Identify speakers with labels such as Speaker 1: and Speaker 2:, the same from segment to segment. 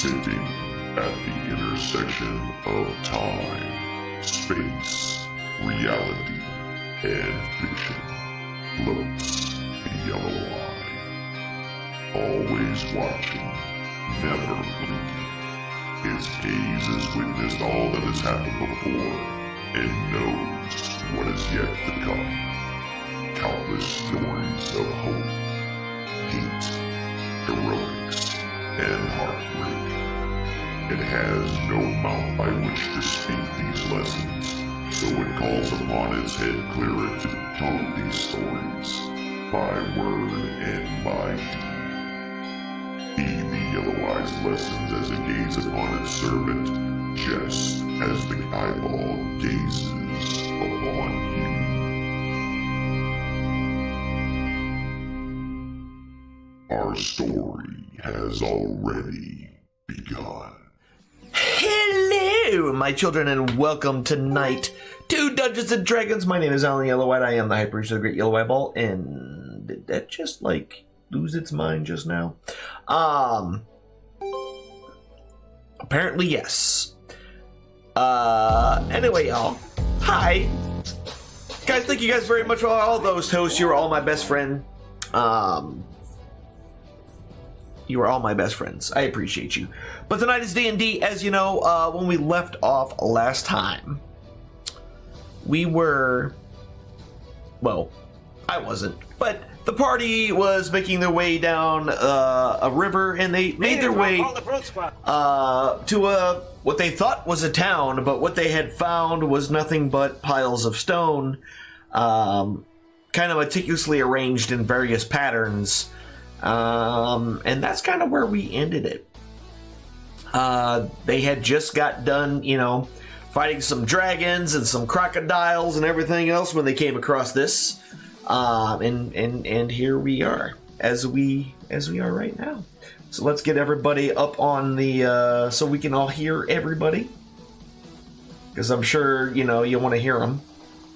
Speaker 1: sitting at the intersection of time, space, reality, and fiction, floats a yellow eye. Always watching, never blinking. His gaze has witnessed all that has happened before, and knows what is yet to come. countless stories of hope, hate, heroics, and heartbreak. It has no mouth by which to speak these lessons, so it calls upon its head clearer to tell these stories, by word and by deed. Heed the yellow-eyes lessons as it gazes upon its servant, just as the eyeball gazes upon you. Our story has already begun.
Speaker 2: Hello, my children, and welcome tonight to Dungeons and Dragons. My name is Alan Yellowhite. I am the High Priest of the Great Yellow Eyeball, and did that just, lose its mind just now? Apparently, yes. Anyway, y'all. Hi. Guys, thank you guys very much for all those hosts. You are all my best friend. You are all my best friends. I appreciate you. But tonight is D&D. As you know, when we left off last time, we were... Well, I wasn't. But the party was making their way down a river, and they made their way to what they thought was a town, but what they had found was nothing but piles of stone, kind of meticulously arranged in various patterns. And that's kind of where we ended it. They had just got done, fighting some dragons and some crocodiles and everything else when they came across this. And here we are, as we are right now. So let's get everybody up on the, so we can all hear everybody. Because I'm sure, you want to hear them.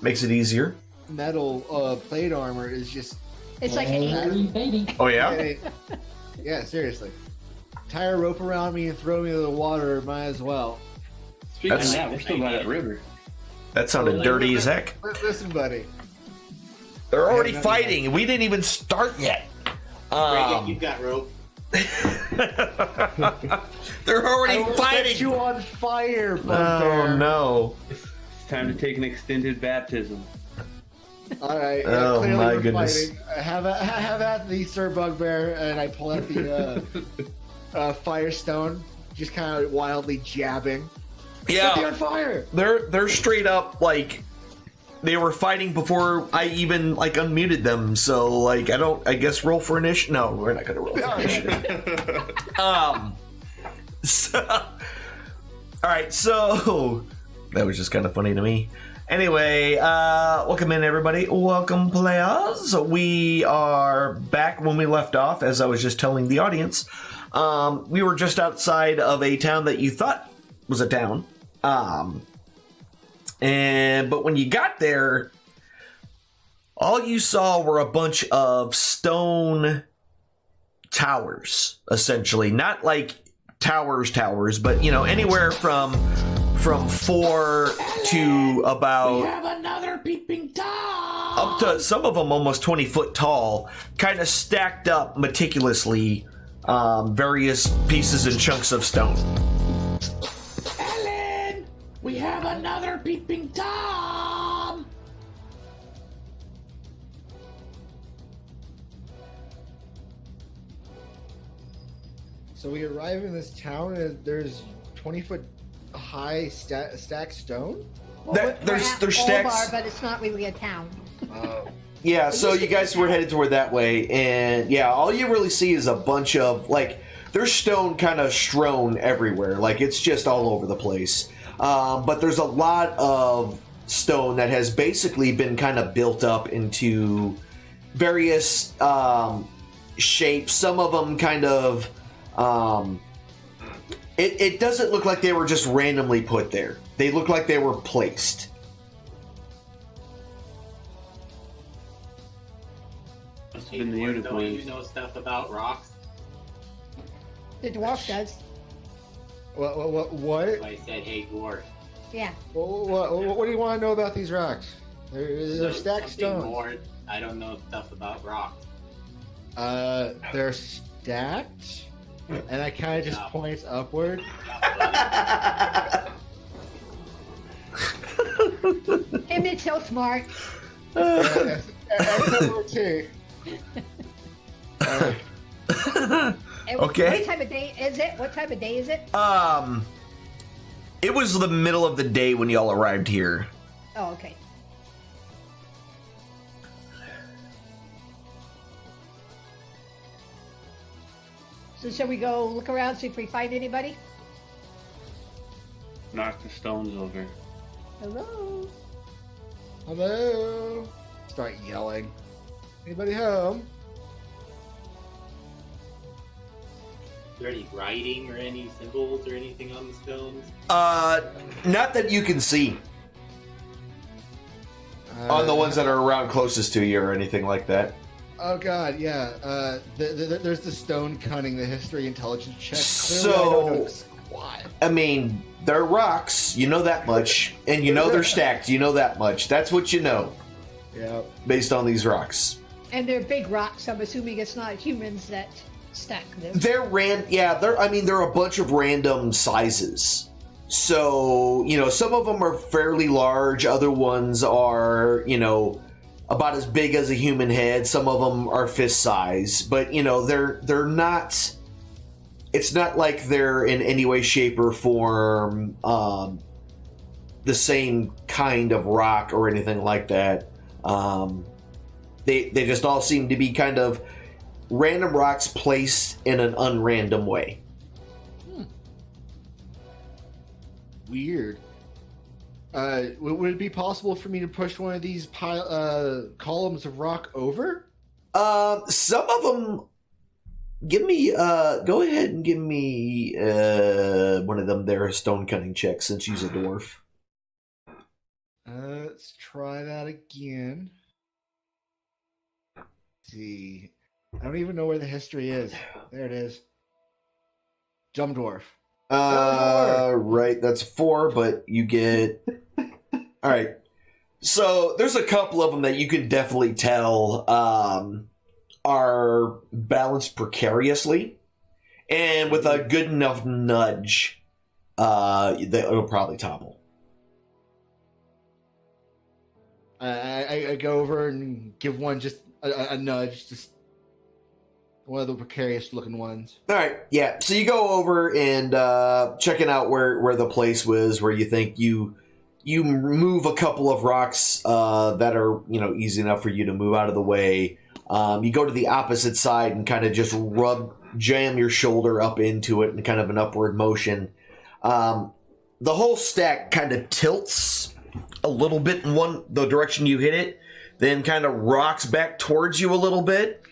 Speaker 2: Makes it easier.
Speaker 3: Metal plate armor is just...
Speaker 4: It's like an angry.
Speaker 2: Oh, yeah?
Speaker 3: Yeah, seriously. Tie a rope around me and throw me in the water, might as well.
Speaker 5: Speaking of that, we're still by that river.
Speaker 2: That sounded dirty as heck.
Speaker 3: Listen, buddy.
Speaker 2: They're already fighting. We didn't even start yet.
Speaker 6: You've got rope.
Speaker 2: They're already fighting.
Speaker 3: Set you on fire,
Speaker 2: Oh,
Speaker 3: bugbear.
Speaker 2: no.
Speaker 5: It's time to take an extended baptism.
Speaker 3: All right. Yeah,
Speaker 2: Oh,
Speaker 3: clearly
Speaker 2: my
Speaker 3: we're
Speaker 2: goodness.
Speaker 3: Fighting. Have at thee, Sir Bugbear, and I pull out the firestone, just kind of wildly jabbing. Set me on
Speaker 2: Yeah,
Speaker 3: fire!
Speaker 2: they're straight up they were fighting before I even unmuted them. So I guess roll for initiative. No, we're not gonna roll for initiative. So, all right, so that was just kind of funny to me. Anyway, welcome in, everybody. Welcome, players. We are back when we left off, as I was just telling the audience. We were just outside of a town that you thought was a town. But when you got there, all you saw were a bunch of stone towers, essentially. Not like towers, but, anywhere from 4 to about...
Speaker 4: We have another peeping Tom!
Speaker 2: Up to some of them almost 20 foot tall, kind of stacked up meticulously, various pieces and chunks of stone.
Speaker 4: Ellen! We have another peeping Tom!
Speaker 3: So we arrive in this town, and there's 20-foot high stacked stone?
Speaker 2: There's stacks.
Speaker 4: Olbar, but it's not really a town.
Speaker 2: Yeah, so you guys were headed toward that way, and yeah, all you really see is a bunch of there's stone kind of strewn everywhere, it's just all over the place. But there's a lot of stone that has basically been kind of built up into various shapes. Some of them kind of it doesn't look like they were just randomly put there. They look like they were placed.
Speaker 5: Hey, in the
Speaker 6: Don't
Speaker 5: unicorns.
Speaker 6: you know stuff about rocks?
Speaker 4: The dwarf does.
Speaker 3: What?
Speaker 6: I said, hey, dwarf.
Speaker 4: Yeah.
Speaker 3: What do you want to know about these rocks? They're stacked
Speaker 6: Something
Speaker 3: stones.
Speaker 6: more. I don't know stuff about rocks.
Speaker 3: They're stacked, and I kind of just
Speaker 6: No.
Speaker 3: point upward.
Speaker 4: Him is so smart.
Speaker 3: SMOT.
Speaker 7: And
Speaker 2: Okay.
Speaker 7: What time of day is it? What time of day is it?
Speaker 2: It was the middle of the day when y'all arrived here.
Speaker 7: Oh, okay. So shall we go look around, see if we find anybody?
Speaker 5: Knock the stones over.
Speaker 7: Hello?
Speaker 3: Hello. Start yelling. Anybody home?
Speaker 6: Is there any writing or any symbols or anything on the stones?
Speaker 2: Not that you can see on the ones that are around closest to you or anything like that.
Speaker 3: Oh god, yeah. There's the stone cunning, the history intelligence check.
Speaker 2: So-
Speaker 3: Clearly I don't know squat.
Speaker 2: I mean, they're rocks, you know that much, and you know they're stacked, you know that much. That's what you know,
Speaker 3: Yeah.
Speaker 2: based on these rocks.
Speaker 7: And they're big rocks. I'm assuming it's not humans that stack them.
Speaker 2: They're they're a bunch of random sizes. So, some of them are fairly large, other ones are, about as big as a human head. Some of them are fist size, but they're not. It's not like they're in any way, shape, or form the same kind of rock or anything like that. They just all seem to be kind of random rocks placed in an unrandom way.
Speaker 3: Weird. Would it be possible for me to push one of these columns of rock over?
Speaker 2: Some of them. Give me. Go ahead and give me one of them there stone cutting checks since she's a dwarf.
Speaker 3: Let's try that again. Let's see. I don't even know where the history is. There it is. Dumb dwarf.
Speaker 2: Right, that's 4, but you get. All right. So there's a couple of them that you can definitely tell are balanced precariously, and with a good enough nudge, it'll probably topple.
Speaker 3: I go over and give one just a nudge, just one of the precarious looking ones.
Speaker 2: All right, yeah. So you go over and checking out where the place was, where you think you move a couple of rocks that are easy enough for you to move out of the way. You go to the opposite side and kind of just jam your shoulder up into it in kind of an upward motion. The whole stack kind of tilts a little bit in the direction you hit it, then kind of rocks back towards you a little bit,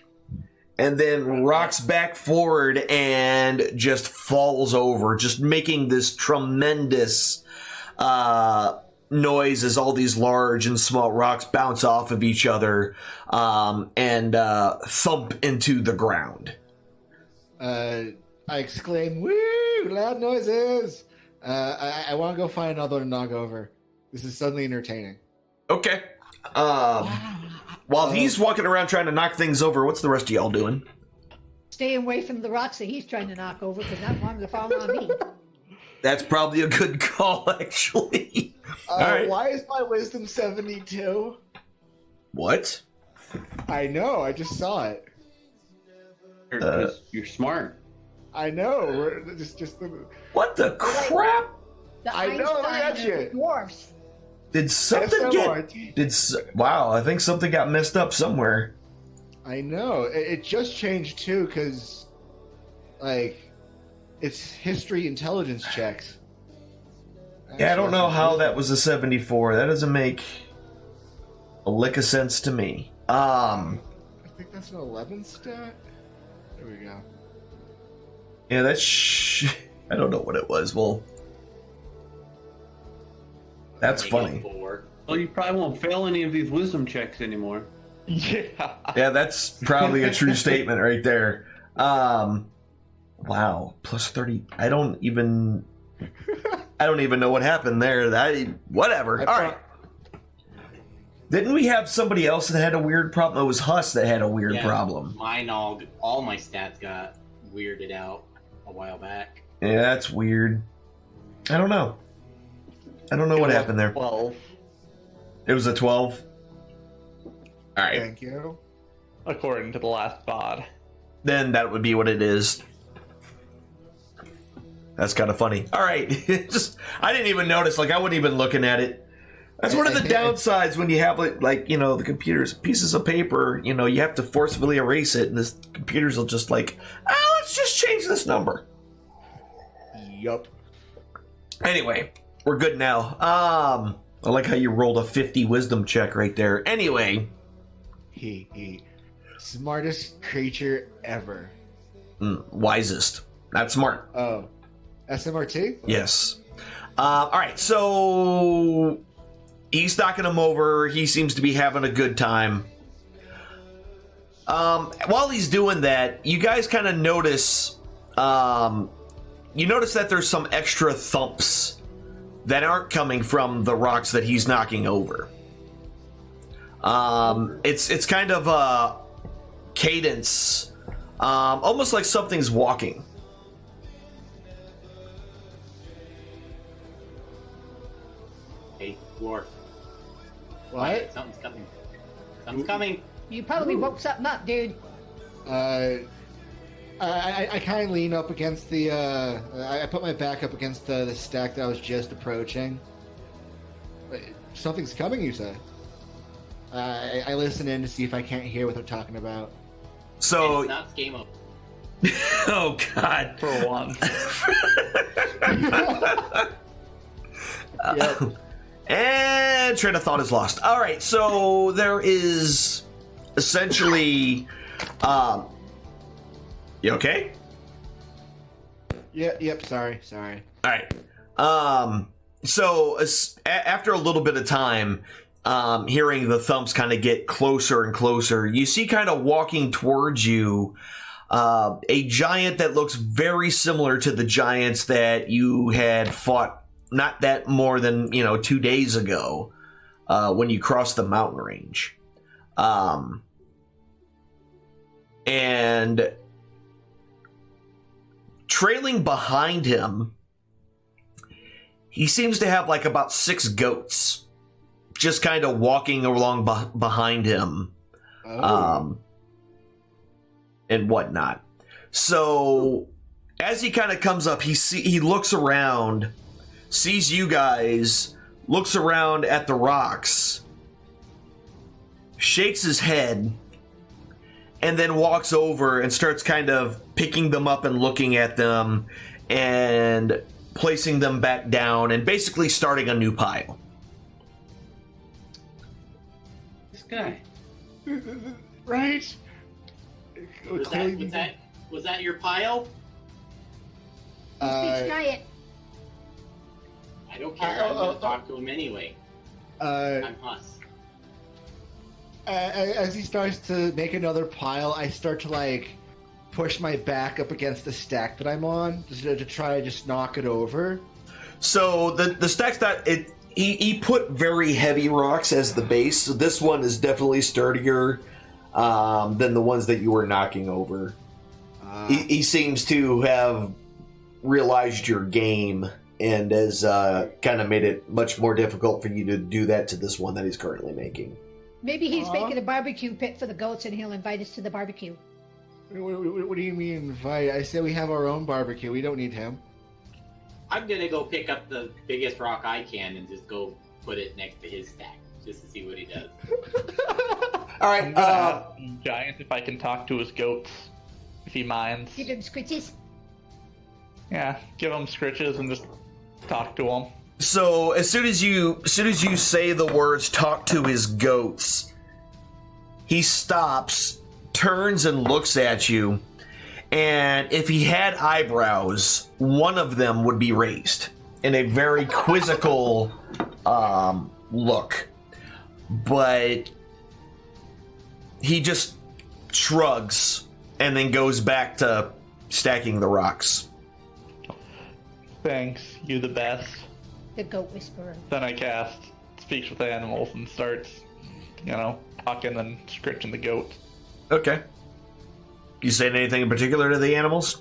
Speaker 2: and then rocks back forward and just falls over, just making this tremendous noise as all these large and small rocks bounce off of each other and thump into the ground.
Speaker 3: I exclaim, "Woo! Loud noises!" I want to go find another to knock over. This is suddenly entertaining.
Speaker 2: Okay. While he's walking around trying to knock things over, what's the rest of y'all doing?
Speaker 7: Stay away from the rocks that he's trying to knock over because I want him to fall on me.
Speaker 2: That's probably a good call, actually. All right.
Speaker 3: Why is my wisdom 72?
Speaker 2: What?
Speaker 3: I know. I just saw it.
Speaker 5: Because you're smart.
Speaker 3: I know. We're just
Speaker 2: What the crap?
Speaker 7: The
Speaker 3: I know, look at
Speaker 7: Einstein of
Speaker 3: you.
Speaker 7: the dwarfs.
Speaker 2: Did something
Speaker 3: SMRT.
Speaker 2: Wow, I think something got messed up somewhere.
Speaker 3: I know. It just changed too, because it's history intelligence checks.
Speaker 2: Yeah, I don't know how that was a 74. That doesn't make a lick of sense to me.
Speaker 3: I think that's an 11 stat. There we go.
Speaker 2: Yeah, that's I don't know what it was. Well, that's funny.
Speaker 6: 4.
Speaker 5: Well, you probably won't fail any of these wisdom checks anymore.
Speaker 2: Yeah, that's probably a true statement right there. Wow, plus 30. I don't even know what happened there. Whatever. All right. Didn't we have somebody else that had a weird problem? It was Huss that had a weird problem.
Speaker 6: Mine all my stats got weirded out a while back.
Speaker 2: Yeah, that's weird. I don't know what happened there.
Speaker 8: 12.
Speaker 2: It was a 12. All right.
Speaker 3: Thank you.
Speaker 8: According to the last bod.
Speaker 2: Then that would be what it is. That's kind of funny. All right. I didn't even notice. Like, I wasn't even looking at it. That's one of the downsides when you have, like, you know, the computers, pieces of paper, you know, you have to forcefully erase it, and this computers will just like, oh, let's just change this number.
Speaker 3: Yup.
Speaker 2: Anyway, we're good now. I like how you rolled a 50 wisdom check right there. Anyway.
Speaker 3: He. Smartest creature ever.
Speaker 2: Wisest. Not smart.
Speaker 3: Oh. SMRT?
Speaker 2: Yes. All right, so he's knocking him over. He seems to be having a good time. While he's doing that, you guys kind of notice, you notice that there's some extra thumps that aren't coming from the rocks that he's knocking over. It's kind of a cadence, almost like something's walking.
Speaker 6: Hey, dwarf.
Speaker 3: What?
Speaker 6: Something's coming. Something's coming.
Speaker 7: You probably woke something up, dude.
Speaker 3: I kind of lean up against the. I put my back up against the stack that I was just approaching. Something's coming, you say? I listen in to see if I can't hear what they're talking about.
Speaker 2: So.
Speaker 6: It's not game up.
Speaker 2: Oh God!
Speaker 8: For one.
Speaker 3: Yep.
Speaker 2: And train of thought is lost. All right, so there is essentially. You okay?
Speaker 3: Yep. Sorry.
Speaker 2: All right. So after a little bit of time, hearing the thumps kind of get closer and closer, you see kind of walking towards you a giant that looks very similar to the giants that you had fought not that more than 2 days ago when you crossed the mountain range. And trailing behind him, he seems to have like about 6 goats just kind of walking along behind him. And whatnot. So as he kind of comes up, he looks around, sees you guys, looks around at the rocks, shakes his head, and then walks over and starts kind of picking them up and looking at them and placing them back down and basically starting a new pile.
Speaker 5: This guy.
Speaker 3: Right.
Speaker 6: Was that your pile?
Speaker 7: Speech giant.
Speaker 6: I don't care. I'm gonna talk to him anyway. I'm Huss.
Speaker 3: As he starts to make another pile, I start to like push my back up against the stack that I'm on to try to just knock it over.
Speaker 2: So the stacks that he put very heavy rocks as the base. So this one is definitely sturdier than the ones that you were knocking over. He seems to have realized your game and has kind of made it much more difficult for you to do that to this one that he's currently making.
Speaker 7: Maybe he's making a barbecue pit for the goats and he'll invite us to the barbecue.
Speaker 3: What do you mean invite? I say we have our own barbecue. We don't need him.
Speaker 6: I'm gonna go pick up the biggest rock I can and just go put it next to his stack just to see what he does.
Speaker 2: All right.
Speaker 8: Giant, if I can talk to his goats, if he minds.
Speaker 7: Give him scritches.
Speaker 8: Yeah, give him scritches and just talk to him.
Speaker 2: So as soon as you say the words "talk to his goats," he stops, turns, and looks at you. And if he had eyebrows, one of them would be raised in a very quizzical look. But he just shrugs and then goes back to stacking the rocks.
Speaker 8: Thanks, you the best.
Speaker 7: The goat whisperer.
Speaker 8: Then I cast Speaks with Animals and starts, talking and scritching the goat.
Speaker 2: Okay. You saying anything in particular to the animals?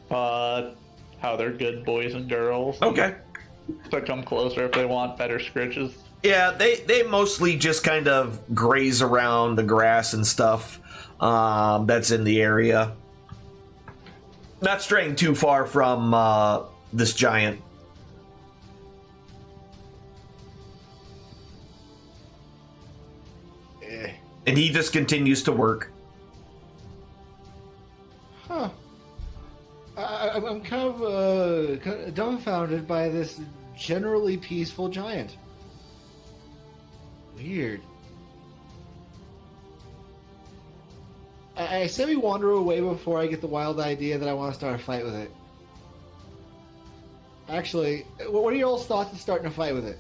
Speaker 8: How they're good boys and girls.
Speaker 2: Okay.
Speaker 8: So come closer if they want better scritches.
Speaker 2: Yeah, they mostly just kind of graze around the grass and stuff that's in the area. Not straying too far from this giant. And he just continues to work.
Speaker 3: Huh. I'm kind of dumbfounded by this generally peaceful giant. Weird. I say we wander away before I get the wild idea that I want to start a fight with it. Actually, what are your all's thoughts on starting a fight with it?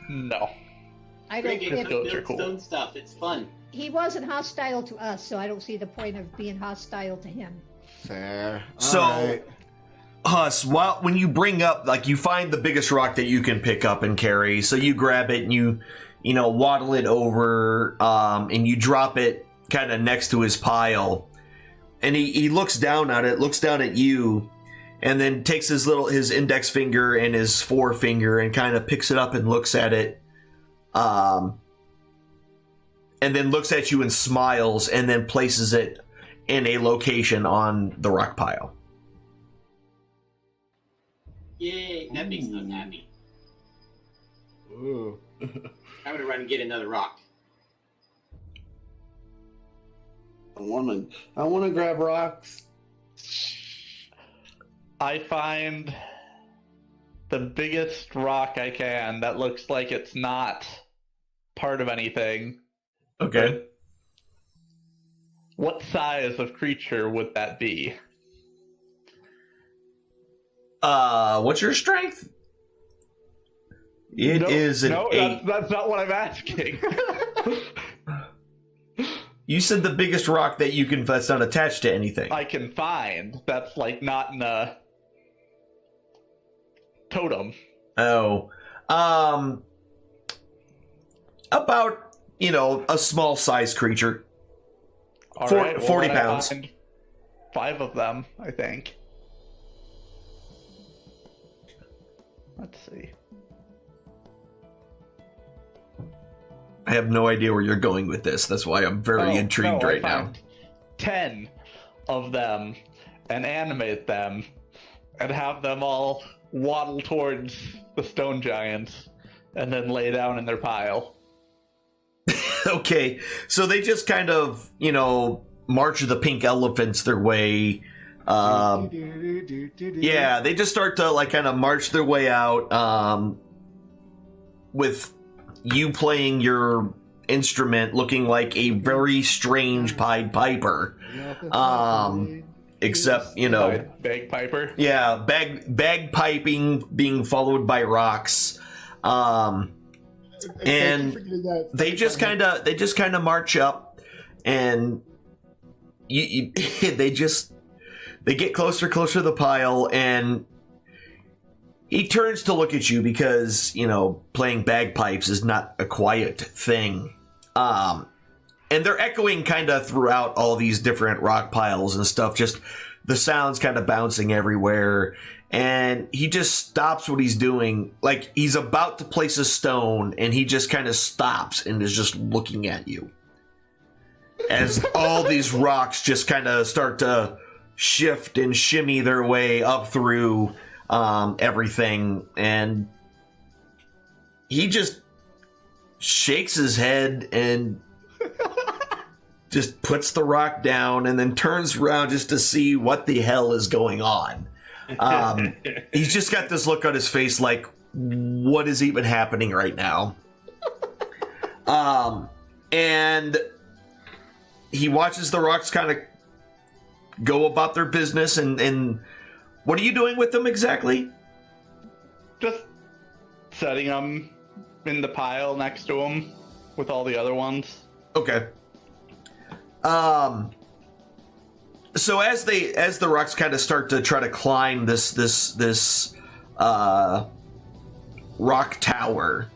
Speaker 8: No.
Speaker 7: I don't.
Speaker 6: Cricket,
Speaker 7: If,
Speaker 8: Those are
Speaker 6: build
Speaker 8: cool.
Speaker 6: stone stuff. It's fun.
Speaker 7: he wasn't hostile to us, so I don't see the point of being hostile to him.
Speaker 3: Fair.
Speaker 2: So,
Speaker 3: Alright.
Speaker 2: Huss, when you bring up, like, you find the biggest rock that you can pick up and carry, so you grab it and you waddle it over, and you drop it kind of next to his pile, and he looks down at it, looks down at you, and then takes his index finger and his forefinger and kind of picks it up and looks at it, and then looks at you and smiles, and then places it in a location on the rock pile.
Speaker 6: Yay! That makes us happy.
Speaker 3: Ooh.
Speaker 6: I'm gonna run and get another rock.
Speaker 9: I wanna grab rocks.
Speaker 8: I find the biggest rock I can that looks like it's not part of anything.
Speaker 2: Okay.
Speaker 8: What size of creature would that be?
Speaker 2: What's your strength? It is an 8.
Speaker 8: That's not what I'm asking.
Speaker 2: You said the biggest rock that you can that's not attached to anything.
Speaker 8: I can find. That's like not in a totem.
Speaker 2: Oh. About, a small sized creature.
Speaker 8: All
Speaker 2: 40
Speaker 8: I
Speaker 2: pounds.
Speaker 8: find 5 of them, I think. Let's see.
Speaker 2: I have no idea where you're going with this. That's why I'm very intrigued
Speaker 8: I
Speaker 2: right now.
Speaker 8: find 10 of them and animate them and have them all waddle towards the stone giants and then lay down in their pile.
Speaker 2: Okay, so they just kind of, march the pink elephants their way. Yeah, they just start to kind of march their way out, with you playing your instrument looking like a very strange Pied Piper. Except,
Speaker 8: Bagpiper.
Speaker 2: Yeah, bagpiping being followed by rocks. And they just kind of march up, and they get closer to the pile, and he turns to look at you because playing bagpipes is not a quiet thing, and they're echoing kind of throughout all these different rock piles and stuff, just the sounds kind of bouncing everywhere. And he just stops what he's doing. Like, he's about to place a stone, and he just kind of stops and is just looking at you. As all these rocks just kind of start to shift and shimmy their way up through everything. And he just shakes his head and just puts the rock down and then turns around just to see what the hell is going on. He's just got this look on his face like, what is even happening right now? And he watches the rocks kind of go about their business, and what are you doing with them exactly?
Speaker 8: Just setting them in the pile next to him with all the other ones.
Speaker 2: Okay. So as the rocks kind of start to try to climb this rock tower,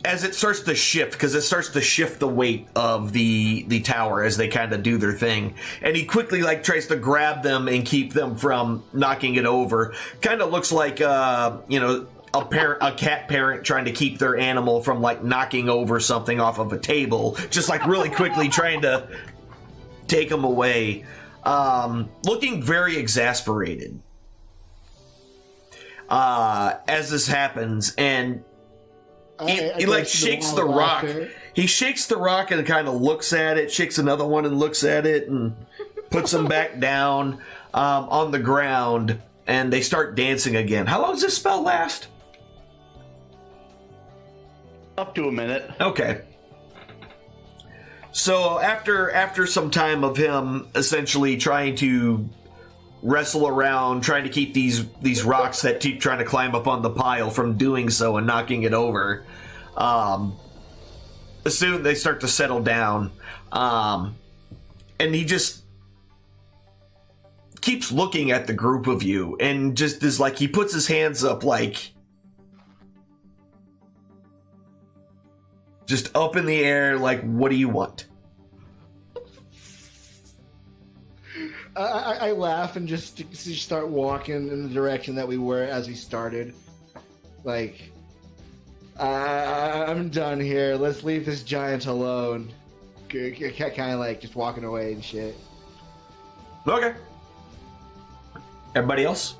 Speaker 2: as it starts to shift, because it starts to shift the weight of the tower as they kind of do their thing, and he quickly tries to grab them and keep them from knocking it over. Kind of looks like a cat parent trying to keep their animal from like knocking over something off of a table, just like really quickly trying to take him away, looking very exasperated as this happens, and he like shakes the rock. He shakes the rock and kind of looks at it, shakes another one and looks at it, and puts them back down on the ground, and they start dancing again. How long does this spell last?
Speaker 8: Up to a minute.
Speaker 2: Okay. So after some time of him essentially trying to wrestle around, trying to keep these rocks that keep trying to climb up on the pile from doing so and knocking it over, soon they start to settle down, and he just keeps looking at the group of you and just is like, he puts his hands up like just up in the air, like, what do you want?
Speaker 3: I laugh and just start walking in the direction that we were as we started. Like, I'm done here. Let's leave this giant alone. Kind of like just walking away and shit.
Speaker 2: Okay. Everybody else?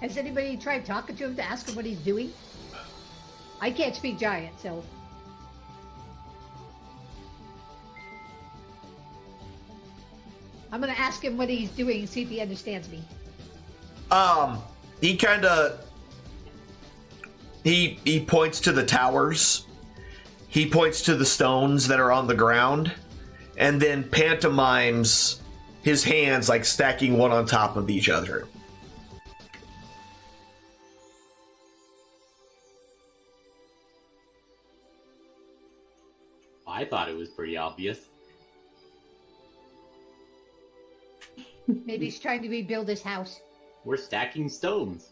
Speaker 7: Has anybody tried talking to him to ask him what he's doing? I can't speak giant, so. I'm gonna ask him what he's doing and see if he understands me.
Speaker 2: He kind of he points to the towers. He points to the stones that are on the ground, and then pantomimes his hands like stacking one on top of each other.
Speaker 6: I thought it was pretty obvious.
Speaker 7: Maybe he's trying to rebuild his house.
Speaker 6: We're stacking stones.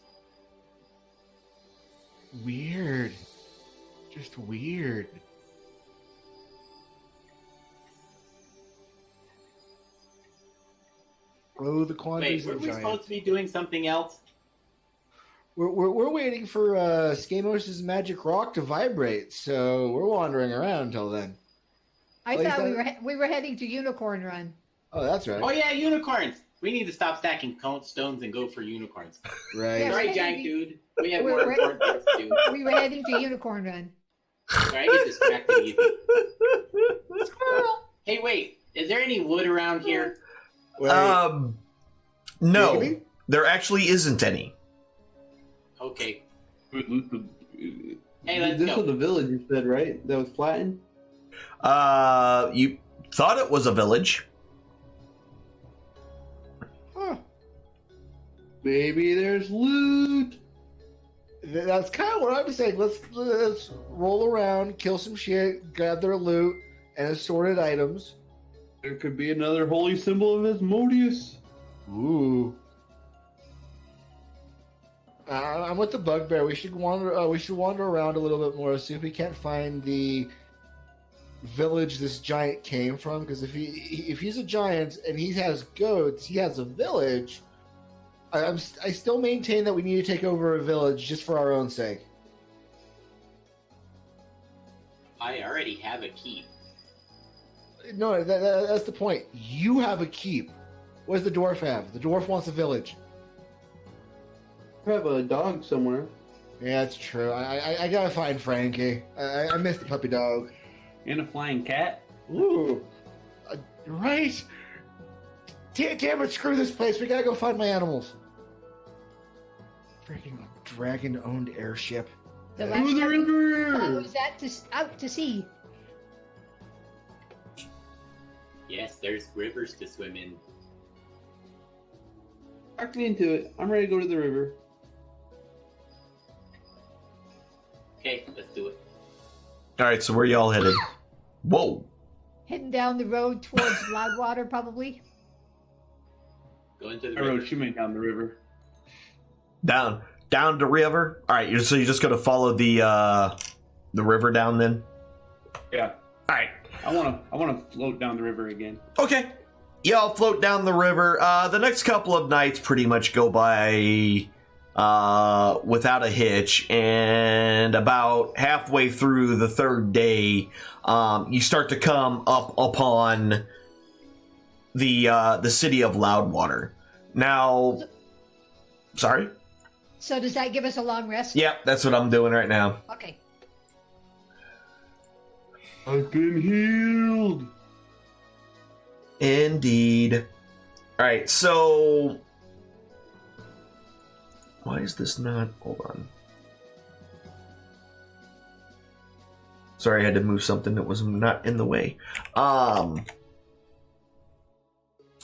Speaker 3: Weird. Just weird. Oh, the quantities
Speaker 6: Wait,
Speaker 3: of
Speaker 6: were we
Speaker 3: giant.
Speaker 6: supposed to be doing something else?
Speaker 3: We're waiting for Skamos' magic rock to vibrate, so we're wandering around until then.
Speaker 7: I
Speaker 3: Well,
Speaker 7: thought
Speaker 3: he's
Speaker 7: we were heading to Unicorn Run.
Speaker 3: Oh, that's right.
Speaker 6: Oh yeah, unicorns! We need to stop stacking stones and go for unicorns.
Speaker 3: Right.
Speaker 7: Yeah.
Speaker 6: Sorry, giant dude. We have
Speaker 7: We're-
Speaker 6: more important things to do.
Speaker 7: We were heading to Unicorn Run.
Speaker 6: Sorry, I get distracted easy.
Speaker 7: Squirrel!
Speaker 6: Hey, wait. Is there any wood around here?
Speaker 3: Wait,
Speaker 2: No,
Speaker 3: maybe?
Speaker 2: there actually isn't any.
Speaker 6: Okay. Hey,
Speaker 9: Hey,
Speaker 6: let's
Speaker 9: this
Speaker 6: go.
Speaker 9: was the village you said, right? That was flattened?
Speaker 2: You thought it was a village.
Speaker 3: Huh.
Speaker 9: Maybe there's loot.
Speaker 3: That's kind of what I'm saying. Let's roll around, kill some shit, grab their loot and assorted items.
Speaker 9: There could be another holy symbol of Asmodeus.
Speaker 3: Ooh. I'm with the bugbear. We should wander. We should wander around a little bit more, see if we can't find the village this giant came from. Because if he's a giant and he has goats, he has a village. I still maintain that we need to take over a village just for our own sake.
Speaker 6: I already have a key.
Speaker 3: No, that's the point. You have a keep. What does the dwarf have? The dwarf wants a village.
Speaker 9: I have a dog somewhere.
Speaker 3: Yeah, that's true. I gotta find Frankie. I missed the puppy dog.
Speaker 5: And a flying cat.
Speaker 3: Ooh. Right? Damn it, screw this place. We gotta go find my animals. Freaking dragon-owned airship.
Speaker 7: The
Speaker 9: To
Speaker 7: last
Speaker 9: the
Speaker 7: time
Speaker 9: river!
Speaker 7: was that out to sea.
Speaker 6: Yes, there's rivers to swim in.
Speaker 9: Talk me into it. I'm ready to go to the river.
Speaker 6: Okay, let's do it.
Speaker 2: All right, so where y'all headed? Whoa.
Speaker 7: Heading down the road towards Loudwater, probably.
Speaker 6: Go into the
Speaker 5: I
Speaker 6: river.
Speaker 5: rode Shumei down the river.
Speaker 2: Down the river. All right, so you're just gonna follow the river down then.
Speaker 5: Yeah.
Speaker 2: All right.
Speaker 5: I wanna float down the river again.
Speaker 2: Okay. Y'all float down the river. The next couple of nights pretty much go by without a hitch, and about halfway through the third day, you start to come up upon the city of Loudwater. Now, sorry?
Speaker 7: So does that give us a long rest?
Speaker 2: Yep, that's what I'm doing right now.
Speaker 7: Okay.
Speaker 9: I've been healed.
Speaker 2: Indeed. Alright, so... Why is this not... Hold on. Sorry, I had to move something that was not in the way.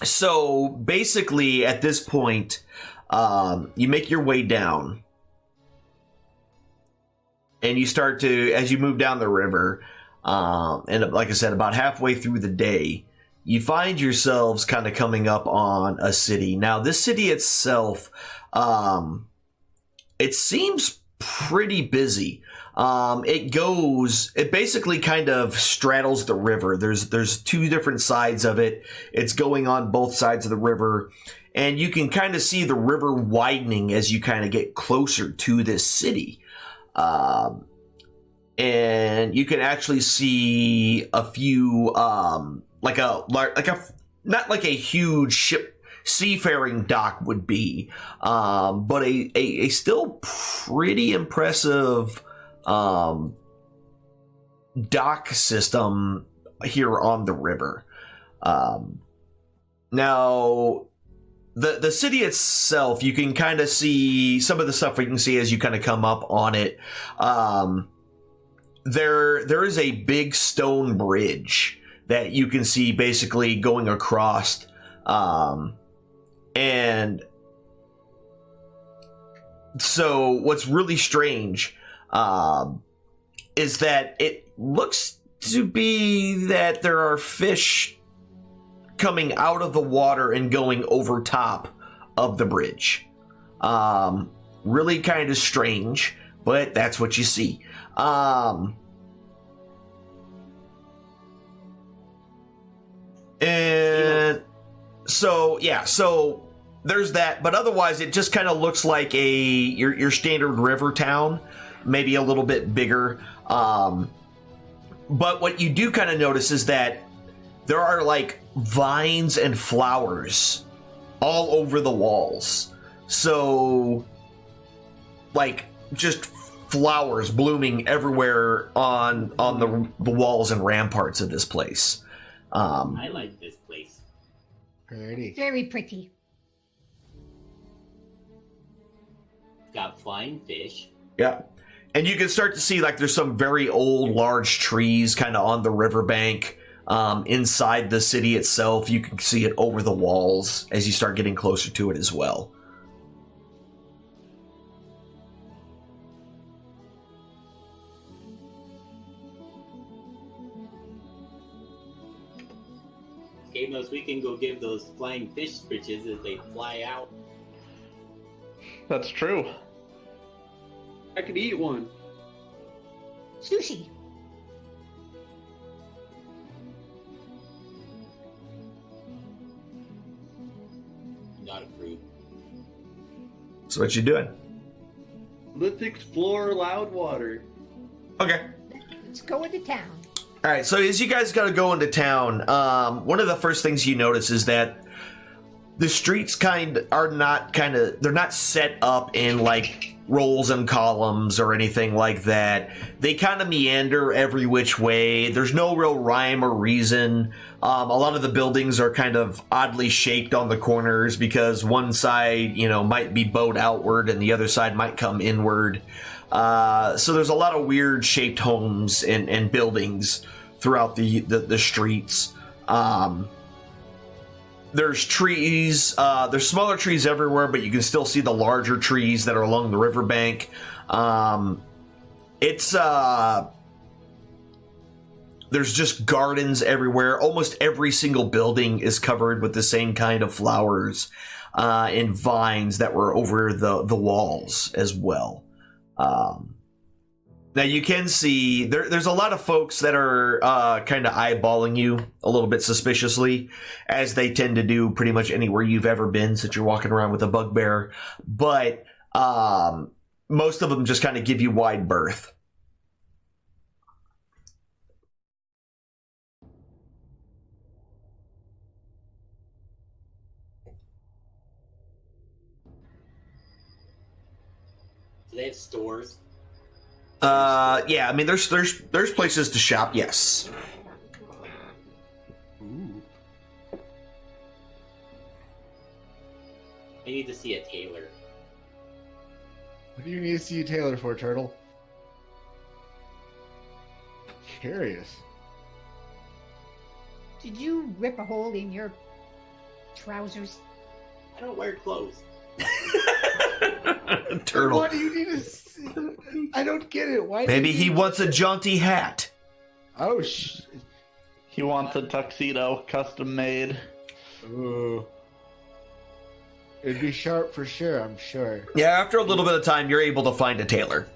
Speaker 2: So, basically, at this point, you make your way down. And you start to, as you move down the river, and like I said, about halfway through the day, you find yourselves kind of coming up on a city. Now, this city itself, it seems pretty busy. It basically kind of straddles the river. There's two different sides of it. It's going on both sides of the river, and you can kind of see the river widening as you kind of get closer to this city. And you can actually see a few, not like a huge ship seafaring dock would be, but a still pretty impressive dock system here on the river. Now, the city itself, you can kind of see some of the stuff you can see as you kind of come up on it. There is a big stone bridge that you can see basically going across, and so what's really strange is that it looks to be that there are fish coming out of the water and going over top of the bridge. Really kind of strange, but that's what you see. And so there's that, but otherwise it just kind of looks like your standard river town, maybe a little bit bigger. But what you do kind of notice is that there are like vines and flowers all over the walls. So like just flowers blooming everywhere on the walls and ramparts of this place.
Speaker 6: I like this place.
Speaker 3: Pretty.
Speaker 7: Very pretty.
Speaker 6: It's got flying fish.
Speaker 2: Yeah. And you can start to see like there's some very old large trees kind of on the riverbank. Inside the city itself, you can see it over the walls as you start getting closer to it as well.
Speaker 6: Amos, we can go give those flying fish stitches as they fly out.
Speaker 8: That's true.
Speaker 5: I could eat one.
Speaker 7: Sushi.
Speaker 6: Not approved.
Speaker 2: So what you doing?
Speaker 9: Let's explore Loudwater.
Speaker 2: Okay.
Speaker 7: Let's go into town.
Speaker 2: All right, so as you guys got to go into town, one of the first things you notice is that the streets they're not set up in like rows and columns or anything like that. They kind of meander every which way. There's no real rhyme or reason. A lot of the buildings are kind of oddly shaped on the corners because one side, might be bowed outward and the other side might come inward. So there's a lot of weird shaped homes and buildings throughout the streets. There's trees. There's smaller trees everywhere, but you can still see the larger trees that are along the riverbank. There's just gardens everywhere. Almost every single building is covered with the same kind of flowers and vines that were over the walls as well. Now you can see there's a lot of folks that are kind of eyeballing you a little bit suspiciously, as they tend to do pretty much anywhere you've ever been since you're walking around with a bugbear. But Most of them just kind of give you wide berth.
Speaker 6: Do they have stores?
Speaker 2: Yeah, I mean, there's places to shop, yes.
Speaker 3: Ooh.
Speaker 6: I need to see a tailor.
Speaker 3: What do you need to see a tailor for, Turtle? Curious.
Speaker 7: Did you rip a hole in your trousers?
Speaker 6: I don't wear clothes.
Speaker 2: Turtle.
Speaker 3: What do you need to see? I don't get it. Why?
Speaker 2: Maybe he wants a jaunty hat.
Speaker 3: Oh,
Speaker 8: He wants a tuxedo, custom made.
Speaker 3: Ooh. It'd be sharp for sure, I'm sure.
Speaker 2: Yeah, after a little bit of time, you're able to find a tailor.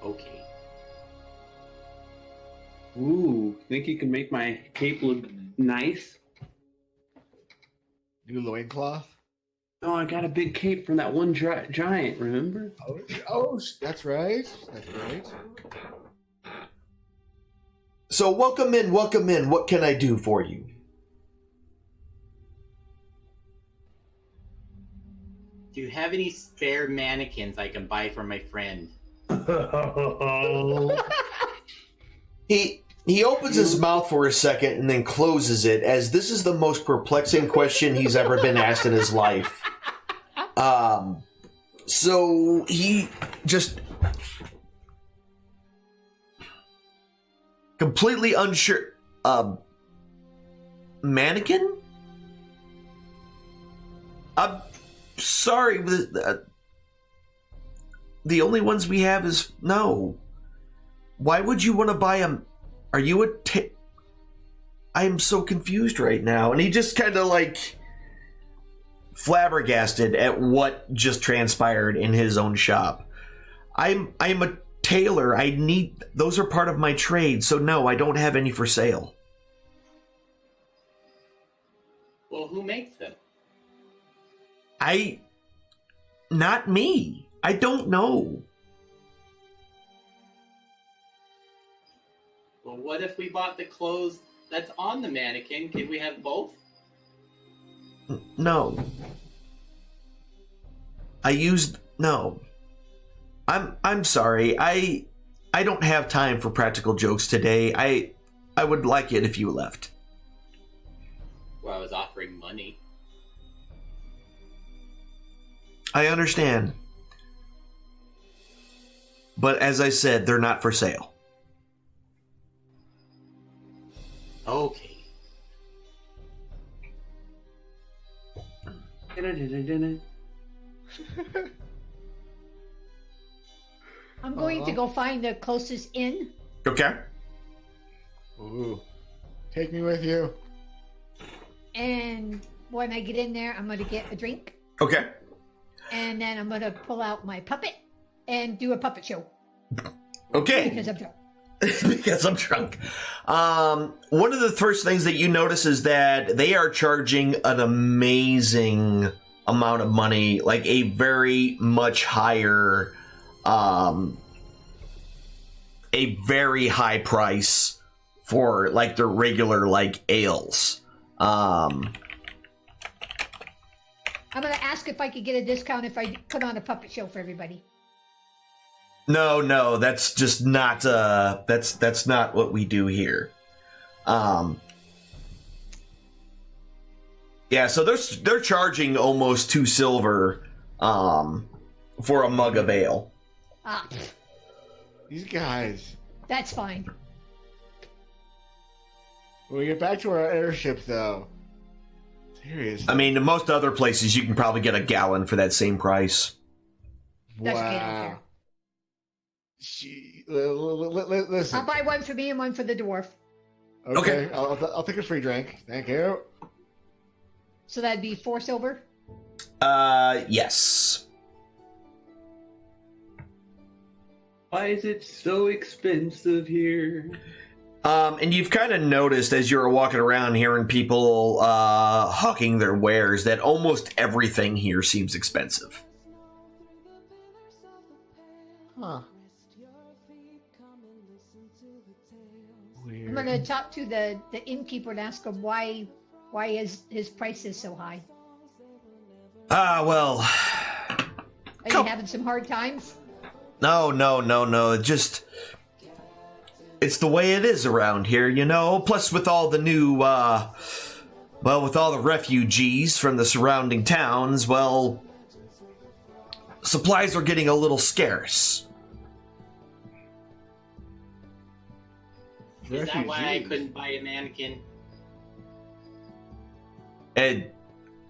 Speaker 6: Okay.
Speaker 5: Ooh, think you can make my cape look nice?
Speaker 3: New loincloth?
Speaker 5: Oh, I got a big cape from that one giant, remember?
Speaker 3: Oh, that's right. That's right.
Speaker 2: So welcome in, welcome in. What can I do for you?
Speaker 6: Do you have any spare mannequins I can buy for my friend?
Speaker 2: He opens his mouth for a second and then closes it, as this is the most perplexing question he's ever been asked in his life. So he just completely unsure. Mannequin? I'm sorry, the only ones we have is no. Why would you want to buy them? Are you I am so confused right now. And he just kind of like flabbergasted at what just transpired in his own shop. I'm a tailor. Those are part of my trade. So no, I don't have any for sale.
Speaker 6: Well, who makes them?
Speaker 2: Not me. I don't know.
Speaker 6: Well, what if we bought the clothes that's on the mannequin? Can we have both?
Speaker 2: No. No. I'm sorry. I don't have time for practical jokes today. I would like it if you left.
Speaker 6: Well, I was offering money.
Speaker 2: I understand. But as I said, they're not for sale.
Speaker 6: Okay.
Speaker 7: I'm going to go find the closest inn.
Speaker 2: Okay.
Speaker 3: Ooh. Take me with you.
Speaker 7: And when I get in there, I'm going to get a drink.
Speaker 2: Okay.
Speaker 7: And then I'm going to pull out my puppet and do a puppet show.
Speaker 2: Okay.
Speaker 7: Because I'm drunk.
Speaker 2: Because I'm drunk. One of the first things that you notice is that they are charging an amazing amount of money, like a very much higher, a very high price for like the regular like ales.
Speaker 7: I'm going to ask if I could get a discount if I put on a puppet show for everybody.
Speaker 2: No, that's just not that's not what we do here. Yeah, so they're charging almost 2 silver for a mug of ale.
Speaker 7: Ah,
Speaker 3: These guys.
Speaker 7: that's fine.
Speaker 3: When we get back to our airship, though. Seriously.
Speaker 2: I mean, in most other places, you can probably get a gallon for that same price.
Speaker 7: That's okay, I don't care.
Speaker 3: Listen.
Speaker 7: I'll buy one for me and one for the dwarf.
Speaker 3: Okay. I'll take a free drink. Thank you.
Speaker 7: So that'd be 4 silver.
Speaker 2: Yes.
Speaker 5: Why is it so expensive here?
Speaker 2: And you've kind of noticed as you're walking around hearing people hawking their wares that almost everything here seems expensive.
Speaker 3: Huh.
Speaker 7: I'm gonna talk to the innkeeper and ask him why his price is so high.
Speaker 2: Well,
Speaker 7: Are you having some hard times?
Speaker 2: no. It's the way it is around here, you know. Plus, with all the new, with all the refugees from the surrounding towns, well, supplies are getting a little scarce.
Speaker 6: Is that why I couldn't buy a mannequin?
Speaker 2: And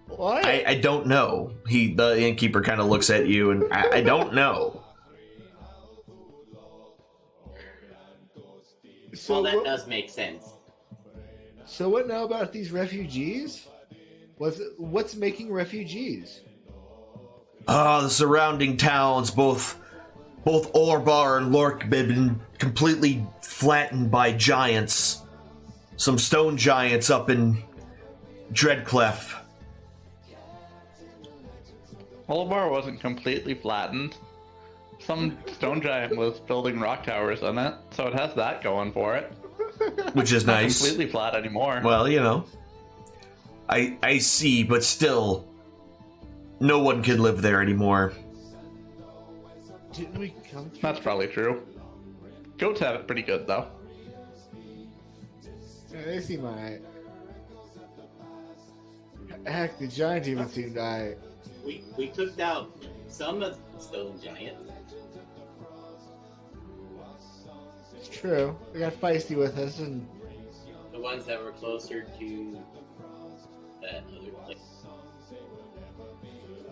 Speaker 3: What?
Speaker 2: I don't know. The innkeeper kind of looks at you, and I don't know.
Speaker 3: So
Speaker 6: Well, that does make sense.
Speaker 3: So what now about these refugees? What's making refugees?
Speaker 2: The surrounding towns, both Orbar and Lork, have been completely flattened by giants. Some stone giants up in Dreadclef.
Speaker 8: Olbar wasn't completely flattened. Some stone giant was building rock towers on it, so it has that going for it.
Speaker 2: Which is
Speaker 8: Not
Speaker 2: nice.
Speaker 8: completely flat anymore.
Speaker 2: Well, you know. I see, but still, no one can live there anymore.
Speaker 3: Didn't we come through?
Speaker 8: That's probably true. Goats have it pretty good, though.
Speaker 3: Yeah, they seem alright. Heck, the giant even seemed alright.
Speaker 6: We took down some of the stone giants.
Speaker 3: It's true. They got feisty with us, and
Speaker 6: The ones that were closer to that other place.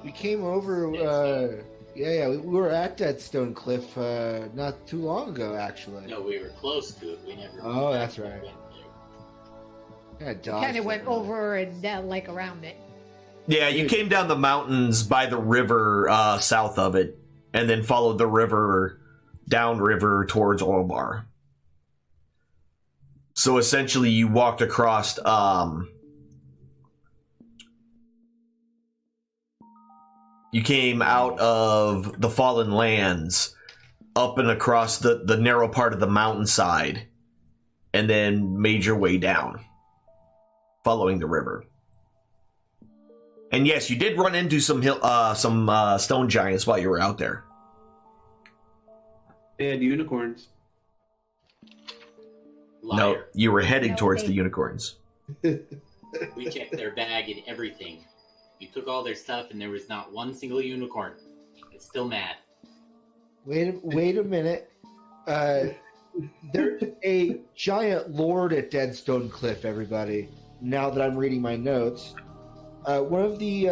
Speaker 3: we came over. We were at Deadstone Cliff not too long ago, actually.
Speaker 6: No, we were close to it. We never.
Speaker 3: Oh, that's right.
Speaker 6: went there.
Speaker 3: Yeah, dodged
Speaker 7: Kind of went
Speaker 3: it.
Speaker 7: over and like around it.
Speaker 2: Yeah, you came down the mountains by the river south of it, and then followed the river downriver towards Orbar. So essentially, you walked across. You came out of the Fallen Lands, up and across the narrow part of the mountainside, and then made your way down, following the river. And yes, you did run into some stone giants while you were out there.
Speaker 5: They had unicorns.
Speaker 6: Liar.
Speaker 2: No, you were heading
Speaker 7: No,
Speaker 2: towards
Speaker 7: they-
Speaker 2: the unicorns.
Speaker 6: We checked their bag and everything. You took all their stuff and there was not one single unicorn. It's still mad.
Speaker 3: Wait a minute. There's a giant lord at Deadstone Cliff, everybody. Now that I'm reading my notes. One of the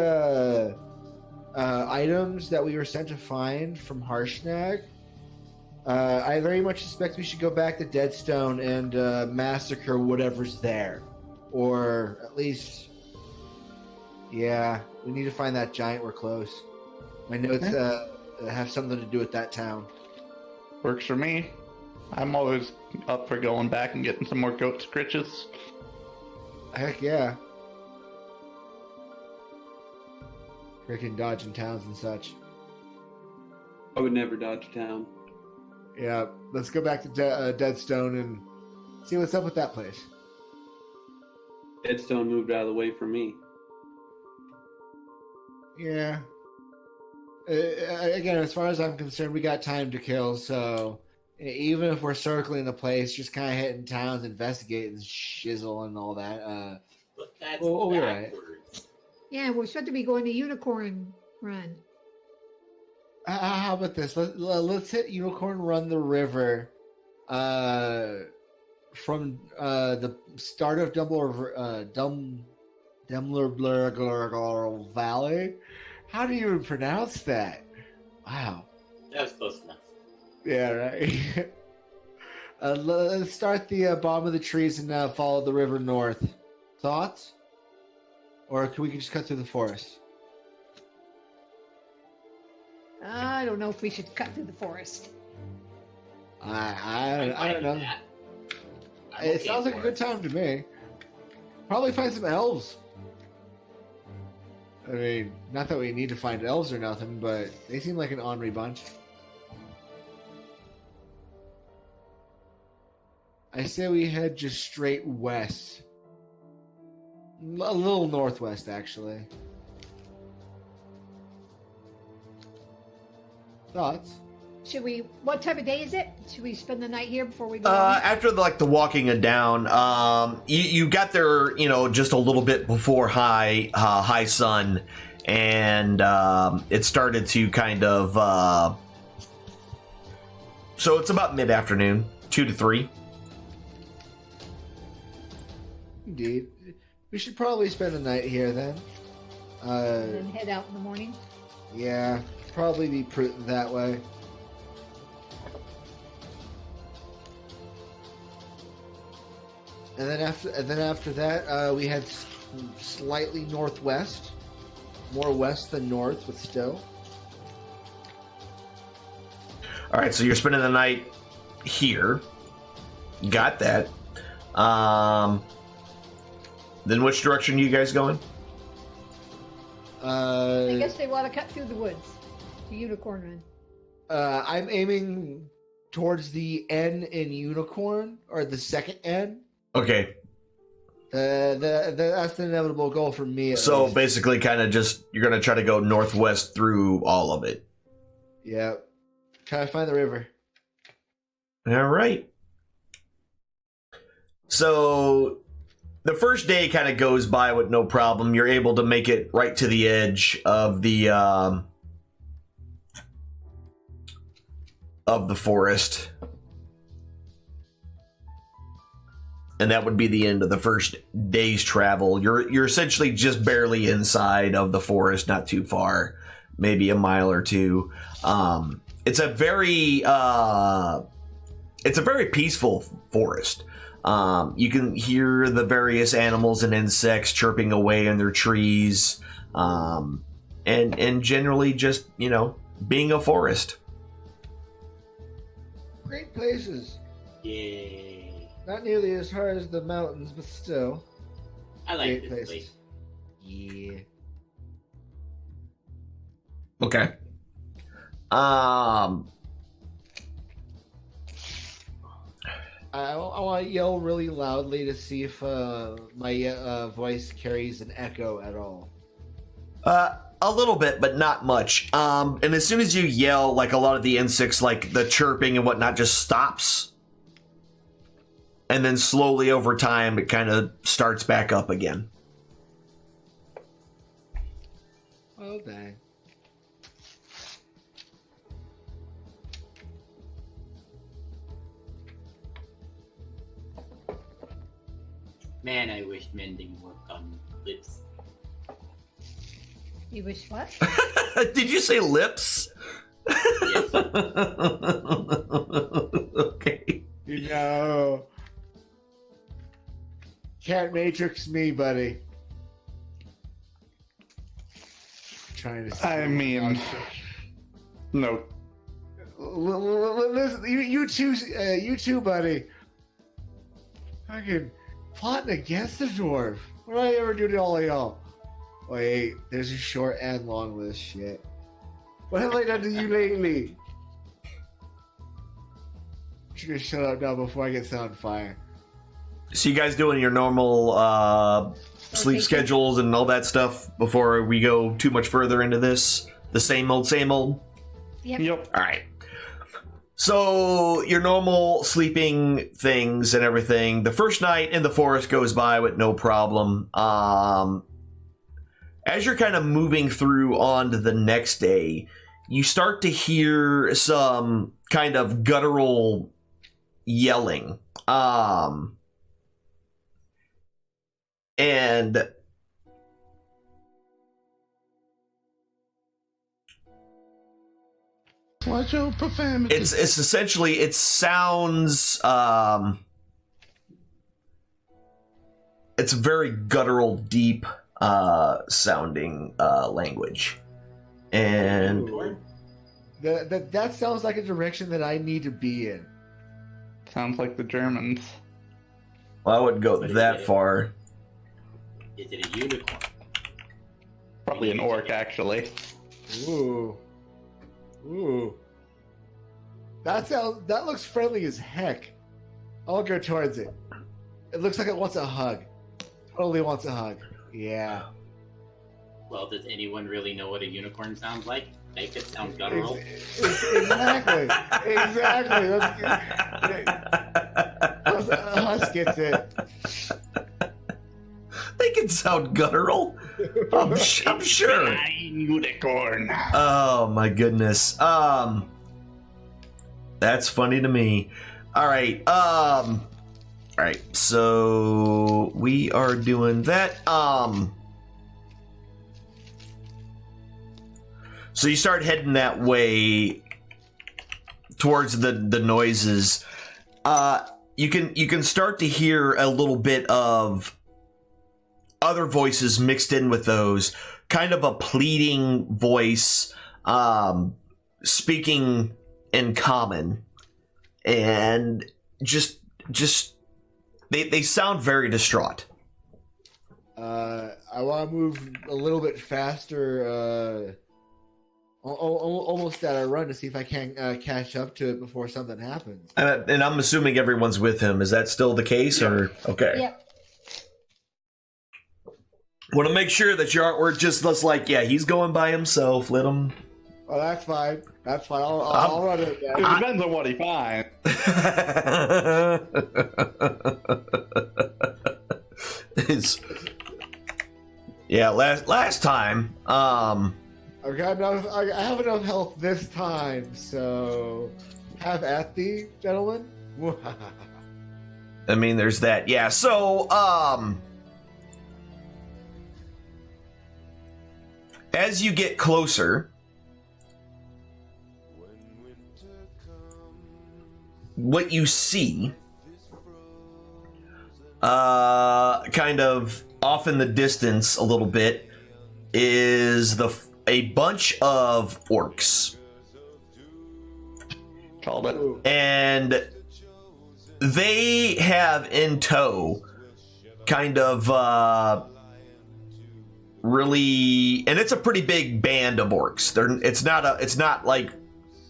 Speaker 3: items that we were sent to find from Harshnag, I very much suspect we should go back to Deadstone and massacre whatever's there. Or at least... Yeah, we need to find that giant. We're close. My notes have something to do with that town.
Speaker 8: Works for me. I'm always up for going back and getting some more goat scritches.
Speaker 3: Heck yeah. Freaking dodging towns and such.
Speaker 5: I would never dodge a town.
Speaker 3: Yeah, let's go back to Deadstone and see what's up with that place.
Speaker 5: Deadstone moved out of the way from me.
Speaker 3: Yeah. Again, as far as I'm concerned, we got time to kill, so even if we're circling the place, just kind of hitting towns, investigating shizzle and all that.
Speaker 6: But that's
Speaker 3: we'll be right.
Speaker 6: backwards.
Speaker 7: Yeah, we're supposed to be going to Unicorn Run.
Speaker 3: How about this? Let's hit Unicorn Run the river from the start of Dumler Valley. How do you pronounce that? Wow.
Speaker 6: That was close enough.
Speaker 3: Yeah, right. Let's start the bottom of the trees and follow the river north. Thoughts? Or can we just cut through the forest?
Speaker 7: I don't know if we should cut through the forest.
Speaker 3: I don't know.
Speaker 6: That.
Speaker 3: It
Speaker 6: okay
Speaker 3: sounds like a
Speaker 6: for
Speaker 3: good
Speaker 6: it.
Speaker 3: time to me. Probably find some elves. I mean, not that we need to find elves or nothing, but they seem like an ornery bunch. I say we head just straight west. A little northwest, actually. Thoughts?
Speaker 7: Should we? What time of day is it? Should we spend the night here before we go? on?
Speaker 2: After the walking it down, you got there, just a little bit before high sun, and it started to kind of. So it's about mid-afternoon, 2 to 3.
Speaker 3: Indeed. We should probably spend the night here then.
Speaker 7: And then head out in the morning.
Speaker 3: Yeah, probably be prudent that way. And then after that, we head slightly northwest, more west than north, but still.
Speaker 2: All right, so you're spending the night here. Got that. Then which direction are you guys going?
Speaker 7: I guess they want to cut through the woods to Unicorn Run.
Speaker 3: I'm aiming towards the N in Unicorn, or the second N.
Speaker 2: Okay,
Speaker 3: That's the inevitable goal for me.
Speaker 2: so basically kind of just, you're going to try to go northwest through all of it.
Speaker 3: Yeah. Try to find the river.
Speaker 2: All right. So the first day kind of goes by with no problem. You're able to make it right to the edge of the forest. And that would be the end of the first day's travel. You're essentially just barely inside of the forest, not too far, maybe a mile or two. It's a very peaceful forest. You can hear the various animals and insects chirping away in their trees, and generally just being a forest.
Speaker 3: Great places.
Speaker 6: Yay.
Speaker 3: Not nearly as hard as the mountains, but still.
Speaker 6: I like
Speaker 3: Great
Speaker 6: this
Speaker 3: places.
Speaker 6: place.
Speaker 3: Yeah.
Speaker 2: Okay.
Speaker 3: I want to yell really loudly to see if my voice carries an echo at all.
Speaker 2: A little bit, but not much. And as soon as you yell, like a lot of the insects, like the chirping and whatnot, just stops. And then slowly over time, it kind of starts back up again.
Speaker 3: Oh, dang.
Speaker 6: Man, I wish mending worked on lips.
Speaker 7: You wish what?
Speaker 2: Did you say lips?
Speaker 6: Yes.
Speaker 2: Okay.
Speaker 3: Can't matrix me, buddy. Trying to.
Speaker 8: I mean, no.
Speaker 3: Listen, you too, buddy. Fucking plotting against the dwarf. What did I ever do to all of y'all? Wait, there's a short and long list shit. What have I done to you lately? You should just shut up now before I get set on fire.
Speaker 2: So you guys doing your normal sleep schedules and all that stuff before we go too much further into this? The same old, same old?
Speaker 7: Yep.
Speaker 2: All right. So your normal sleeping things and everything. The first night in the forest goes by with no problem. As you're kind of moving through on to the next day, you start to hear some kind of guttural yelling. And
Speaker 4: Watch your profanity.
Speaker 2: it's essentially, it sounds it's very guttural, deep sounding language. And
Speaker 3: That sounds like a direction that I need to be in.
Speaker 8: Sounds like the Germans.
Speaker 2: Well, I wouldn't go
Speaker 6: But
Speaker 2: that far.
Speaker 6: Is it a unicorn?
Speaker 8: Probably an orc, actually.
Speaker 3: Ooh. Ooh. That looks friendly as heck. I'll go towards it. It looks like it wants a hug. Totally wants a hug. Yeah.
Speaker 6: Well, does anyone really know what a unicorn sounds like? Make it sound guttural.
Speaker 3: Exactly. Exactly. Husk gets it.
Speaker 2: They can sound guttural. I'm sure.
Speaker 8: Unicorn.
Speaker 2: Oh my goodness. That's funny to me. All right. All right. So we are doing that. So you start heading that way towards the noises. You can start to hear a little bit of other voices mixed in with those, kind of a pleading voice, speaking in common, and just they sound very distraught.
Speaker 3: I want to move a little bit faster, almost at a run to see if I can catch up to it before something happens.
Speaker 2: And I'm assuming everyone's with him. Is that still the case, or okay?
Speaker 7: Yep.
Speaker 2: Want to make sure that we're just like, yeah, he's going by himself. Let him.
Speaker 3: Oh, that's fine. That's fine. I'll run it.
Speaker 8: It depends on what he finds.
Speaker 2: Last time.
Speaker 3: I've got enough. I have enough health this time, so have at thee, gentlemen.
Speaker 2: I mean, there's that. Yeah. So, as you get closer, what you see, kind of off in the distance a little bit, is a bunch of orcs.
Speaker 8: Called it.
Speaker 2: And they have in tow kind of really, and it's a pretty big band of orcs. It's not like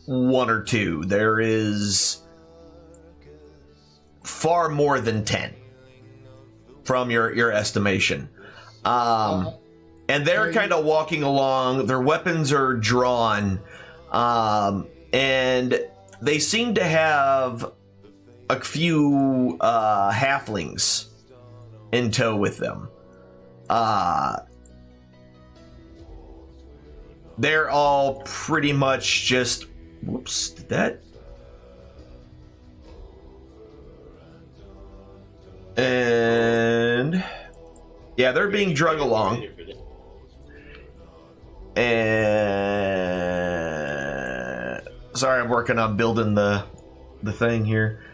Speaker 2: one or two. There is far more than 10 from your estimation. And they're kind of walking along. Their weapons are drawn, and they seem to have a few halflings in tow with them. They're all pretty much just... Whoops, did that... And... Yeah, they're being drug along. And... Sorry, I'm working on building the thing here.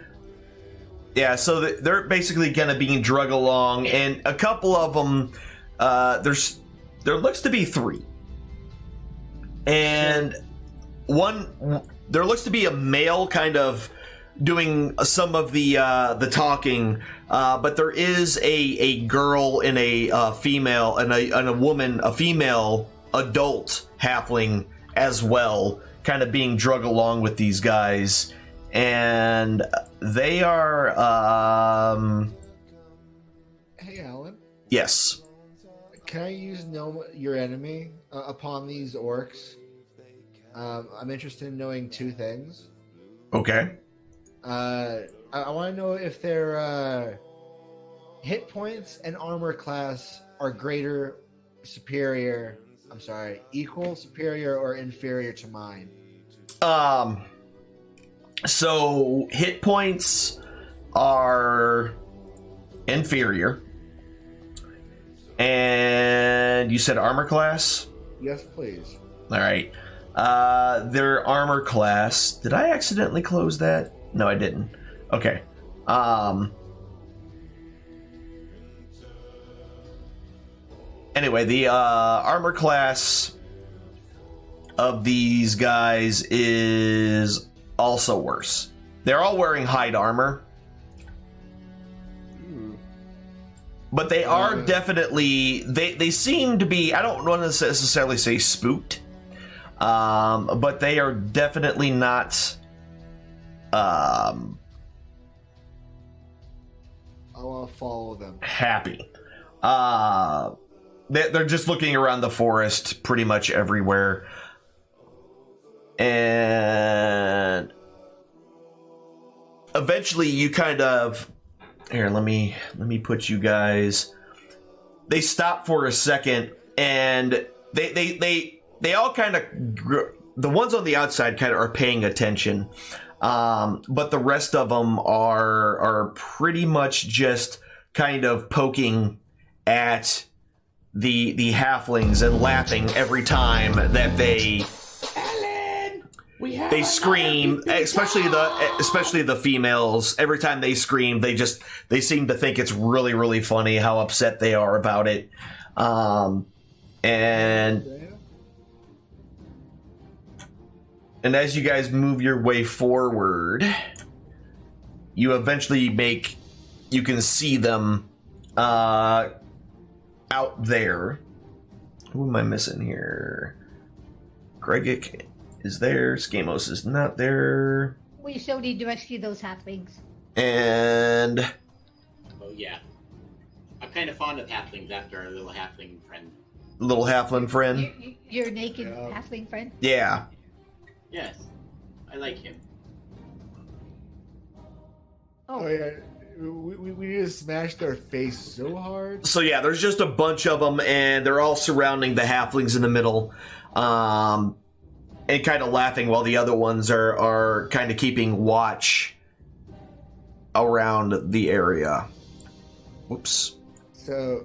Speaker 2: Yeah, so they're basically kind of being drug along, and a couple of them, there looks to be 3. And there looks to be a male kind of doing some of the talking, but there is a girl and a female and a woman, a female adult halfling as well, kind of being drug along with these guys, and they are.
Speaker 3: Hey, Alan.
Speaker 2: Yes.
Speaker 3: Can I use know your enemy upon these orcs? I'm interested in knowing 2 things.
Speaker 2: Okay.
Speaker 3: I want to know if their hit points and armor class are equal, superior, or inferior to mine.
Speaker 2: So hit points are inferior. And you said armor class?
Speaker 3: Yes, please.
Speaker 2: All right. Their armor class. Did I accidentally close that? No, I didn't. Okay. Anyway, the armor class of these guys is also worse. They're all wearing hide armor. But they are definitely they seem to be. I don't want to necessarily say spooked, but they are definitely not.
Speaker 3: I want to follow them.
Speaker 2: Happy. They're just looking around the forest pretty much everywhere. And eventually you kind of here, let me put you guys. They stop for a second and they all kind of, the ones on the outside kind of are paying attention. But the rest of them are pretty much just kind of poking at the halflings and laughing every time that they scream, especially the females. Every time they scream, they seem to think it's really, really funny how upset they are about it. And as you guys move your way forward, you eventually you can see them out there. Who am I missing here? Gregic is there. Skamos is not there.
Speaker 7: We still need to rescue those halflings.
Speaker 2: And
Speaker 6: Oh yeah, I'm kind of fond of halflings after our little halfling friend.
Speaker 2: little halfling friend.
Speaker 7: Your naked halfling friend?
Speaker 2: Yeah.
Speaker 6: Yes, I like him.
Speaker 3: Oh yeah, we need to smash their face so hard.
Speaker 2: So yeah, there's just a bunch of them, and they're all surrounding the halflings in the middle, and kind of laughing while the other ones are kind of keeping watch around the area. Whoops.
Speaker 3: So,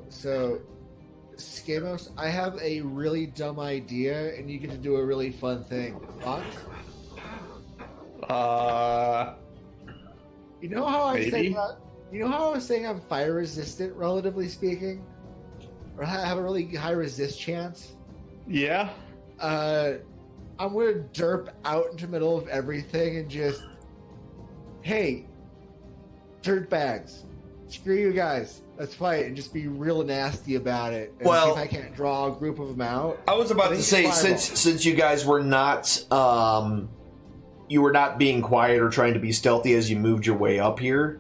Speaker 3: Skamos, I have a really dumb idea, and you get to do a really fun thing. Thoughts? You know how
Speaker 8: Maybe.
Speaker 3: I was saying I'm fire resistant, relatively speaking, or have a really high resist chance.
Speaker 8: Yeah.
Speaker 3: I'm gonna derp out into the middle of everything and just, hey, dirt bags, screw you guys, let's fight, and just be real nasty about it. And
Speaker 2: Well,
Speaker 3: see if I can't draw a group of them out.
Speaker 2: I was about to say,
Speaker 3: Fireball.
Speaker 2: since you guys were not being quiet or trying to be stealthy as you moved your way up here,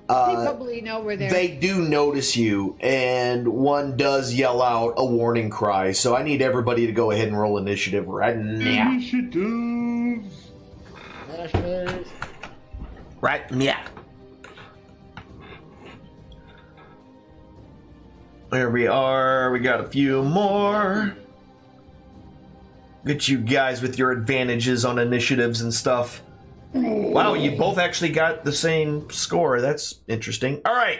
Speaker 7: They probably know we're there.
Speaker 2: they do notice you, and one does yell out a warning cry. So I need everybody to go ahead and roll initiative right now.
Speaker 9: Initiative.
Speaker 3: Smash face.
Speaker 2: Right now. There we are. We got a few more. Get you guys with your advantages on initiatives and stuff. Wow, you both actually got the same score. That's interesting. All right.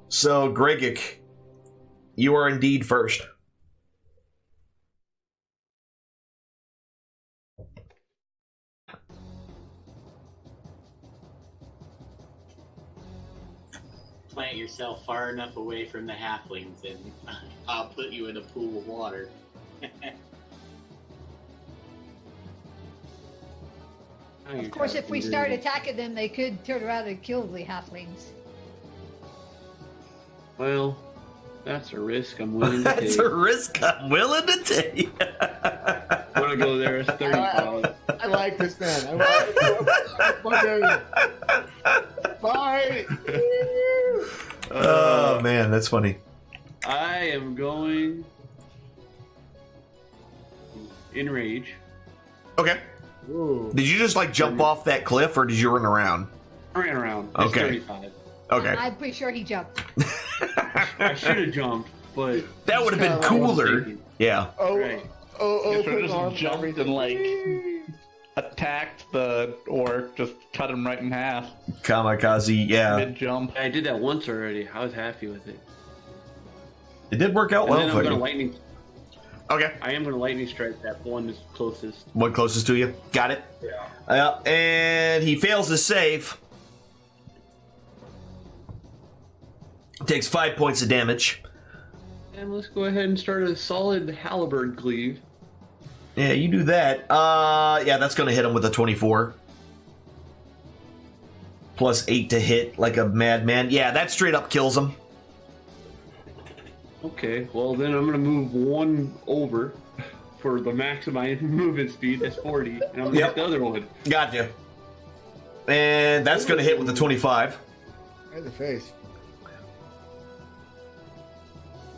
Speaker 2: So, Gregic, you are indeed first.
Speaker 6: Plant yourself far enough away from the halflings, and I'll put you in a pool of water.
Speaker 7: Of course, if we start attacking them, they could turn around and kill the halflings.
Speaker 5: Well, that's a risk I'm willing to take.
Speaker 2: That's a risk I'm willing to take.
Speaker 5: I'm gonna go there as 30 pounds.
Speaker 3: I like this man. Fight!
Speaker 2: Oh, man, that's funny.
Speaker 5: I am going enrage.
Speaker 2: Okay.
Speaker 3: Ooh.
Speaker 2: Did you just, like, jump off that cliff, or did you run around?
Speaker 5: I ran around. It's
Speaker 2: Okay.
Speaker 5: 35.
Speaker 2: Okay.
Speaker 7: I'm pretty sure he jumped.
Speaker 5: I should have jumped, but
Speaker 2: That would have been cooler. Yeah.
Speaker 3: Oh,
Speaker 5: Right.
Speaker 3: oh,
Speaker 8: Should've
Speaker 3: put arms
Speaker 8: just jumped
Speaker 3: everything.
Speaker 8: and like attacked the orc, just cut him right in half
Speaker 2: Kamikaze, yeah.
Speaker 8: mid jump.
Speaker 5: I did that once already. I was happy with it.
Speaker 2: It did work out
Speaker 5: And
Speaker 2: well
Speaker 5: then
Speaker 2: for
Speaker 5: I'm gonna
Speaker 2: you.
Speaker 5: lightning.
Speaker 2: Okay.
Speaker 5: I am gonna lightning strike that one that's closest.
Speaker 2: One closest to you. Got it. Yeah. And he fails his save. Takes 5 points of damage.
Speaker 5: And let's go ahead and start a solid halberd cleave.
Speaker 2: Yeah, you do that. Yeah, that's going to hit him with a 24. plus 8 to hit like a madman. Yeah, that straight up kills him.
Speaker 5: Okay, well then I'm gonna move 1 over for the maximum movement speed. That's 40, and I'm gonna hit the other one.
Speaker 2: Gotcha. And that's going to hit with the 25.
Speaker 3: Right in the face.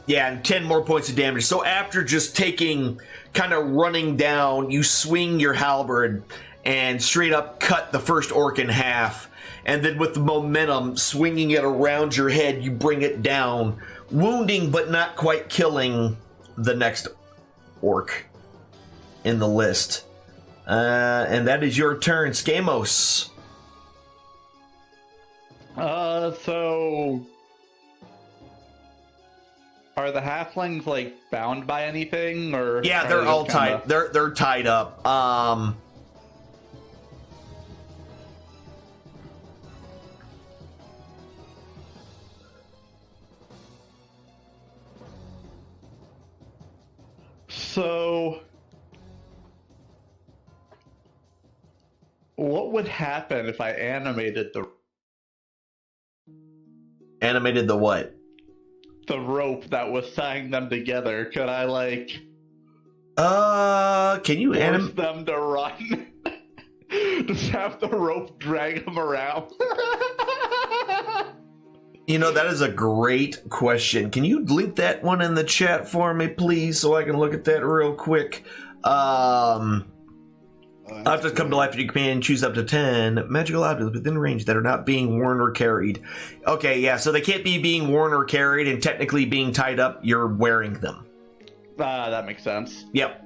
Speaker 2: Yeah, and 10 more points of damage. So after just taking, kind of running down, you swing your halberd and straight up cut the first orc in half. And then with the momentum, swinging it around your head, you bring it down, wounding but not quite killing the next orc in the list. And that is your turn, Skamos.
Speaker 8: So are the halflings like bound by anything, or
Speaker 2: Yeah,
Speaker 8: are
Speaker 2: they're
Speaker 8: they
Speaker 2: all
Speaker 8: just kinda-
Speaker 2: tied. They're tied up.
Speaker 8: So what would happen if I animated
Speaker 2: Animated the what?
Speaker 8: the rope that was tying them together? Could I like
Speaker 2: Can you
Speaker 8: force them to run? Just have the rope drag them around?
Speaker 2: You know, that is a great question. Can you link that one in the chat for me, please, so I can look at that real quick? Objects come to life if you can choose up to 10 magical objects within range that are not being worn or carried. Okay, yeah, so they can't be being worn or carried, and technically being tied up, you're wearing them.
Speaker 8: That makes sense.
Speaker 2: Yep.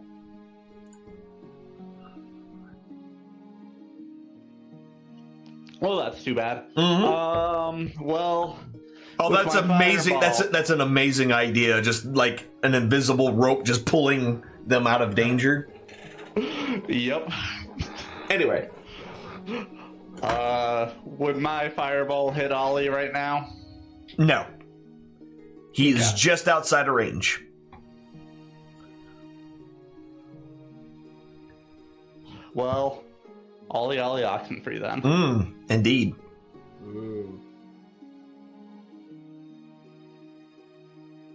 Speaker 8: Well, that's too bad. Well...
Speaker 2: Oh,
Speaker 8: with
Speaker 2: that's
Speaker 8: my
Speaker 2: amazing.
Speaker 8: fireball-
Speaker 2: That's an amazing idea. Just like an invisible rope just pulling them out of danger.
Speaker 8: Yep.
Speaker 2: Anyway.
Speaker 8: Would my fireball hit Ollie right now?
Speaker 2: No. He's just outside of range.
Speaker 8: Well, Ollie Oxenfree then.
Speaker 2: Indeed.
Speaker 3: Ooh.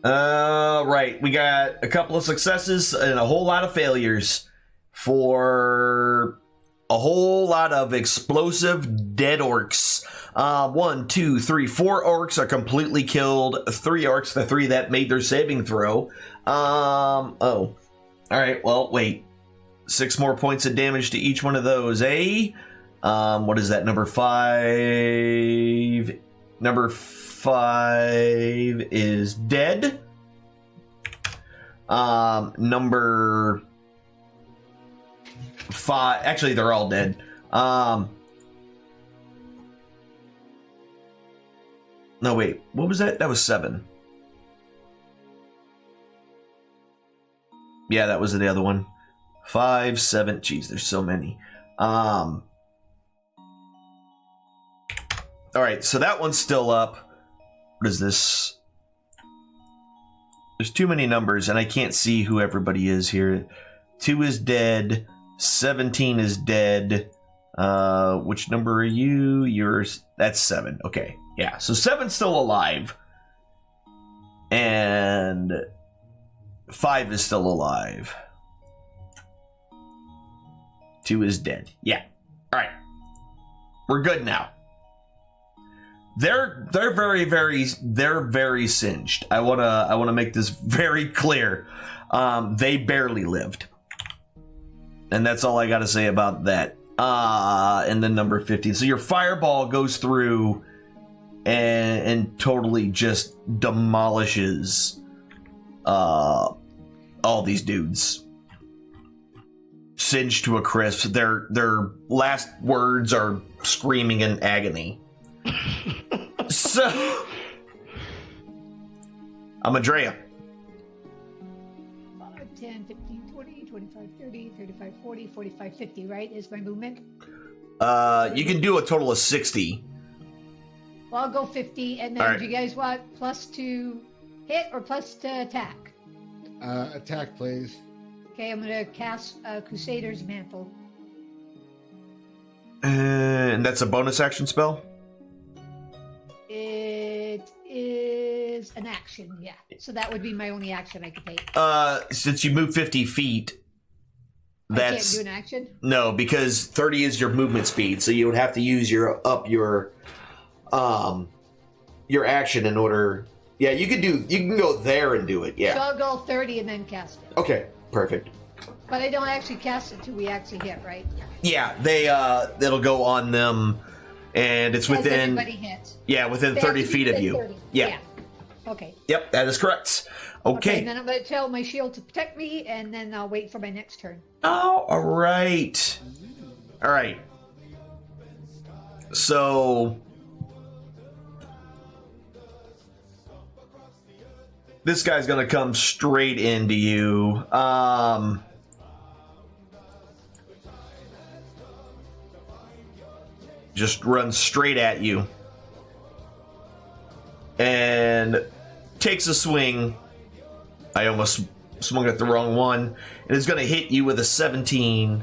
Speaker 2: Right. We got a couple of successes and a whole lot of failures for a whole lot of explosive dead orcs. 1, 2, 3, 4 orcs are completely killed. 3 orcs, the 3 that made their saving throw. All right. Well, wait. 6 more points of damage to each one of those, eh? What is that? Number 5. Number 5 is dead. Number 5. Actually, they're all dead. No, wait. What was that? That was 7. Yeah, that was the other one. 5, 7. Jeez, there's so many. All right, so that one's still up. What is this? There's too many numbers, and I can't see who everybody is here. 2 is dead. 17 is dead. Which number are you? Yours. That's 7. Okay, yeah. So 7's still alive. And 5 is still alive. 2 is dead. Yeah. All right. We're good now. They're very singed. I wanna make this very clear. They barely lived, and that's all I got to say about that. And then number 15. So your fireball goes through and totally just demolishes all these dudes. Singed to a crisp. Their last words are screaming in agony. So, I'm Andrea.
Speaker 7: 5, 10, 15, 20, 25, 30, 35, 40, 45, 50, right? Is my movement?
Speaker 2: You can do a total of 60.
Speaker 7: Well, I'll go 50, and then
Speaker 2: All right.
Speaker 7: do you guys want plus to hit or plus to attack?
Speaker 3: Attack, please.
Speaker 7: Okay, I'm going to cast Crusader's Mantle.
Speaker 2: And that's a bonus action spell?
Speaker 7: is an action, yeah. So that would be my only action I could take.
Speaker 2: Since you move 50 feet, that's...
Speaker 7: I can't do an action?
Speaker 2: No, because 30 is your movement speed, so you would have to use your action in order... Yeah, you can go there and do it,
Speaker 7: So
Speaker 2: yeah.
Speaker 7: I'll go 30 and then cast it.
Speaker 2: Okay, perfect.
Speaker 7: But I don't actually cast it until we actually hit, right?
Speaker 2: Yeah, it'll go on them, and it's
Speaker 7: As
Speaker 2: within...
Speaker 7: everybody hits.
Speaker 2: Yeah, within
Speaker 7: They have
Speaker 2: 30
Speaker 7: to be
Speaker 2: feet of
Speaker 7: within
Speaker 2: you.
Speaker 7: 30.
Speaker 2: Yeah.
Speaker 7: Okay.
Speaker 2: Yep, that is correct.
Speaker 7: And
Speaker 2: Okay.
Speaker 7: then I'm going to tell my shield to protect me, and then I'll wait for my next turn.
Speaker 2: Oh, all right. All right. So this guy's gonna come straight into you. Just run straight at you and takes a swing. I almost swung at the wrong one, and it's going to hit you with a 17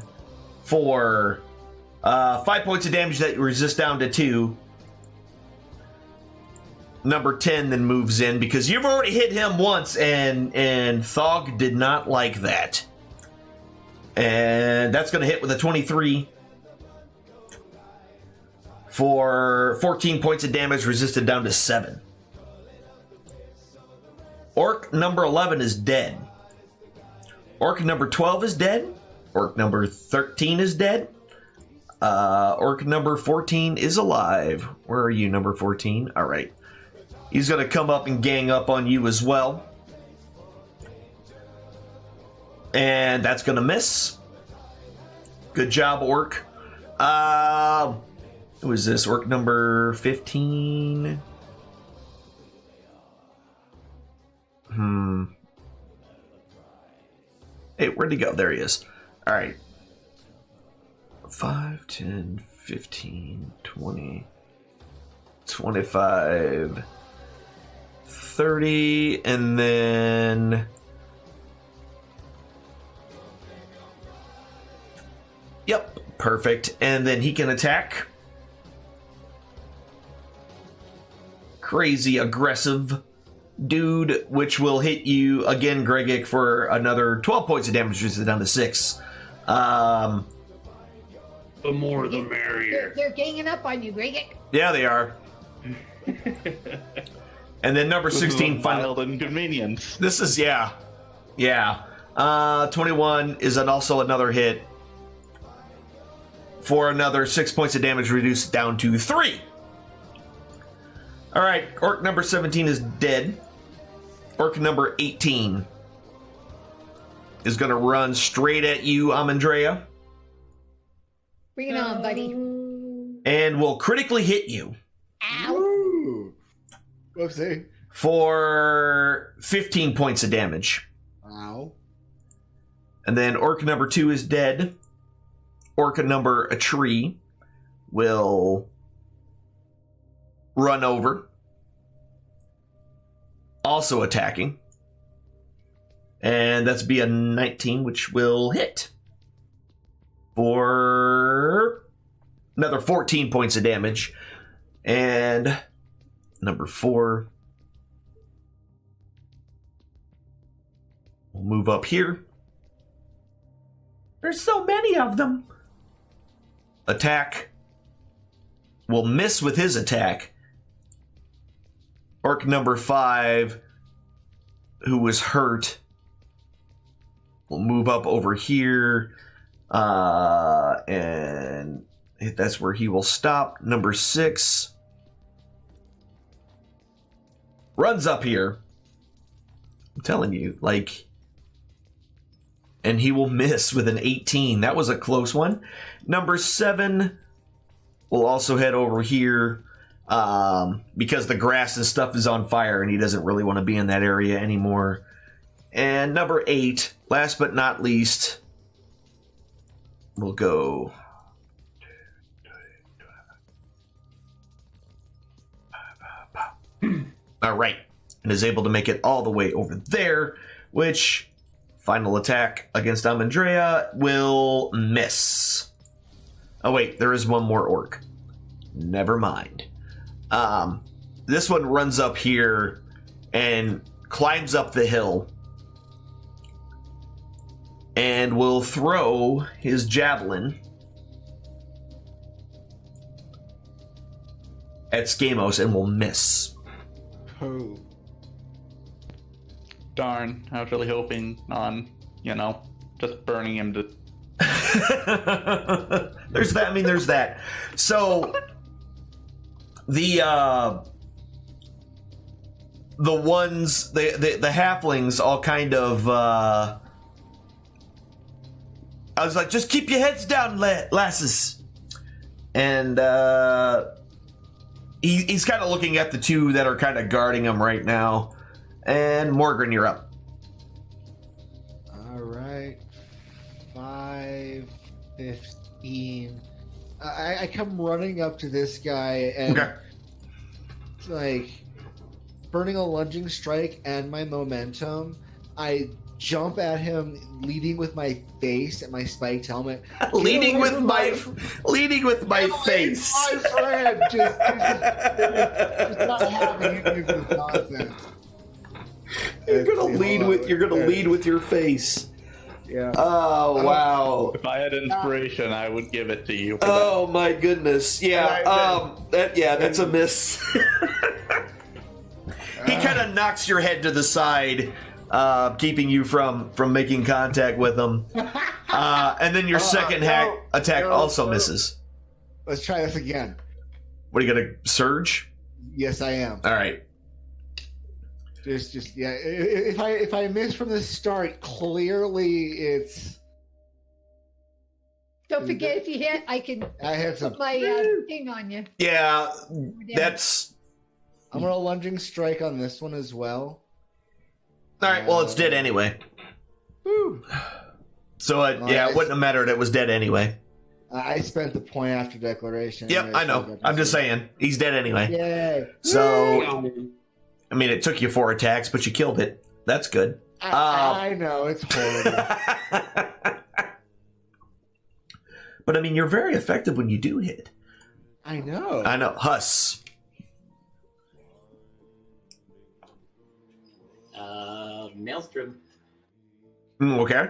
Speaker 2: for 5 points of damage that you resist down to 2. Number 10 then moves in because you've already hit him once, and Thog did not like that. And that's going to hit with a 23 for 14 points of damage resisted down to 7. Orc number 11 is dead. Orc number 12 is dead. Orc number 13 is dead. Orc number 14 is alive. Where are you, number 14? All right. He's going to come up and gang up on you as well. And that's going to miss. Good job, Orc. Who is this? Orc number 15? Hey, where'd he go? There he is. All right. 5, 10, 15, 20, 25, 30, and then... Yep, perfect. And then he can attack. Crazy aggressive dude, which will hit you again, Gregic, for another 12 points of damage, which is down to 6.
Speaker 5: The more the merrier.
Speaker 7: They're ganging up on you, Gregic.
Speaker 2: Yeah, they are. And then number 16, final
Speaker 8: mild inconvenience.
Speaker 2: This is, yeah. 21 is also another hit for another 6 points of damage, reduced down to 3. All right, Orc number 17 is dead. Orc number 18 is going to run straight at you, Amandrea.
Speaker 7: Bring it on, buddy.
Speaker 2: And will critically hit you.
Speaker 7: Ow.
Speaker 3: Ooh. Whoopsie.
Speaker 2: For 15 points of damage.
Speaker 3: Ow.
Speaker 2: And then Orc number 2 is dead. Orc number a tree will run over. Also attacking. And that's be a 19, which will hit. For another 14 points of damage. And number 4 will move up here. There's so many of them. Attack. Will miss with his attack. Orc number 5, who was hurt, will move up over here. And that's where he will stop. Number 6 runs up here. I'm telling you, like... And he will miss with an 18. That was a close one. Number 7 will also head over here because the grass and stuff is on fire and he doesn't really want to be in that area anymore. And number 8, last but not least, will go... All right. And is able to make it all the way over there, which... Final attack against Amandrea will miss. Oh wait, there is one more orc. Never mind. This one runs up here and climbs up the hill and will throw his javelin at Skamos and will miss.
Speaker 3: Oh.
Speaker 8: Darn, I was really hoping on, just burning him to...
Speaker 2: There's that. I mean, there's that. So the ones, the halflings all kind of I was like, just keep your heads down, lasses. And he's kind of looking at the two that are kind of guarding him right now. And Morgan, you're up.
Speaker 3: All right. 5, 15. I come running up to this guy and like burning a lunging strike and my momentum. I jump at him, leading with my face and my spiked helmet.
Speaker 2: leading with my face.
Speaker 3: My friend, just not having any of this nonsense.
Speaker 2: You're gonna lead with your face.
Speaker 3: Yeah.
Speaker 2: Oh wow.
Speaker 8: If I had inspiration, I would give it to you.
Speaker 2: Oh my goodness. Yeah. That's a miss. He kind of knocks your head to the side, keeping you from making contact with him. And then your second attack also misses.
Speaker 3: Let's try this again.
Speaker 2: What are you gonna surge?
Speaker 3: Yes, I am.
Speaker 2: All right.
Speaker 3: Just yeah. If I miss from the start, clearly it's.
Speaker 7: Don't forget, if you hit, I can
Speaker 3: had some.
Speaker 7: put my thing on you.
Speaker 2: Yeah, that's.
Speaker 3: I'm gonna lunging strike on this one as well.
Speaker 2: All right. Well, it's dead anyway.
Speaker 3: Whew.
Speaker 2: So it wouldn't have mattered. It was dead anyway.
Speaker 3: I spent the point after declaration.
Speaker 2: Yep, I know. I'm just saying he's dead anyway.
Speaker 3: Yay!
Speaker 2: So. I mean, it took you 4 attacks, but you killed it. That's good.
Speaker 3: I know, it's horrible.
Speaker 2: But I mean, you're very effective when you do hit.
Speaker 3: I know.
Speaker 2: Huss.
Speaker 6: Maelstrom.
Speaker 2: Okay.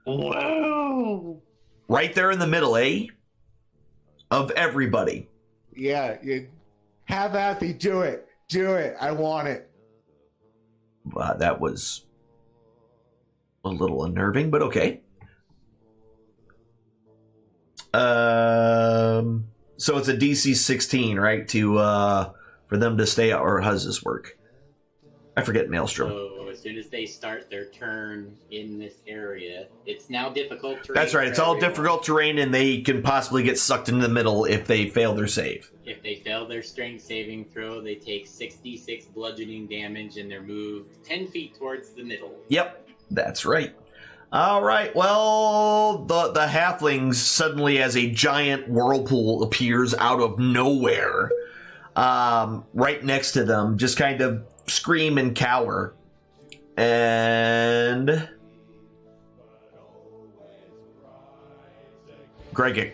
Speaker 3: Wow.
Speaker 2: Right there in the middle, eh? Of everybody.
Speaker 3: Yeah, you have at me. Do it. Do it. I want it.
Speaker 2: That was a little unnerving, but okay. So it's a DC 16, right? For them to stay out, or how does this work? I forget Maelstrom.
Speaker 6: So as soon as they start their turn in this area, it's now difficult terrain.
Speaker 2: That's right. It's all difficult terrain, and they can possibly get sucked into the middle if they fail their save.
Speaker 6: If they fail their strength saving throw, they take 66 bludgeoning damage, and they're moved 10 feet towards the middle.
Speaker 2: Yep, that's right. All right. Well, the halflings suddenly, as a giant whirlpool appears out of nowhere, right next to them, just kind of scream and cower. And Greg.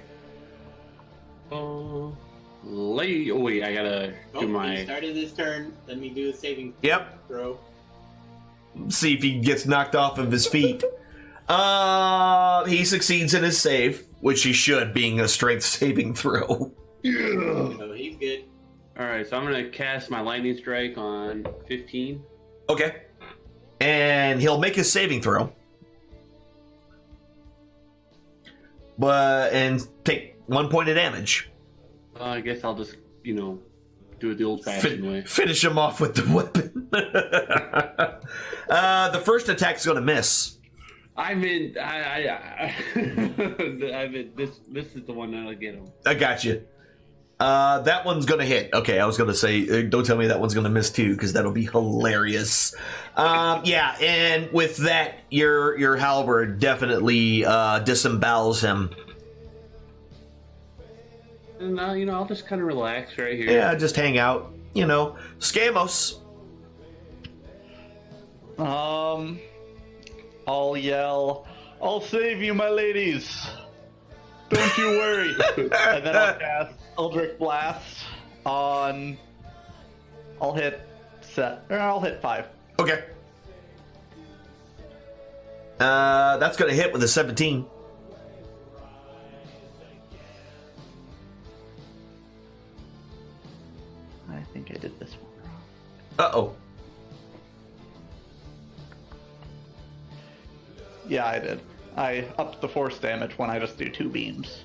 Speaker 5: Wait, I gotta do my.
Speaker 6: He started his turn. Let me do a saving throw.
Speaker 2: See if he gets knocked off of his feet. He succeeds in his save, which he should, being a strength saving throw.
Speaker 6: So he's good.
Speaker 5: Alright, so I'm gonna cast my lightning strike on 15.
Speaker 2: Okay. And he'll make his saving throw. And take 1 point of damage.
Speaker 5: I guess I'll just, do it the old-fashioned way.
Speaker 2: Finish him off with the weapon. The first attack's going to miss.
Speaker 5: I mean, this is the one that'll get him.
Speaker 2: I got you. That one's going to hit. Okay, I was going to say, don't tell me that one's going to miss too, because that'll be hilarious. Yeah, and with that, your halberd definitely disembowels him.
Speaker 5: And I'll just kind of relax right here.
Speaker 2: Yeah, just hang out. Skamos.
Speaker 8: I'll yell, "I'll save you, my ladies! Don't you worry!" And then I'll cast Eldritch Blast on... I'll hit I'll hit 5.
Speaker 2: Okay. That's going to hit with a 17.
Speaker 8: I think I did this one wrong.
Speaker 2: Uh-oh.
Speaker 8: Yeah, I did. I upped the force damage when I just do 2 beams.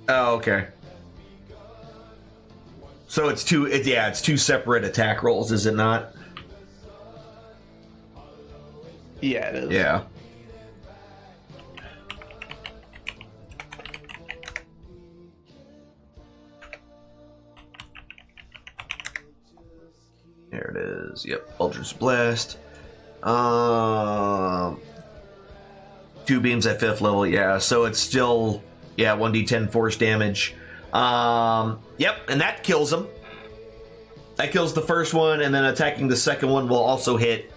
Speaker 2: Oh, okay. So it's two separate attack rolls, is it not?
Speaker 8: Yeah, it is.
Speaker 2: Yeah. There it is. Yep. Eldritch Blast. 2 beams at 5th level. Yeah. So it's still 1d10 force damage. Yep. And that kills him. That kills the first one, and then attacking the second one will also hit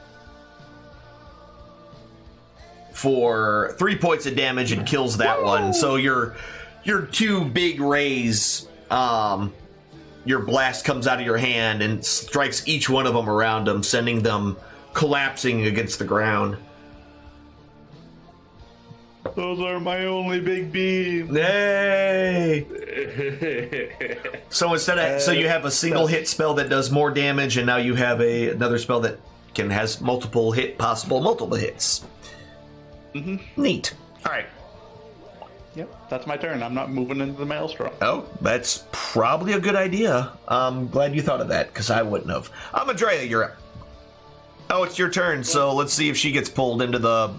Speaker 2: for 3 points of damage and kills that one. So your 2 big rays, your blast comes out of your hand and strikes each one of them around them, sending them collapsing against the ground.
Speaker 8: Those are my only big beams.
Speaker 2: Yay! So so you have a single hit spell that does more damage, and now you have another spell that has multiple hits.
Speaker 8: Mm-hmm.
Speaker 2: Neat. All right.
Speaker 8: Yep, that's my turn. I'm not moving into the maelstrom.
Speaker 2: Oh, that's probably a good idea. I'm glad you thought of that, because I wouldn't have. Andrea, you're up. Oh, it's your turn, so let's see if she gets pulled into the...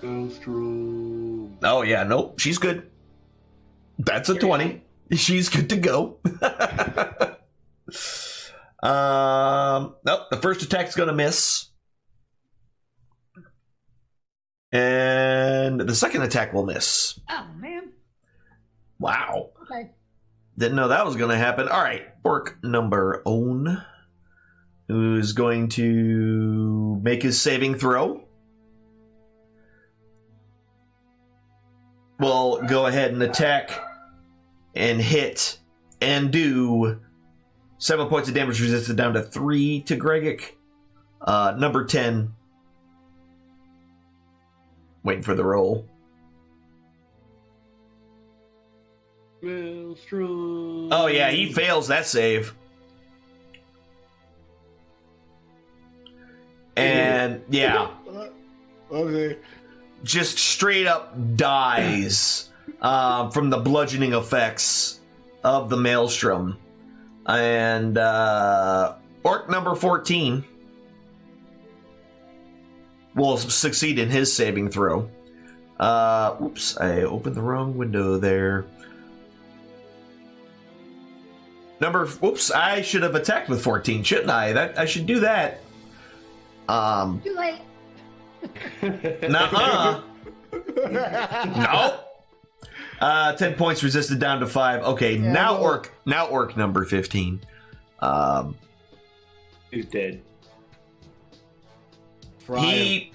Speaker 5: Maelstrom.
Speaker 2: Oh, yeah, nope, she's good. That's a 20. She's good to go. Nope, the first attack's going to miss. And the second attack will miss.
Speaker 7: Oh, man.
Speaker 2: Wow.
Speaker 7: Okay.
Speaker 2: Didn't know that was going to happen. All right, orc number Own, who's going to make his saving throw. We'll go ahead and attack and hit and do 7 points of damage resisted down to 3 to Gregic. Number 10. Waiting for the roll.
Speaker 5: Maelstrom.
Speaker 2: Oh, yeah, he fails that save. And, yeah.
Speaker 3: Okay.
Speaker 2: Just straight up dies from the bludgeoning effects of the maelstrom. And orc number 14 will succeed in his saving throw. Oops, I opened the wrong window there. Oops, I should have attacked with 14, shouldn't I? I should do that.
Speaker 7: Too late.
Speaker 2: Nuh-uh. Nope. 10 points resisted down to 5. Okay,
Speaker 3: Yeah,
Speaker 2: now orc number 15.
Speaker 5: He's dead.
Speaker 2: He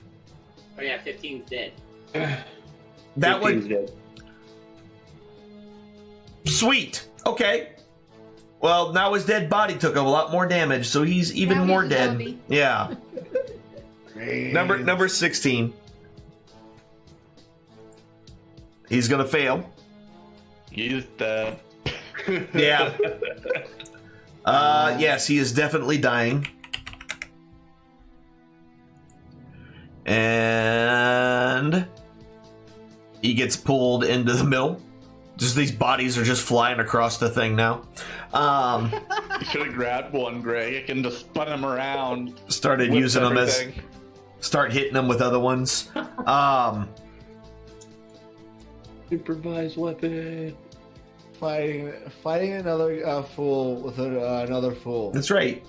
Speaker 6: Oh yeah, 15's dead.
Speaker 2: that
Speaker 5: 15's
Speaker 2: would
Speaker 5: dead.
Speaker 2: sweet. Okay. Well, now his dead body took a lot more damage, so he's even
Speaker 7: Now
Speaker 2: more
Speaker 7: he's a
Speaker 2: dead.
Speaker 7: zombie.
Speaker 2: Yeah. Number 16. He's gonna fail.
Speaker 8: He's dead.
Speaker 2: Yeah. Yes, he is definitely dying. And he gets pulled into the middle. Just these bodies are just flying across the thing now.
Speaker 8: You should have grabbed one, Greg, and just spun him around.
Speaker 2: Started
Speaker 8: Whipped
Speaker 2: using them as...
Speaker 8: everything.
Speaker 2: Start hitting them with other ones.
Speaker 5: Improvised weapon.
Speaker 3: Fighting another fool with another fool.
Speaker 2: That's right.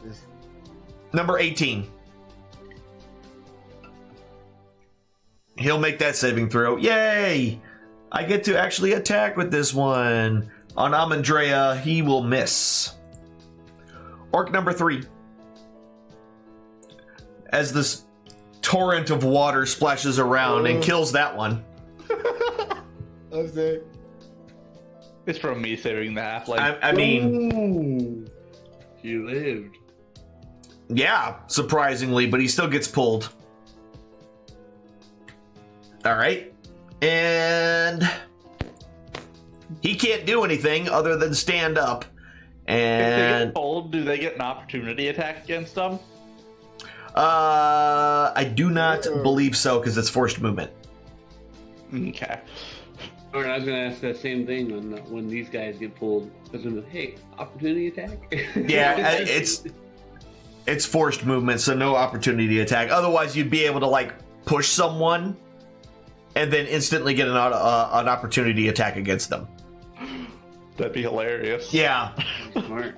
Speaker 2: Number 18. He'll make that saving throw. Yay! I get to actually attack with this one. On Amandrea, he will miss. Orc number 3. As this torrent of water splashes around and kills that one.
Speaker 3: Okay.
Speaker 8: It's from me saving the half-life.
Speaker 2: I mean,
Speaker 5: Ooh, he lived.
Speaker 2: Yeah, surprisingly, but he still gets pulled. All right. And he can't do anything other than stand up.
Speaker 8: If they
Speaker 2: And
Speaker 8: get pulled, do they get an opportunity attack against them?
Speaker 2: I do not believe so because it's forced movement.
Speaker 8: Okay.
Speaker 5: All right, I was gonna ask that same thing when these guys get pulled. I was gonna, hey, opportunity attack.
Speaker 2: Yeah, it's forced movement, so no opportunity attack. Otherwise, you'd be able to like push someone and then instantly get an opportunity attack against them.
Speaker 8: That'd be hilarious.
Speaker 2: Yeah,
Speaker 5: Smart.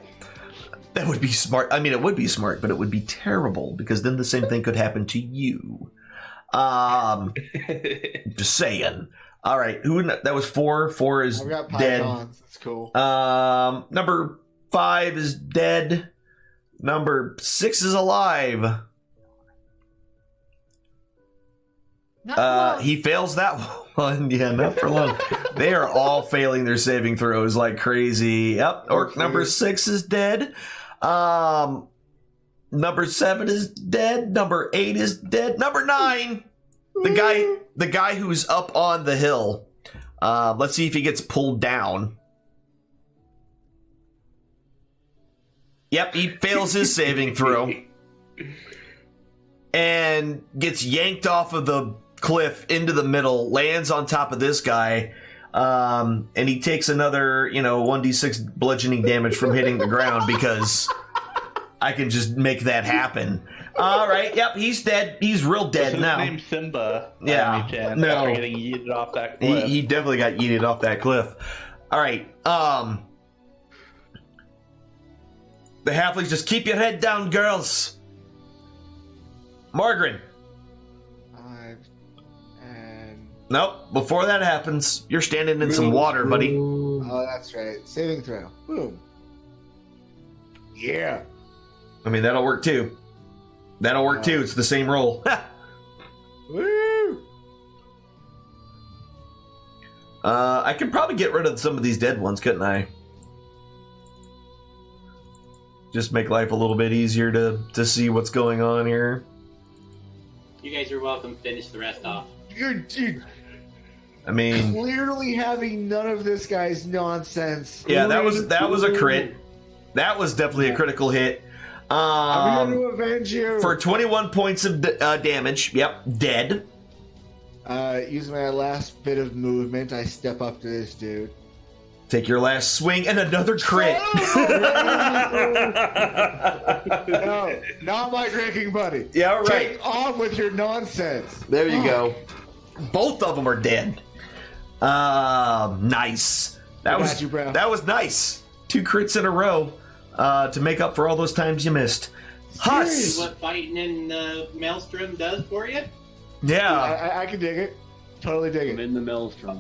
Speaker 2: that would be smart. I mean, it would be smart, but it would be terrible because then the same thing could happen to you. Just saying. All right, that was 4. 4 is
Speaker 3: I've got
Speaker 2: dead.
Speaker 3: pythons. That's cool.
Speaker 2: Number 5 is dead. Number 6 is alive.
Speaker 7: Not for long.
Speaker 2: He fails that one. Yeah, not for long. They are all failing their saving throws like crazy. Yep. Orc number 6 is dead. Number 7 is dead. Number 8 is dead. Number 9, the guy who's up on the hill. Let's see if he gets pulled down. Yep, he fails his saving throw and gets yanked off of the cliff into the middle, lands on top of this guy, and he takes another, 1d6 bludgeoning damage from hitting the ground because I can just make that happen. All right, yep, he's dead. He's real dead
Speaker 8: His
Speaker 2: now.
Speaker 8: name's Simba.
Speaker 2: Yeah,
Speaker 8: After
Speaker 2: no.
Speaker 8: getting yeeted off that cliff.
Speaker 2: He definitely got yeeted off that cliff. All right, the halflings just keep your head down, girls. Margaret.
Speaker 3: 5 and
Speaker 2: Nope. Before that happens, you're standing in some water, buddy.
Speaker 3: oh, that's right. Saving throw. Boom. Yeah.
Speaker 2: I mean, that'll work too. That'll work too. It's the same roll.
Speaker 3: Woo!
Speaker 2: I could probably get rid of some of these dead ones, couldn't I? Just make life a little bit easier to see what's going on here.
Speaker 6: You guys are welcome. Finish the rest off.
Speaker 3: You're
Speaker 2: I mean,
Speaker 3: clearly having none of this guy's nonsense.
Speaker 2: yeah, that was a crit. That was definitely a critical hit.
Speaker 3: I'm here to avenge you.
Speaker 2: For 21 points of damage. Yep, dead.
Speaker 3: Using my last bit of movement, I step up to this dude.
Speaker 2: Take your last swing and another crit.
Speaker 3: No, not my drinking buddy.
Speaker 2: Yeah, right.
Speaker 3: Take off with your nonsense.
Speaker 2: There you go. Both of them are dead. Nice. That
Speaker 3: I
Speaker 2: was
Speaker 3: got you, bro.
Speaker 2: That was nice. 2 crits in a row to make up for all those times you missed. Huss.
Speaker 6: See what fighting in the maelstrom does for you?
Speaker 2: Yeah.
Speaker 3: I can dig it. Totally dig
Speaker 5: I'm
Speaker 3: it.
Speaker 5: in the maelstrom.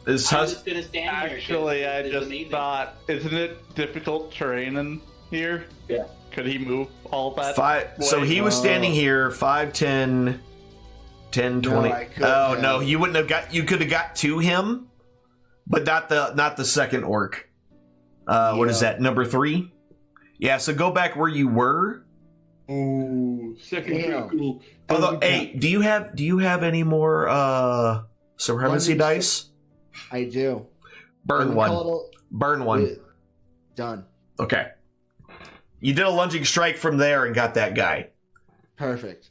Speaker 2: Is
Speaker 6: I'm
Speaker 2: Huss?
Speaker 6: just gonna stand here. 'cause
Speaker 8: Actually, I
Speaker 6: this is
Speaker 8: just
Speaker 6: amazing.
Speaker 8: thought, isn't it difficult terrain in here?
Speaker 5: Yeah.
Speaker 8: Could he move all that?
Speaker 2: 5. So he was standing here. 5, 10, 10, 20.
Speaker 3: I couldn't
Speaker 2: Oh
Speaker 3: have.
Speaker 2: no, you wouldn't have got. You could have got to him, but not the second orc. What is that? Number 3? Yeah. So go back where you were.
Speaker 5: Oh, second
Speaker 3: Damn.
Speaker 5: critical.
Speaker 2: Although, hey, do you have any more supremacy
Speaker 3: London
Speaker 2: dice?
Speaker 3: I do.
Speaker 2: Burn one. Burn one.
Speaker 3: Done.
Speaker 2: Okay. You did a lunging strike from there and got that guy.
Speaker 3: Perfect.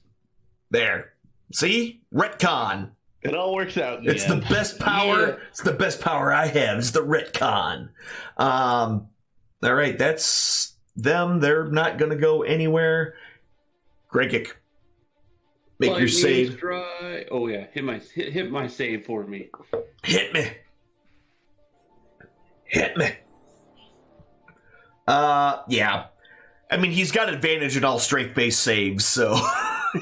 Speaker 2: There. See? Retcon.
Speaker 8: It all works out. In
Speaker 2: It's the
Speaker 8: end.
Speaker 2: best power.
Speaker 3: Yeah.
Speaker 2: It's the best power I have. It's the retcon. All right, that's them. They're not going to go anywhere. Gregik. Make your
Speaker 5: Lightning
Speaker 2: save.
Speaker 5: strike. Oh yeah, hit my save for me.
Speaker 2: Hit me. Hit me. Yeah. I mean, he's got advantage in all strength-based saves, so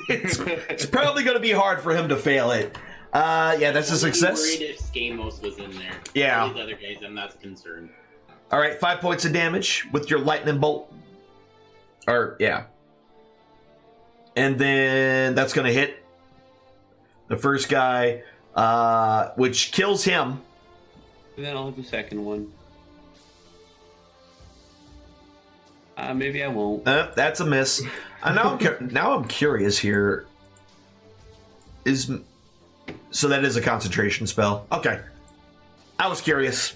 Speaker 2: it's probably going to be hard for him to fail it. Yeah, that's a
Speaker 6: I'm
Speaker 2: success.
Speaker 6: worried if Skamos was in there.
Speaker 2: Yeah.
Speaker 6: All these other guys, I'm not concerned.
Speaker 2: All right, 5 points of damage with your lightning bolt. Or, yeah. And then that's going to hit the first guy, which kills him.
Speaker 5: And then I'll have the second one. Maybe I won't.
Speaker 2: That's a miss. Now I'm curious here. So that is a concentration spell. Okay. I was curious.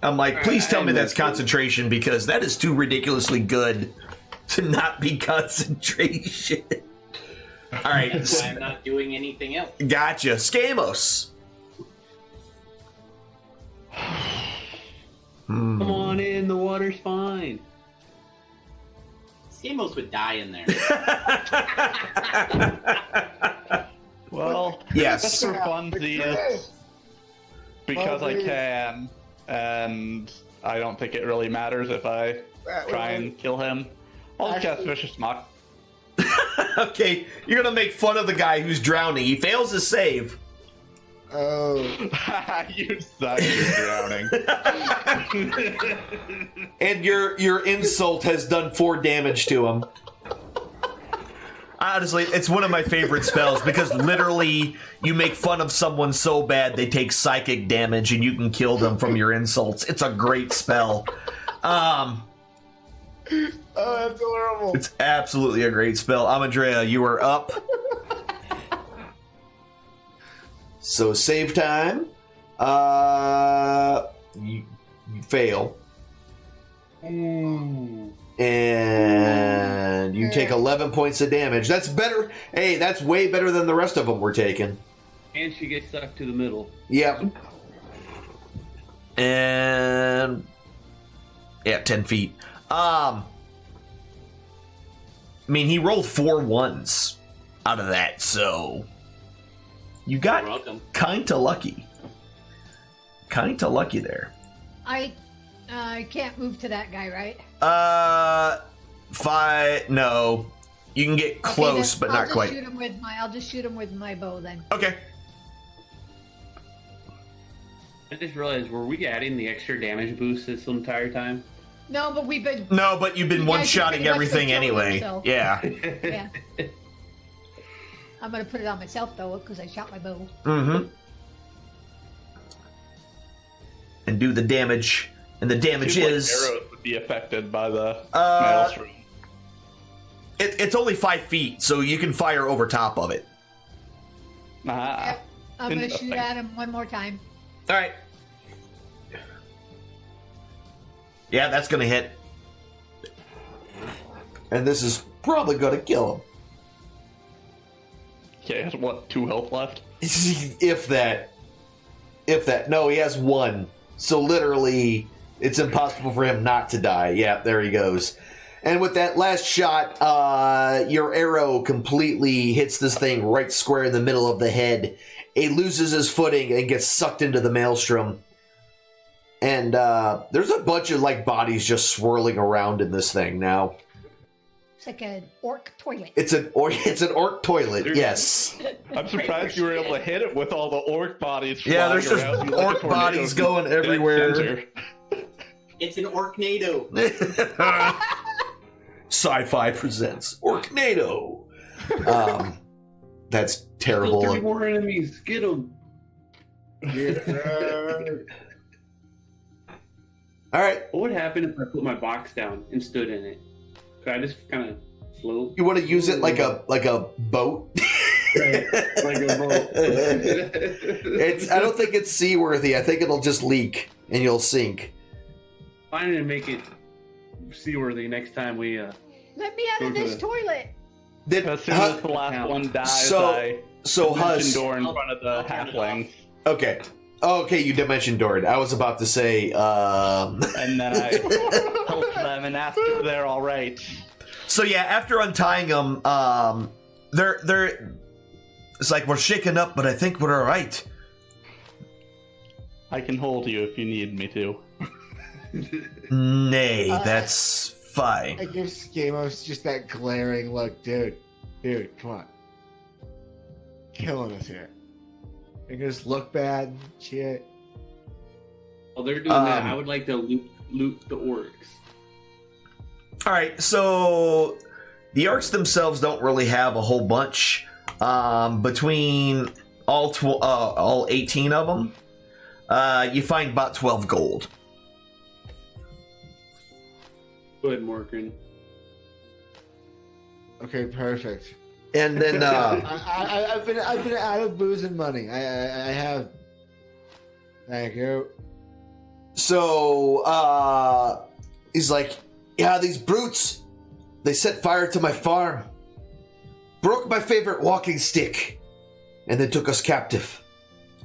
Speaker 2: I'm like, please tell me that's concentration, because that is too ridiculously good to not be concentration. All right.
Speaker 6: That's why I'm not doing anything else.
Speaker 2: Gotcha. Skamos.
Speaker 5: Come on in, the water's fine.
Speaker 6: Skamos would die in there.
Speaker 8: Well,
Speaker 2: Yes.
Speaker 8: just for funsies, because I can, and I don't think it really matters if I try and kill him. I'll just cast Vicious Mock.
Speaker 2: Okay, you're gonna make fun of the guy who's drowning. He fails his save.
Speaker 3: Oh.
Speaker 8: You suck, you're drowning.
Speaker 2: And your insult has done 4 damage to him. Honestly, it's one of my favorite spells because literally you make fun of someone so bad they take psychic damage and you can kill them from your insults. It's a great spell.
Speaker 3: Oh, that's horrible.
Speaker 2: It's absolutely a great spell. Amadrea, you are up. So save time. You fail.
Speaker 5: Ooh.
Speaker 2: And you take 11 points of damage. That's better. Hey, that's way better than the rest of them we're taking.
Speaker 5: And she gets stuck to the middle.
Speaker 2: Yep. And yeah, 10 feet. I mean, he rolled 4 1s out of that, so you got kinda lucky. Kinda lucky there.
Speaker 7: I can't move to that guy, right?
Speaker 2: No. You can get close,
Speaker 7: Okay,
Speaker 2: but not quite.
Speaker 7: I'll just shoot him with my bow then.
Speaker 2: Okay.
Speaker 5: I just realized, were we adding the extra damage boost this entire time?
Speaker 7: No, but we've been.
Speaker 2: No, but you've been
Speaker 7: You guys
Speaker 2: one-shotting
Speaker 7: pretty much
Speaker 2: everything
Speaker 7: been killing
Speaker 2: anyway.
Speaker 7: yourself.
Speaker 2: Yeah.
Speaker 7: Yeah. I'm gonna put it on myself though, because I shot my bow.
Speaker 2: Mm-hmm. And do the damage. And the damage
Speaker 8: Seems like
Speaker 2: is...
Speaker 8: arrows would be affected by the maelstrom.
Speaker 2: It's only 5 feet, so you can fire over top of it.
Speaker 7: Yep. I'm gonna shoot
Speaker 8: Interesting.
Speaker 7: at him one more time.
Speaker 2: All right. Yeah, that's gonna hit. And this is probably gonna kill him.
Speaker 8: Okay, has what, 2 health left?
Speaker 2: If that. No, he has 1. So literally, it's impossible for him not to die. Yeah, there he goes. And with that last shot, your arrow completely hits this thing right square in the middle of the head. It loses his footing and gets sucked into the maelstrom. And there's a bunch of like bodies just swirling around in this thing now.
Speaker 7: It's like an orc toilet.
Speaker 2: It's an orc toilet. Yes.
Speaker 8: I'm surprised you were able to hit it with all the orc bodies.
Speaker 2: Yeah, there's
Speaker 8: flying
Speaker 2: just
Speaker 8: around you like a
Speaker 2: orc
Speaker 8: tornado
Speaker 2: bodies going everywhere.
Speaker 8: center.
Speaker 6: It's an orcnado.
Speaker 2: Sci-fi presents Orcnado. That's terrible.
Speaker 5: Still 3 more enemies. Get them.
Speaker 2: All right.
Speaker 5: What would happen if I put my box down and stood in it? Could I just kind of float?
Speaker 2: You want to use it like a boat?
Speaker 5: Right, like a boat.
Speaker 2: I don't think it's seaworthy. I think it'll just leak and you'll sink.
Speaker 5: Fine, and make it seaworthy next time we.
Speaker 7: Let me out of this toilet.
Speaker 8: As soon as the last one dies, I
Speaker 2: so
Speaker 8: dimension
Speaker 2: Hus.
Speaker 8: door in front of the halfling,
Speaker 2: Okay. Okay, you dimension doored. I was about to say.
Speaker 8: and then I help them and ask if they're all right.
Speaker 2: So yeah, after untying them, they're. It's like we're shaken up, but I think we're all right.
Speaker 8: I can hold you if you need me to.
Speaker 2: Nay, that's fine.
Speaker 3: I give Skamos just that glaring look, dude, come on. Killing us here. You're gonna just look bad, shit.
Speaker 5: While they're doing that, I would like to loot the orcs.
Speaker 2: All right, so the orcs themselves don't really have a whole bunch. Between all 18 of them, you find about 12 gold.
Speaker 5: Go ahead, Morgan.
Speaker 3: Okay, perfect.
Speaker 2: And then
Speaker 3: I've been out of booze and money. I have. Thank you.
Speaker 2: so he's like, yeah, these brutes, they set fire to my farm, broke my favorite walking stick, and then took us captive.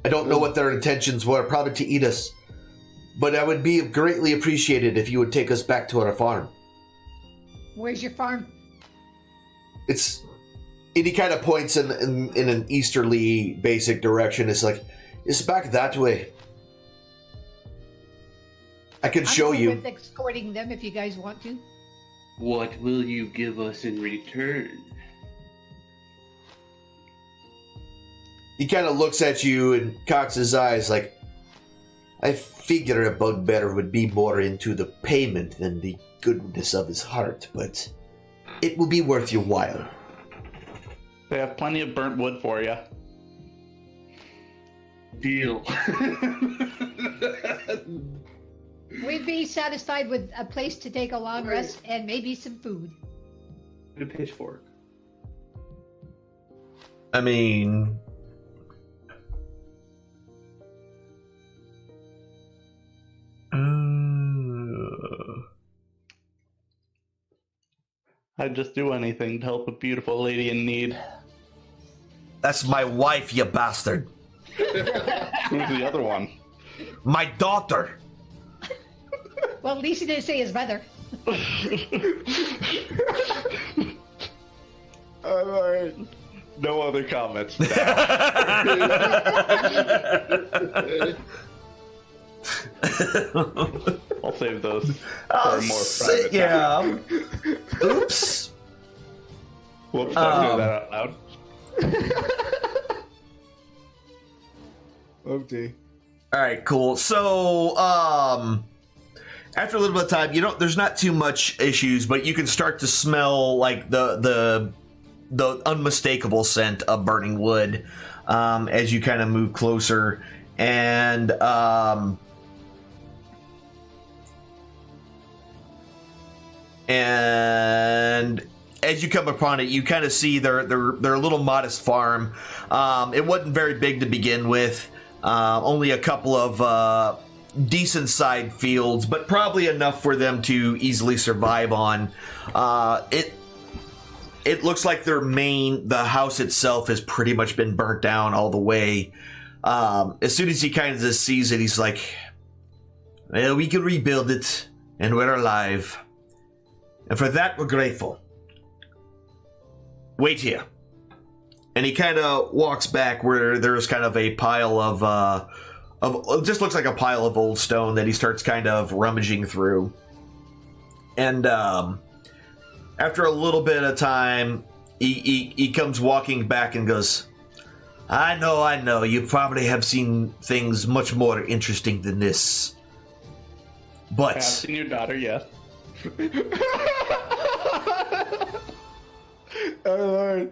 Speaker 2: I don't know what their intentions were, probably to eat us. But I would be greatly appreciated if you would take us back to our farm.
Speaker 7: Where's your farm?
Speaker 2: And he kind of points in an easterly basic direction. It's like, it's back that way. I can show you.
Speaker 7: With escorting them if you guys want to.
Speaker 5: What will you give us in return?
Speaker 2: He kind of looks at you and cocks his eyes like, I figure a bugbear would be more into the payment than the goodness of his heart, but it will be worth your while.
Speaker 8: They have plenty of burnt wood for you.
Speaker 5: Deal.
Speaker 7: We'd be satisfied with a place to take a long rest and maybe some food.
Speaker 5: A pitchfork.
Speaker 2: I mean...
Speaker 8: I'd just do anything to help a beautiful lady in need.
Speaker 2: That's my wife, you bastard.
Speaker 8: Who's the other one?
Speaker 2: My daughter.
Speaker 7: Well, at least he didn't say his mother.
Speaker 3: Alright.
Speaker 8: No other comments. I'll save those for a more private time.
Speaker 2: Yeah. Oops.
Speaker 8: Whoops, I said that out loud.
Speaker 3: Okay.
Speaker 2: All right, cool. So, after a little bit of time, there's not too much issues, but you can start to smell like the unmistakable scent of burning wood as you kind of move closer, and as you come upon it, you kind of see their little modest farm. It wasn't very big to begin with. Only a couple of decent side fields, but probably enough for them to easily survive on. It looks like the house itself has pretty much been burnt down all the way. As soon as he kind of just sees it, he's like, well, we can rebuild it, and we're alive. And for that, we're grateful. Wait here. And he kind of walks back where there's kind of a pile of it just looks like a pile of old stone that he starts kind of rummaging through. And after a little bit of time, he comes walking back and goes, I know, you probably have seen things much more interesting than this. But
Speaker 8: I've seen your daughter, yes.
Speaker 3: Alright.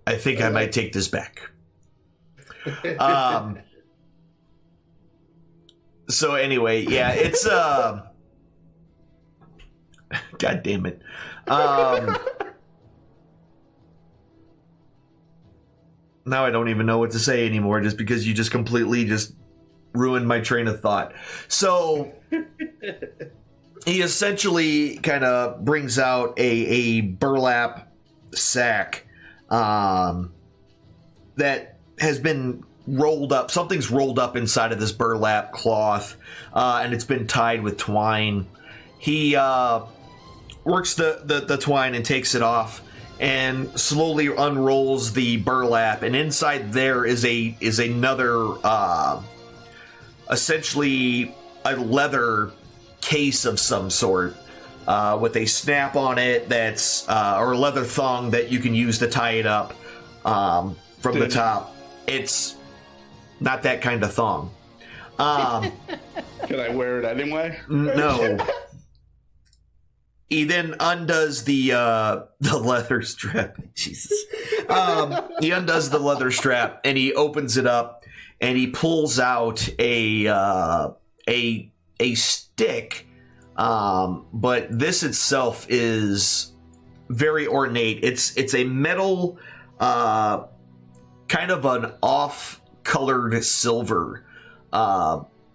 Speaker 2: I think I might take this back. So anyway, yeah, it's God damn it. Now I don't even know what to say anymore, just because you just completely just ruined my train of thought. So he essentially kind of brings out a burlap sack that has been rolled up. Something's rolled up inside of this burlap cloth, and it's been tied with twine. He works the twine and takes it off and slowly unrolls the burlap, and inside there is another essentially a leather case of some sort with a snap on it that's or a leather thong that you can use to tie it up from the top. It's not that kind of thong.
Speaker 8: Can I wear it anyway?
Speaker 2: No. He then undoes the leather strap. Jesus. He undoes the leather strap and he opens it up and he pulls out a stick. But this itself is very ornate. It's a metal, kind of an off-colored silver,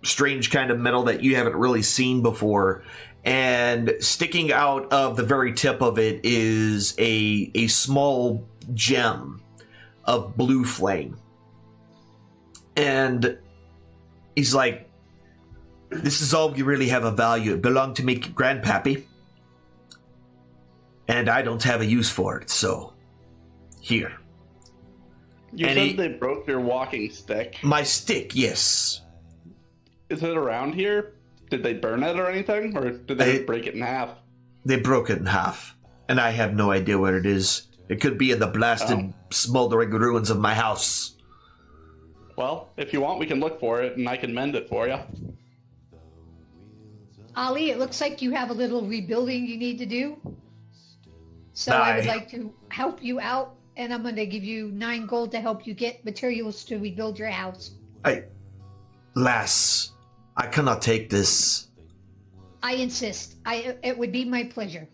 Speaker 2: strange kind of metal that you haven't really seen before. And sticking out of the very tip of it is a small gem of blue flame. And he's like, this is all you really have of value. It belonged to me grandpappy. And I don't have a use for it, so here.
Speaker 8: You said they broke your walking stick.
Speaker 2: My stick, yes.
Speaker 8: Is it around here? Did they burn it or anything? Or did they break it in half?
Speaker 2: They broke it in half. And I have no idea where it is. It could be in the blasted, smoldering ruins of my house.
Speaker 8: Well, if you want, we can look for it, and I can mend it for you.
Speaker 7: Ollie, it looks like you have a little rebuilding you need to do. So I would like to help you out, and I'm going to give you 9 gold to help you get materials to rebuild your house.
Speaker 2: Lass, I cannot take this.
Speaker 7: I insist. It would be my pleasure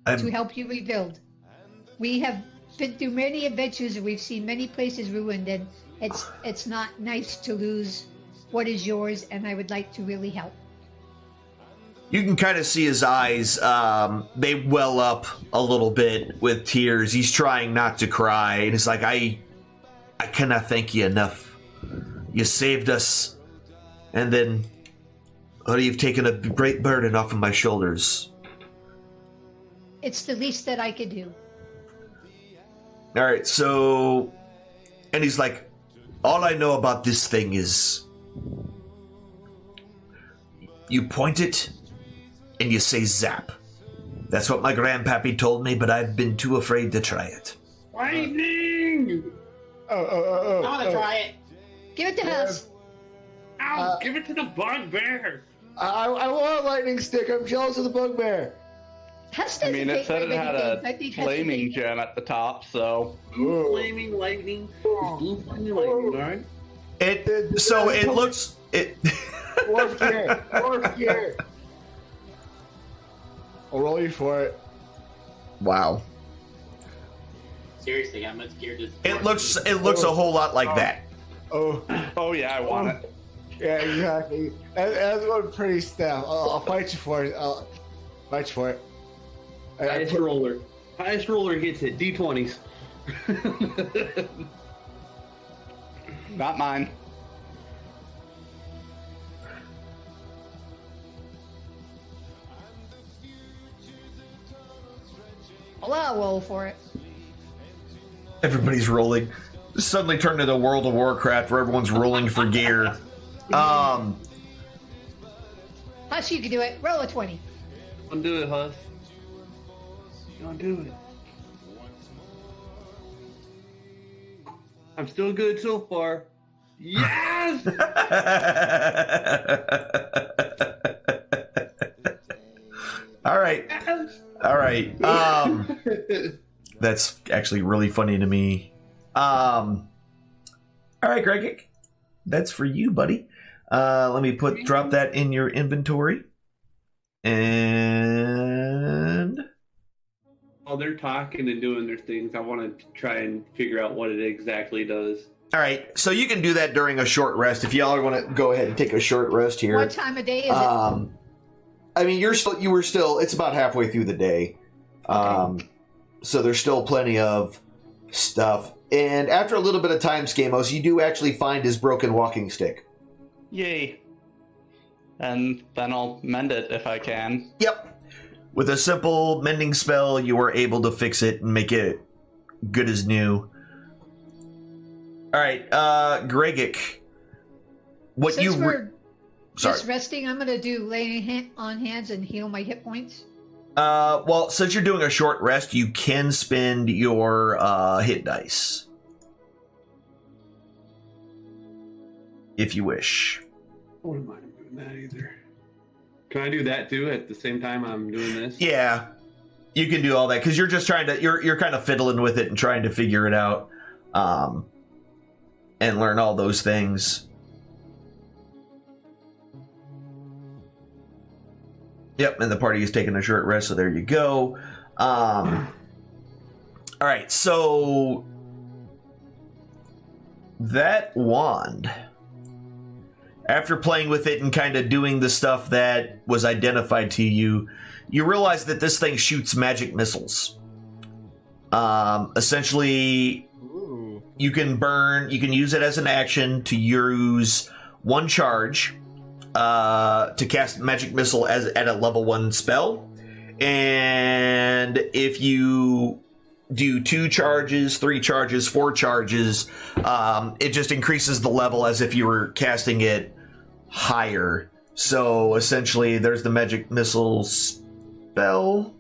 Speaker 7: to help you rebuild. We have been through many adventures, and we've seen many places ruined, and it's not nice to lose what is yours, and I would like to really help.
Speaker 2: You can kind of see his eyes, they well up a little bit with tears. He's trying not to cry, and he's like, I cannot thank you enough. You saved us, and then you've taken a great burden off of my shoulders.
Speaker 7: It's the least that I could do.
Speaker 2: All right, so... And he's like, all I know about this thing is... You point it... and you say zap. That's what my grandpappy told me, but I've been too afraid to try it.
Speaker 5: Lightning!
Speaker 6: I want to try it.
Speaker 7: Give it to us.
Speaker 5: Ow, give it to the bugbear!
Speaker 3: I want a lightning stick. I'm jealous of the bugbear.
Speaker 8: I mean, it said it had a flaming gem at the top, so...
Speaker 5: Blue flaming lightning. Blue flaming lightning, alright?
Speaker 2: It looks...
Speaker 3: Dwarf gear. Dwarf gear. I'll roll you for it.
Speaker 2: Wow.
Speaker 6: Seriously, how much gear does
Speaker 2: It looks a whole lot like that.
Speaker 8: Oh yeah, I want it.
Speaker 3: Yeah, exactly. That's one pretty stout. I'll fight you for it. I'll fight you for it.
Speaker 5: Highest roller. Highest roller gets it. D20s.
Speaker 8: Not mine.
Speaker 7: Well, I'll roll for it.
Speaker 2: Everybody's rolling. Suddenly turned into World of Warcraft where everyone's rolling for gear.
Speaker 7: Hush, you can do it. Roll a 20.
Speaker 5: Don't do it, Huss. Don't do it. I'm still good so far. Yes!
Speaker 2: All right.
Speaker 5: Yes!
Speaker 2: All right. That's actually really funny to me. All right, Greg. That's for you, buddy. Let me drop that in your inventory. And
Speaker 5: While they're talking and doing their things, I want to try and figure out what it exactly does.
Speaker 2: all right, so you can do that during a short rest if y'all want to go ahead and take a short rest here.
Speaker 7: What time of day is it?
Speaker 2: I mean, it's about halfway through the day. So there's still plenty of stuff. And after a little bit of time, Skamos, you do actually find his broken walking stick.
Speaker 8: Yay. And then I'll mend it if I can.
Speaker 2: Yep. With a simple mending spell, you were able to fix it and make it good as new. All right, Gregic.
Speaker 7: Since we're
Speaker 2: Sorry.
Speaker 7: just resting, I'm going to do laying on hands and heal my hit points.
Speaker 2: Well, since you're doing a short rest, you can spend your hit dice. If you wish.
Speaker 5: I wouldn't mind doing that either. Can I do that too at the same time I'm doing this?
Speaker 2: Yeah. You can do all that, because you're just trying to... You're kind of fiddling with it and trying to figure it out. And learn all those things. Yep, and the party is taking a short rest, so there you go. All right, so that wand, after playing with it and kind of doing the stuff that was identified to you, you realize that this thing shoots magic missiles. Essentially, you can use it as an action to use one charge to cast magic missile at a level 1 spell. And if you do 2 charges, 3 charges, 4 charges, it just increases the level as if you were casting it higher. So essentially, there's the magic missile spell.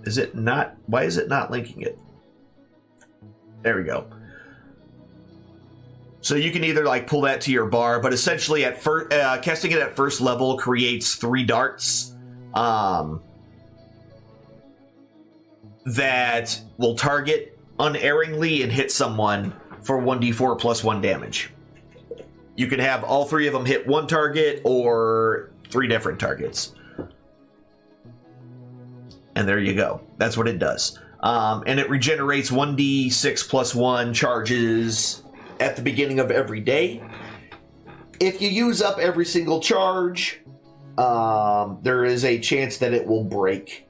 Speaker 2: Is it not? Why is it not linking it? There we go. So you can either like pull that to your bar, but essentially at casting it at first level creates 3 darts that will target unerringly and hit someone for 1d4 plus 1 damage. You can have all 3 of them hit one target or 3 different targets. And there you go. That's what it does. And it regenerates 1d6 plus 1 charges at the beginning of every day. If you use up every single charge, there is a chance that it will break.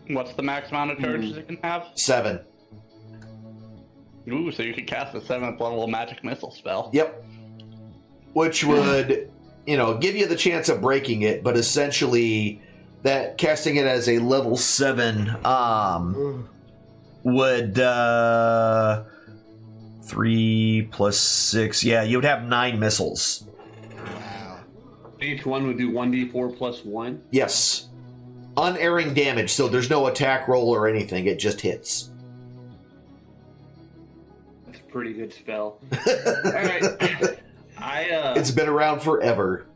Speaker 8: What's the max amount of charges it can have?
Speaker 2: 7.
Speaker 8: Ooh, so you could cast a 7th level magic missile spell.
Speaker 2: Yep. Which would, give you the chance of breaking it, but essentially that casting it as a level 7 would 3 plus 6. Yeah, you would have 9 missiles.
Speaker 3: Wow.
Speaker 5: Each one would do 1d4 plus 1?
Speaker 2: Yes. Unerring damage, so there's no attack roll or anything. It just hits.
Speaker 5: That's a pretty good spell. Alright.
Speaker 2: It's been around forever.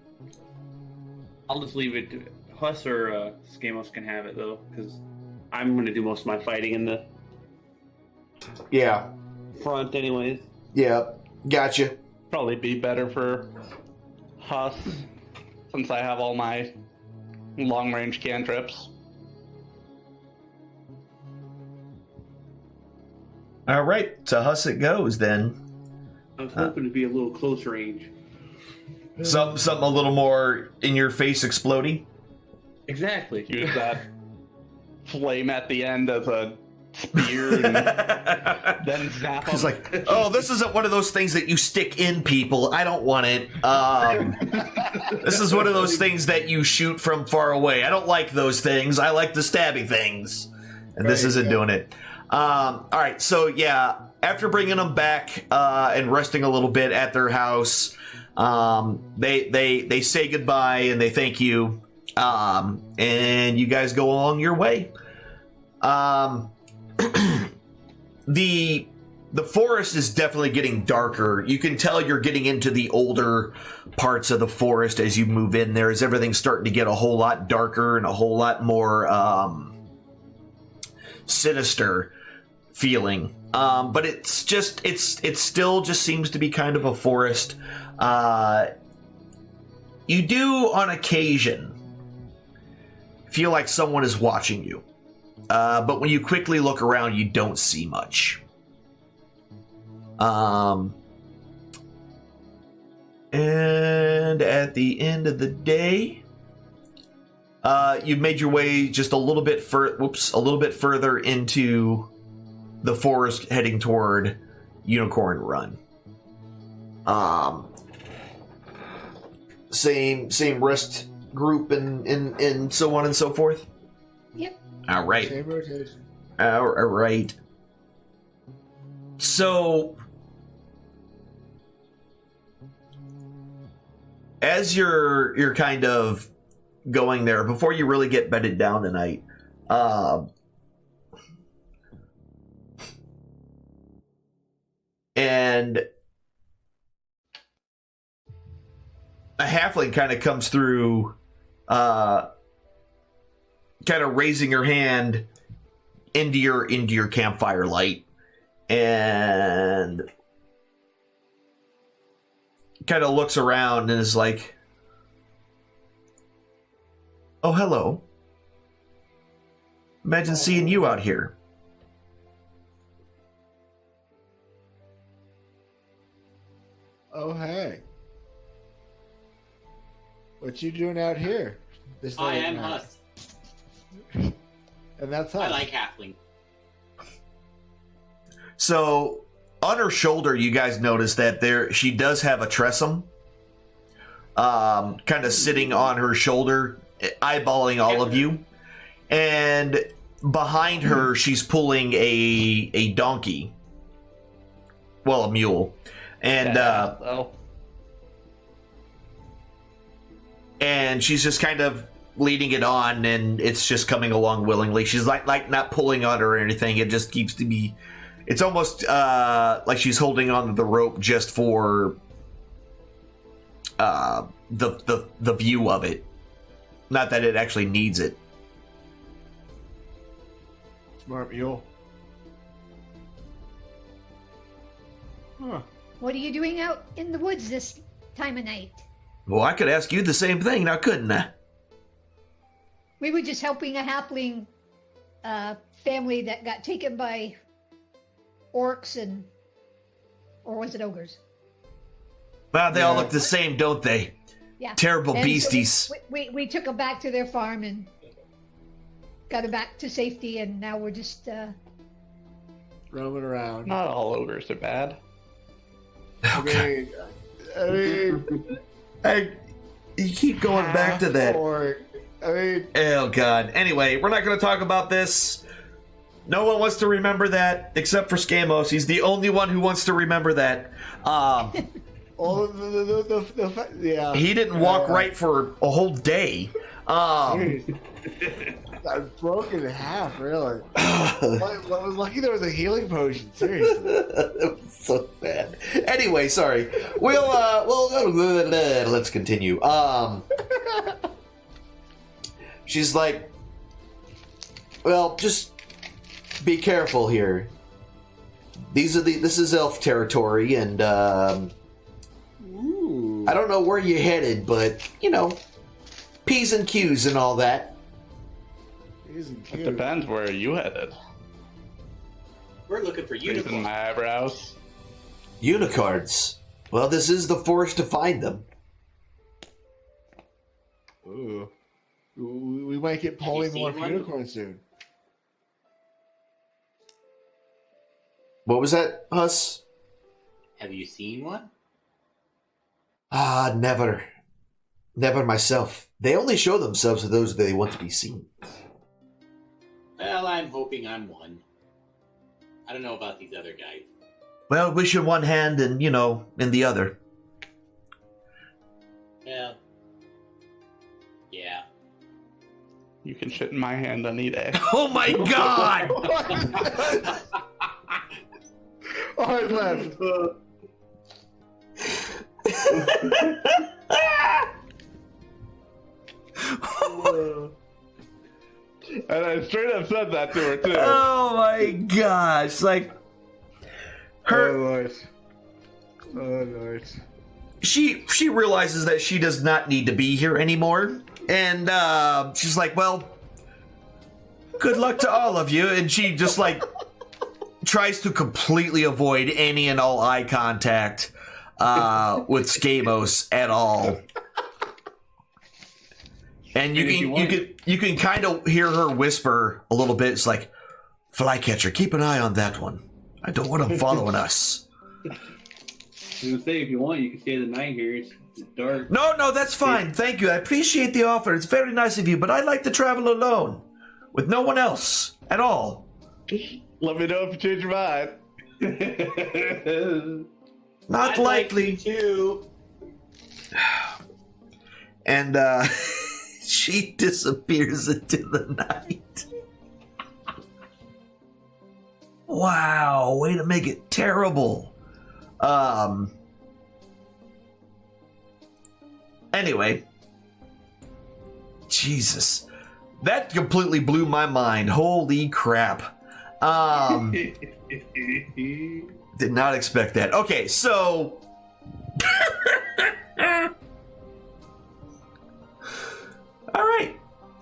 Speaker 5: I'll just leave it to Huss or Skamos can have it, though, because I'm going to do most of my fighting in the front anyways.
Speaker 2: Yeah, gotcha.
Speaker 8: Probably be better for Huss, since I have all my long-range cantrips.
Speaker 2: All right, to Huss it goes then.
Speaker 5: I was hoping to be a little close range.
Speaker 2: Something a little more in your face exploding.
Speaker 5: Exactly.
Speaker 8: Use that flame at the end as a spear and then zap them.
Speaker 2: He's like, oh, this isn't one of those things that you stick in people. I don't want it. This is one of those things that you shoot from far away. I don't like those things. I like the stabby things. And this isn't doing it. All right, so yeah, after bringing them back and resting a little bit at their house, they say goodbye and they thank you. And you guys go along your way. The forest is definitely getting darker. You can tell you're getting into the older parts of the forest as you move in there, as everything's starting to get a whole lot darker and a whole lot more sinister feeling. But it's still just seems to be kind of a forest. You do on occasion feel like someone is watching you. But when you quickly look around, you don't see much. And at the end of the day, you've made your way just a little bit further into the forest, heading toward Unicorn Run. Same rest group and so on and so forth.
Speaker 7: Yep.
Speaker 2: All right.
Speaker 3: Same rotation.
Speaker 2: All right. So, as you're kind of going there, before you really get bedded down tonight, and a halfling kind of comes through, kind of raising her hand into your campfire light, and kind of looks around and is like, "Oh, hello. Imagine seeing you out here.
Speaker 3: Oh, hey. What you doing out here?
Speaker 6: I am Huss.
Speaker 3: And that's Huss.
Speaker 6: I like halfling.
Speaker 2: So, on her shoulder, you guys notice that she does have a tressum, kind of sitting on her shoulder, eyeballing all of you. And behind her, she's pulling a donkey. Well, a mule. And and she's just kind of leading it on, and it's just coming along willingly. She's like not pulling on her or anything. It just keeps to be. It's almost like she's holding on to the rope just for the view of it. Not that it actually needs it.
Speaker 3: Smart mule. Huh.
Speaker 7: What are you doing out in the woods this time of night?
Speaker 2: Well, I could ask you the same thing now, couldn't I?
Speaker 7: We were just helping a halfling family that got taken by orcs or was it ogres?
Speaker 2: Well, they all look the same, don't they?
Speaker 7: Yeah.
Speaker 2: Terrible
Speaker 7: And
Speaker 2: beasties.
Speaker 7: So we took them back to their farm and got them back to safety, and now we're just
Speaker 3: roaming around.
Speaker 8: Not all ogres are bad.
Speaker 2: Okay. You keep going back to that. Oh, God. Anyway, we're not going to talk about this. No one wants to remember that except for Skamos. He's the only one who wants to remember that.
Speaker 3: Yeah.
Speaker 2: He didn't walk right for a whole day.
Speaker 3: I'm broken in half, really. I was lucky there was a healing potion, seriously.
Speaker 2: It was so bad. Anyway, sorry. We'll let's continue. She's like, well, just be careful here. This is elf territory, and I don't know where you're headed, but P's and Q's and all that.
Speaker 8: It depends where you headed.
Speaker 6: We're looking for
Speaker 8: Raising
Speaker 6: unicorns.
Speaker 8: my eyebrows.
Speaker 2: Unicorns. Well, this is the forest to find them.
Speaker 3: Ooh. We might get polymorph unicorns soon.
Speaker 2: What was that, Huss?
Speaker 6: Have you seen one?
Speaker 2: Never. Never myself. They only show themselves to those they want to be seen.
Speaker 6: Well, I'm hoping I'm one. I don't know about these other guys.
Speaker 2: Well, wish in one hand and, in the other.
Speaker 6: Well, yeah.
Speaker 8: You can shit in my hand any day.
Speaker 2: Oh my God!
Speaker 3: Alright, left.
Speaker 8: And I straight up said that to her too.
Speaker 2: Oh my gosh! Like her,
Speaker 3: Oh Lord.
Speaker 2: she realizes that she does not need to be here anymore, and she's like, "Well, good luck to all of you." And she just tries to completely avoid any and all eye contact with Skamos at all. And you can kind of hear her whisper a little bit. It's like, "Flycatcher, keep an eye on that one. I don't want him following us."
Speaker 5: I was gonna say, if you want, you can stay the night here. It's dark.
Speaker 2: No, that's fine. Thank you. I appreciate the offer. It's very nice of you, but I like to travel alone, with no one else at all.
Speaker 8: Let me know if you change your mind.
Speaker 2: Not
Speaker 6: I'd
Speaker 2: likely.
Speaker 6: like you too.
Speaker 2: And she disappears into the night. Wow, way to make it terrible. Anyway. Jesus. That completely blew my mind. Holy crap. Did not expect that. Okay, so all right.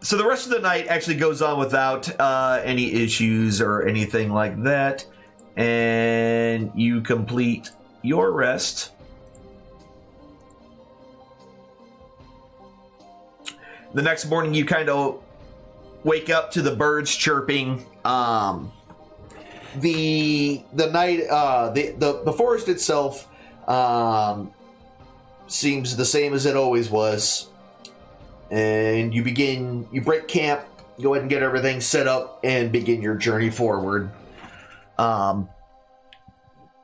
Speaker 2: So the rest of the night actually goes on without any issues or anything like that. And you complete your rest. The next morning you kind of wake up to the birds chirping. The night, the forest itself seems the same as it always was. And you break camp, go ahead and get everything set up, and begin your journey forward. Over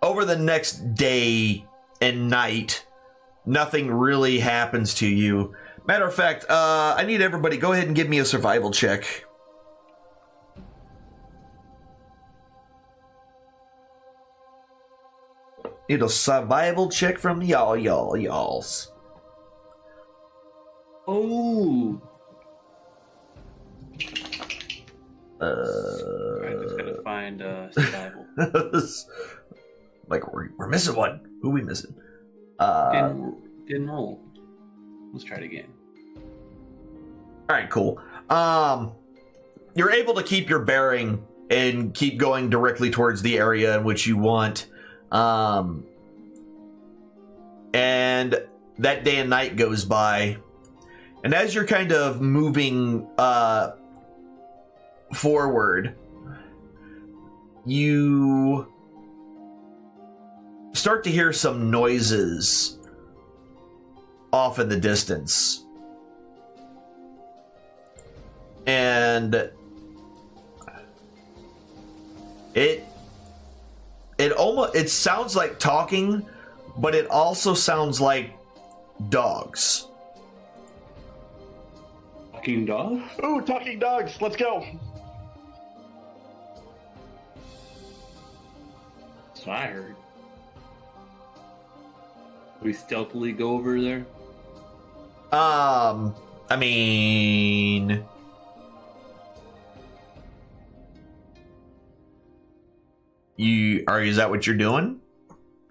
Speaker 2: the next day and night, nothing really happens to you. Matter of fact, I need everybody, go ahead and give me a survival check. Need a survival check from y'alls.
Speaker 5: Oh. I just gotta find survival.
Speaker 2: Like we're missing one. Who we missing?
Speaker 5: Didn't roll. Let's try it again.
Speaker 2: All right, cool. You're able to keep your bearing and keep going directly towards the area in which you want. And that day and night goes by. And as you're kind of moving forward, you start to hear some noises off in the distance. And it sounds like talking, but it also sounds like dogs.
Speaker 5: Talking dogs?
Speaker 8: Ooh, talking dogs. Let's go.
Speaker 5: That's what I heard. We stealthily go over there?
Speaker 2: I mean, is that what you're doing?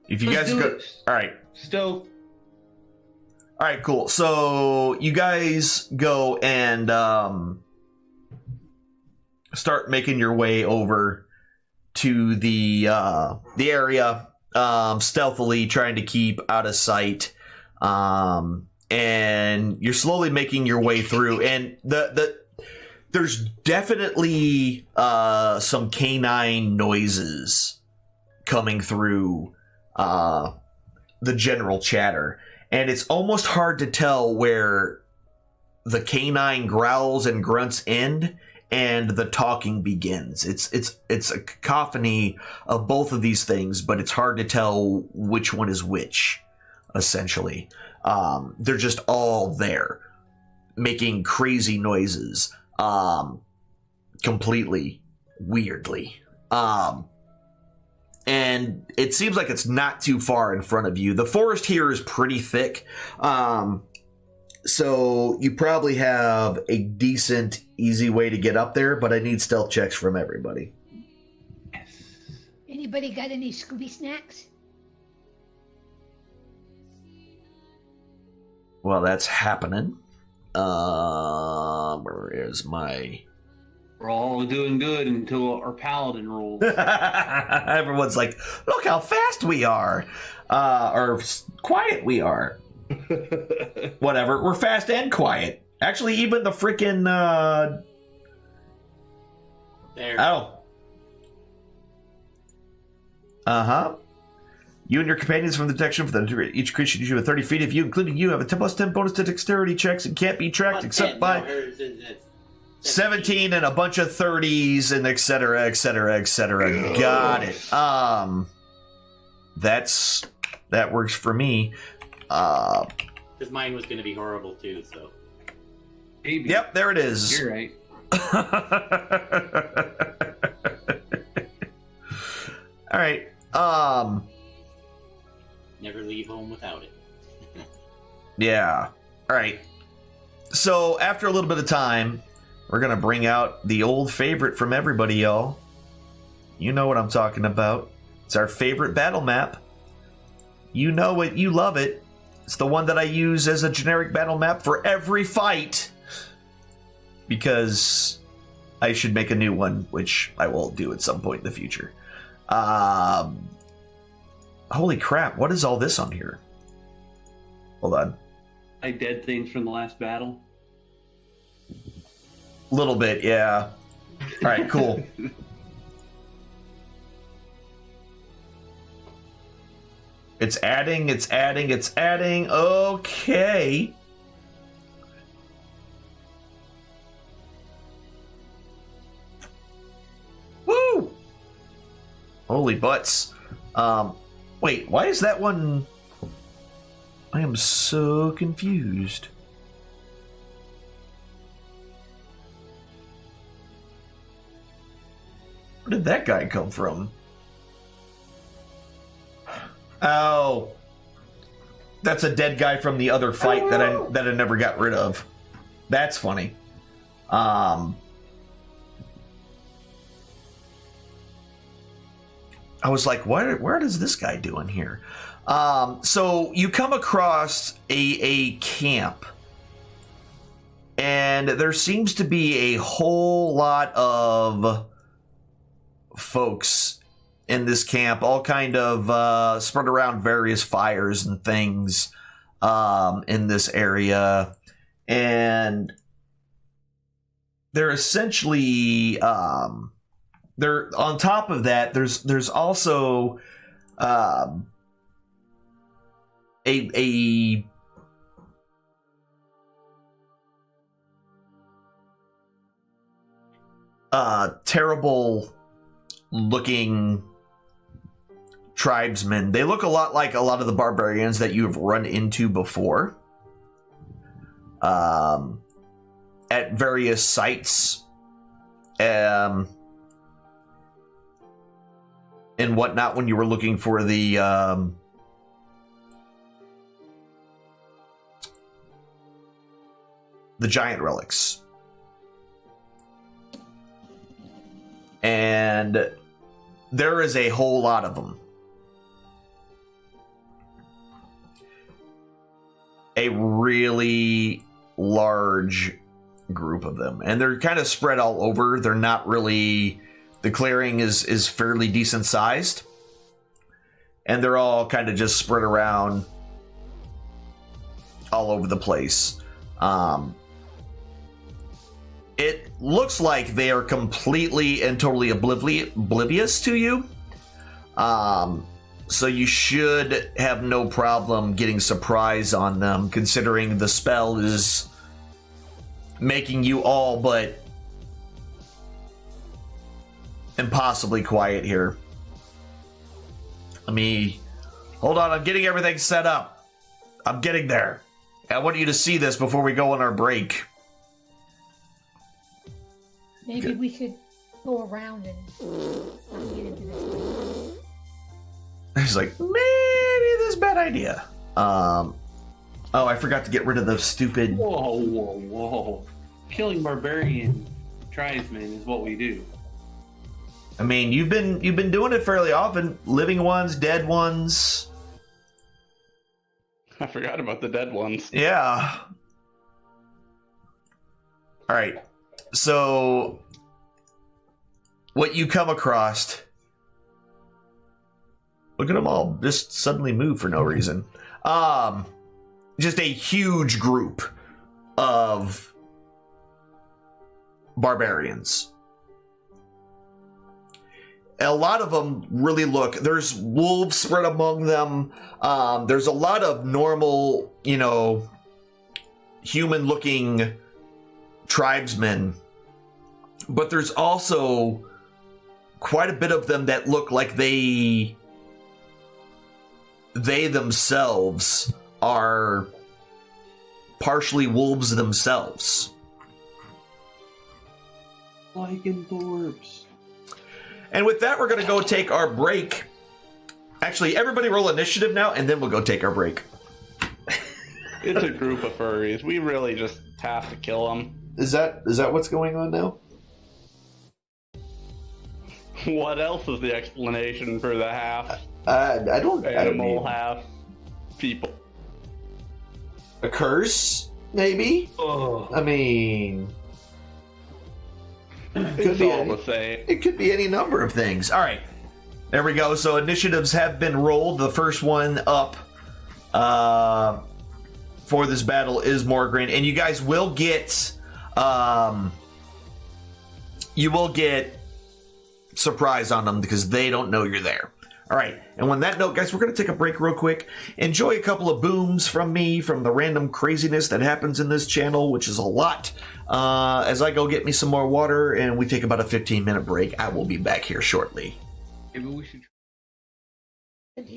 Speaker 2: If you guys go, all right.
Speaker 5: Stealth.
Speaker 2: All right, cool. So you guys go and start making your way over to the area, stealthily, trying to keep out of sight. And you're slowly making your way through, and there's definitely some canine noises coming through the general chatter. And it's almost hard to tell where the canine growls and grunts end and the talking begins. It's a cacophony of both of these things, but it's hard to tell which one is which, essentially. They're just all there, making crazy noises, completely weirdly. And it seems like it's not too far in front of you. The forest here is pretty thick, so you probably have a decent, easy way to get up there, but I need stealth checks from everybody.
Speaker 7: Anybody got any Scooby snacks?
Speaker 2: Well, that's happening. Where is my...
Speaker 5: We're all doing good until our paladin rolls.
Speaker 2: Everyone's like, look how fast we are. Or quiet we are. Whatever. We're fast and quiet. Actually, even the freaking...
Speaker 6: There.
Speaker 2: Oh. Uh-huh. You and your companions from the detection for each creature you have 30 feet of you, including you, have a 10 plus 10 bonus to dexterity checks and can't be tracked
Speaker 6: Plus
Speaker 2: except
Speaker 6: 10,
Speaker 2: by...
Speaker 6: no,
Speaker 2: 17 and a bunch of 30s and etc, etc, etc. Got it. That works for me.
Speaker 6: Because mine was going to be horrible too, so.
Speaker 5: Maybe.
Speaker 2: Yep, there it is.
Speaker 5: You're right.
Speaker 2: All right.
Speaker 6: Never leave home without it.
Speaker 2: Yeah. All right. So after a little bit of time, we're going to bring out the old favorite from everybody, y'all. You know what I'm talking about. It's our favorite battle map. You know it, you love it. It's the one that I use as a generic battle map for every fight. because I should make a new one, which I will do at some point in the future. Holy crap, what is all this on here? Hold on.
Speaker 5: Like dead things from the last battle.
Speaker 2: A little bit, yeah. All right, cool. It's adding, it's adding, it's adding. Okay. Woo! Holy butts. Wait, why is that one... I am so confused. Where did that guy come from? Oh, that's a dead guy from the other fight that I never got rid of. That's funny. I was like, where is this guy doing here? So you come across a camp, and there seems to be a whole lot of folks in this camp, all kind of spread around various fires and things in this area, and they're essentially they're on top of that. There's also a terrible looking tribesmen. They look a lot like a lot of the barbarians that you have run into before at various sites and whatnot when you were looking for the giant relics. And there is a whole lot of them. A really large group of them. And they're kind of spread all over. They're not really... The clearing is fairly decent sized. And they're all kind of just spread around all over the place. It looks like they are completely and totally oblivious to you. So you should have no problem getting surprise on them, considering the spell is making you all but impossibly quiet here. Hold on, I'm getting everything set up. I'm getting there. I want you to see this before we go on our break.
Speaker 7: Maybe we should go around and get into this.
Speaker 2: He's like, maybe this is a bad idea. Oh, I forgot to get rid of the stupid...
Speaker 5: Whoa. Killing barbarian tribesmen is what we do.
Speaker 2: I mean, you've been doing it fairly often. Living ones, dead ones.
Speaker 8: I forgot about the dead ones.
Speaker 2: Yeah. All right. So, what you come across... Look at them all just suddenly move for no reason. Just a huge group of barbarians. A lot of them really look... There's wolves spread among them. There's a lot of normal, human-looking tribesmen. But there's also quite a bit of them that look like they themselves are partially wolves themselves.
Speaker 5: Lycanthropes.
Speaker 2: And with that, we're going to go take our break. Actually, everybody roll initiative now, and then we'll go take our break.
Speaker 8: It's a group of furries. We really just have to kill them.
Speaker 2: Is that what's going on now?
Speaker 8: What else is the explanation for the half
Speaker 2: animal,
Speaker 8: half people?
Speaker 2: A curse, maybe?
Speaker 5: Oh.
Speaker 2: I mean...
Speaker 8: It's all the same.
Speaker 2: It could be any number of things. All right. There we go. So initiatives have been rolled. The first one up for this battle is Morgren, and you guys will get surprise on them because they don't know you're there. All right, and on that note, guys, we're going to take a break real quick. Enjoy a couple of booms from me, from the random craziness that happens in this channel, which is a lot. As I go get me some more water, and we take about a 15-minute break. I will be back here shortly.
Speaker 5: Maybe we should.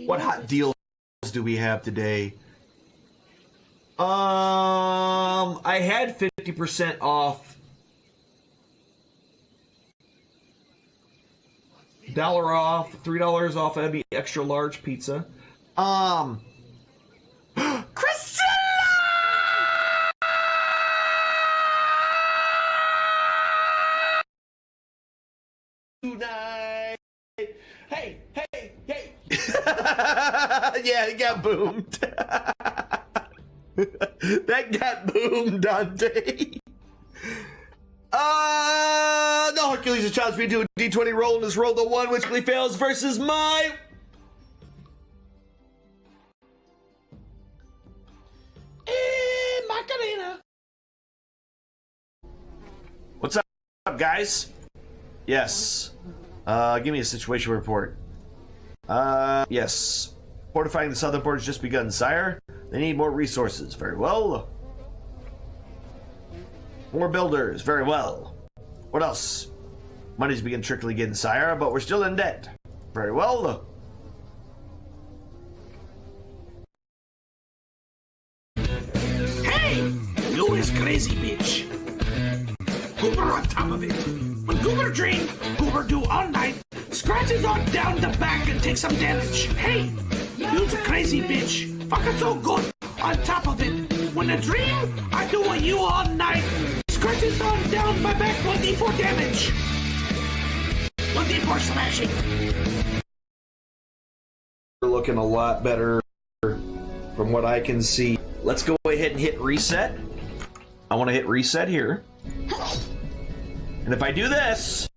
Speaker 2: What hot deals do we have today? I had 50% off. $1 off, $3 off any extra large pizza. Priscilla! Tonight. Hey. Yeah, it got boomed. That got boomed, Dante. No, Hercules is challenged me to a D20 roll and has rolled a 1, which fails versus my...
Speaker 4: Macarena.
Speaker 2: What's up, guys? Yes. Give me a situation report. Yes. Fortifying the southern border has just begun, sire. They need more resources. Very well. More builders. Very well. What else? Money's begun trickling in, sire, but we're still in debt. Very well.
Speaker 4: Hey, you is crazy bitch. Goober on top of it. When Goober drink, Goober do all night. Scratches on down the back and take some damage. Hey, you's a crazy bitch. Fucking so good on top of it. When I dream, I do a you all night. Scratches on down my back, 1d4 damage. 1d4 smashing.
Speaker 2: We're looking a lot better from what I can see. Let's go ahead and hit reset. I want to hit reset here. And if I do this,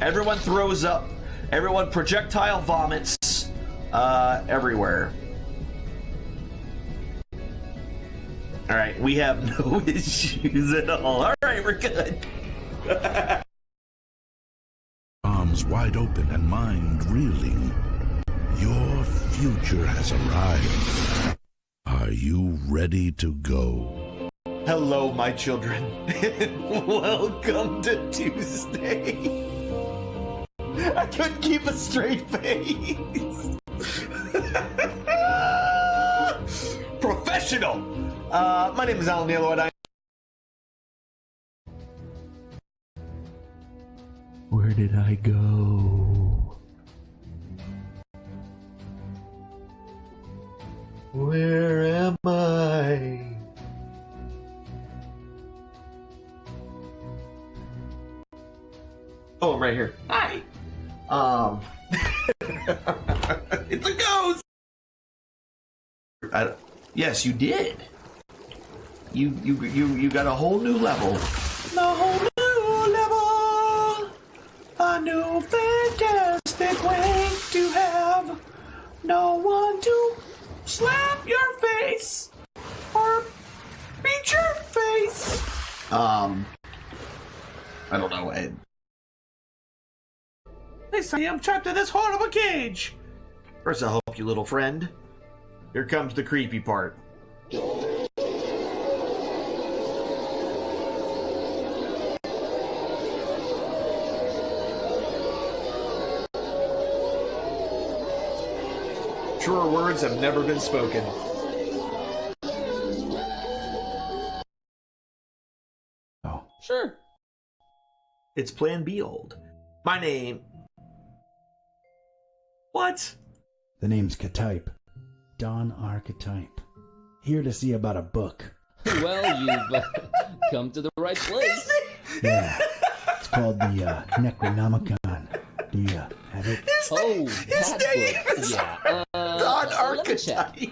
Speaker 2: everyone throws up. Everyone projectile vomits everywhere. All right, we have no issues at all. All right, we're good.
Speaker 10: Arms wide open and mind reeling. Your future has arrived. Are you ready to go?
Speaker 2: Hello, my children. Welcome to Tuesday. I couldn't keep a straight face. Professional. My name is Alan Nielo, and Where did I go? Where am I? Oh, I'm right here. Hi. It's a ghost. Yes, you did. You got a whole new level. A whole new level. A new fantastic way to have no one to slap your face or beat your face. I don't know. Hey, Sonny, I'm trapped in this horrible cage. First, I'll help you, little friend. Here comes the creepy part. Truer words have never been spoken.
Speaker 11: Oh.
Speaker 2: Sure. It's Plan B old. My name... What?
Speaker 11: The name's Katype. Don Archetype. Here to see about a book.
Speaker 12: Well, you've come to the right place.
Speaker 11: Yeah. It's called the Necronomicon. Do you have it?
Speaker 12: Oh, that book. Yeah.
Speaker 2: Don
Speaker 12: let me
Speaker 2: Archetype.
Speaker 12: check.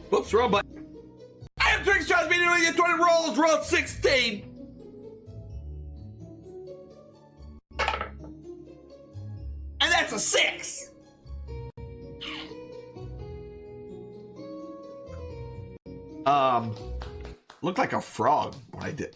Speaker 2: Whoops, wrong button.
Speaker 13: Tricks tries me to get 20 rolls, rolled 16. And that's a 6.
Speaker 2: Looked like a frog when I did.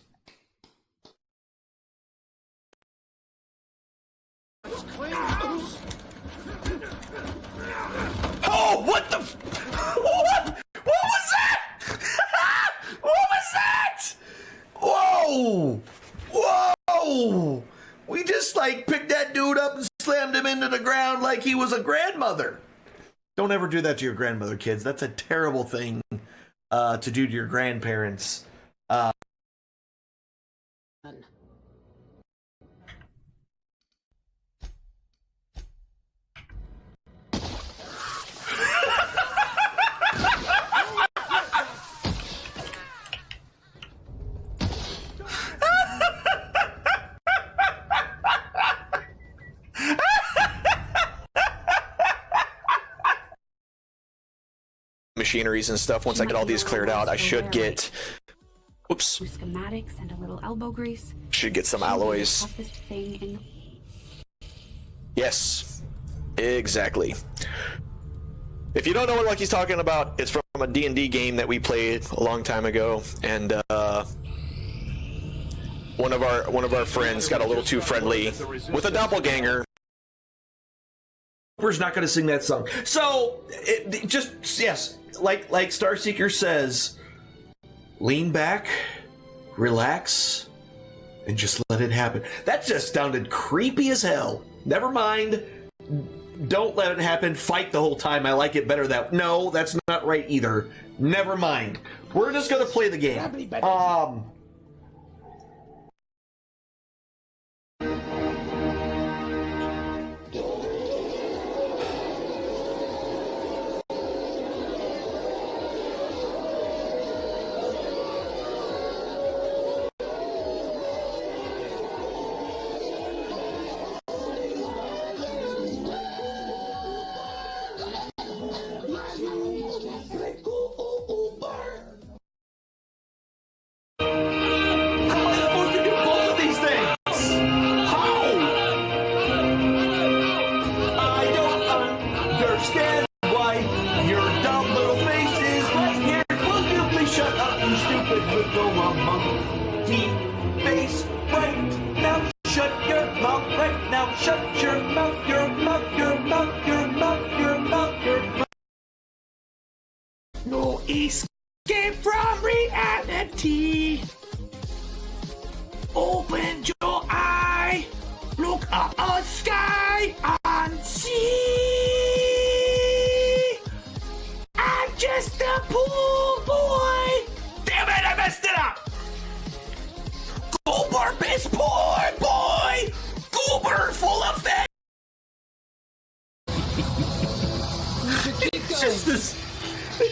Speaker 2: Oh, what the? What? What was that? What was that? Whoa! Whoa! We just like picked that dude up and slammed him into the ground like he was a grandmother. Don't ever do that to your grandmother, kids. That's a terrible thing to do to your grandparents.
Speaker 14: Machineries and stuff. Once I get all these cleared out, I should get oops.
Speaker 15: Schematics and a little elbow grease.
Speaker 14: Should get some alloys.
Speaker 15: Toughest thing in
Speaker 14: Yes. Exactly. If you don't know what Lucky's talking about, it's from a D&D game that we played a long time ago, and one of our friends got a little too friendly with a doppelganger.
Speaker 2: We're not going to sing that song. So, yes, like Starseeker says, lean back, relax, and just let it happen. That just sounded creepy as hell. Never mind. Don't let it happen. Fight the whole time. I like it better that. No, that's not right either. Never mind. We're just going to play the game.
Speaker 4: No escape from reality. Open your eye, look up a sky and see. I'm just a poor boy. Damn it, I messed it up. Goober is poor boy. Goober full of fat.
Speaker 2: It's just this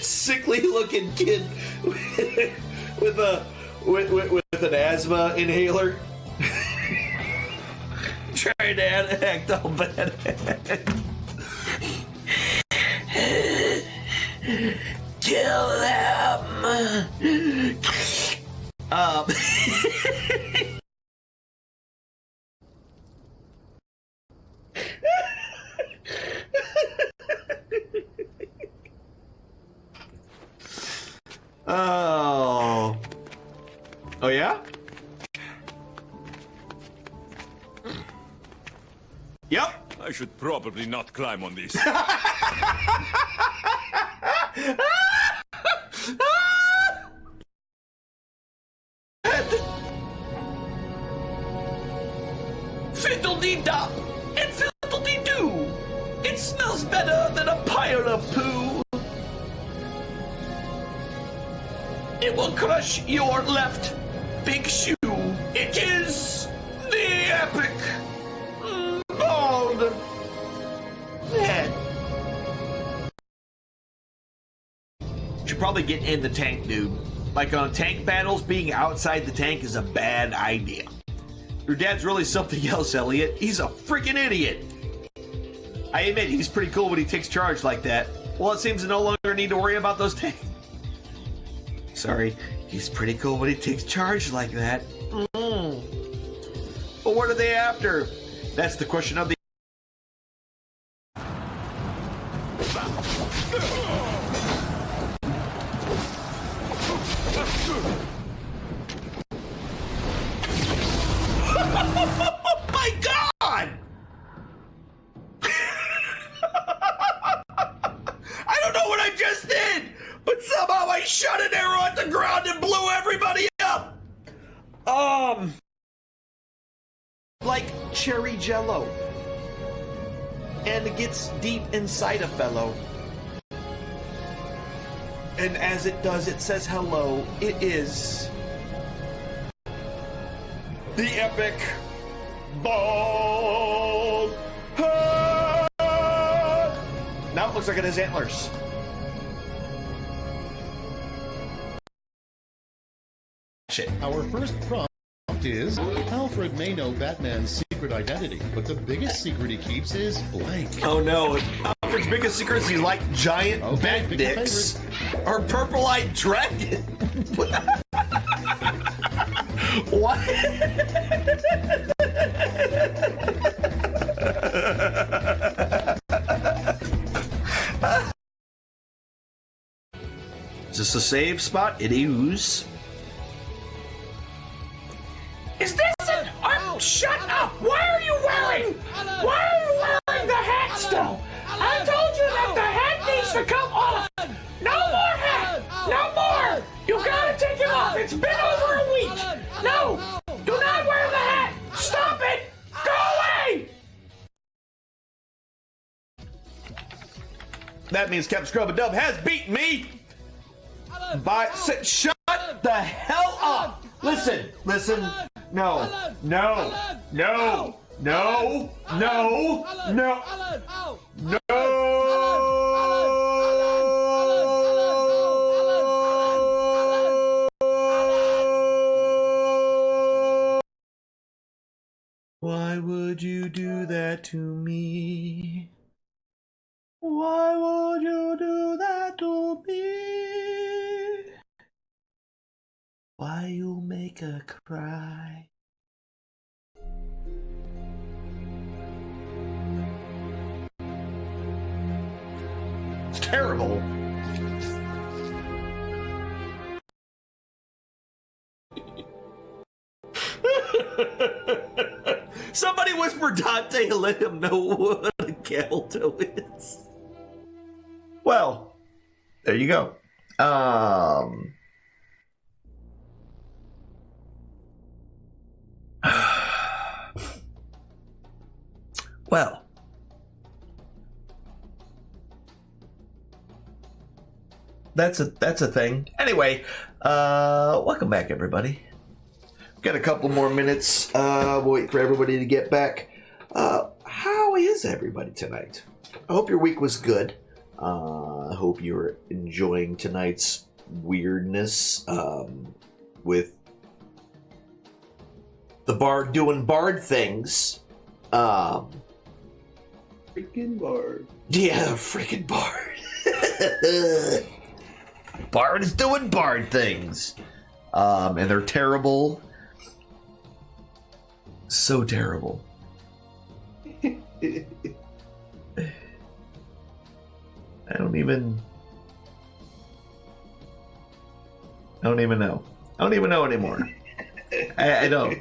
Speaker 2: sickly looking kid with an asthma inhaler trying to act all bad. Kill them. Oh yeah? Yep.
Speaker 16: I should probably not climb on this.
Speaker 2: Fiddle-dee-dop and fiddle-dee-doo. It smells better than a pile of poo. It will crush your left big shoe. It is the epic bald head. Should probably get in the tank, dude. Like on tank battles, being outside the tank is a bad idea. Your dad's really something else, Elliot. He's a freaking idiot. I admit, he's pretty cool when he takes charge like that. Well, it seems to no longer need to worry about those tanks. sorry. He's pretty cool when he takes charge like that. But what are they after? That's the question of the...
Speaker 13: Oh my god! I don't know what I just did, but somehow I shot an arrow at the ground and blew everybody up.
Speaker 2: Like cherry jello. And it gets deep inside a fellow. And as it does, it says hello. It is the epic ball. Now it looks like it has antlers. Shit.
Speaker 17: Our first prompt is Alfred may know Batman's secret identity, but the biggest secret he keeps is blank.
Speaker 2: Oh no. Alfred's biggest secret is he's like giant bat dicks or purple-eyed dragon. What? Is this a save spot? It is.
Speaker 4: Is this it? Shut up! Why are you wearing the hat still? I told you that the hat needs to come off! No more hat! No more! You gotta take it off! It's been over a week! No! Do not wear the hat! Stop it! Go away!
Speaker 2: That means Captain Scrub and Dub has beaten me by... Shut the hell up! Listen. No. Why would you do that to me? Why would you do that to me? Why you make her cry? It's terrible. Somebody whisper Dante and let him know what a Galto is. Well, there you go. Well, that's a thing. Anyway, welcome back, everybody. Got a couple more minutes. We'll wait for everybody to get back. How is everybody tonight? I hope your week was good. I hope you're enjoying tonight's weirdness with the bard doing bard things.
Speaker 9: Freaking bard.
Speaker 2: Yeah, freaking bard. Bard is doing bard things. And they're terrible. So terrible. I don't even know. I don't even know anymore. I don't.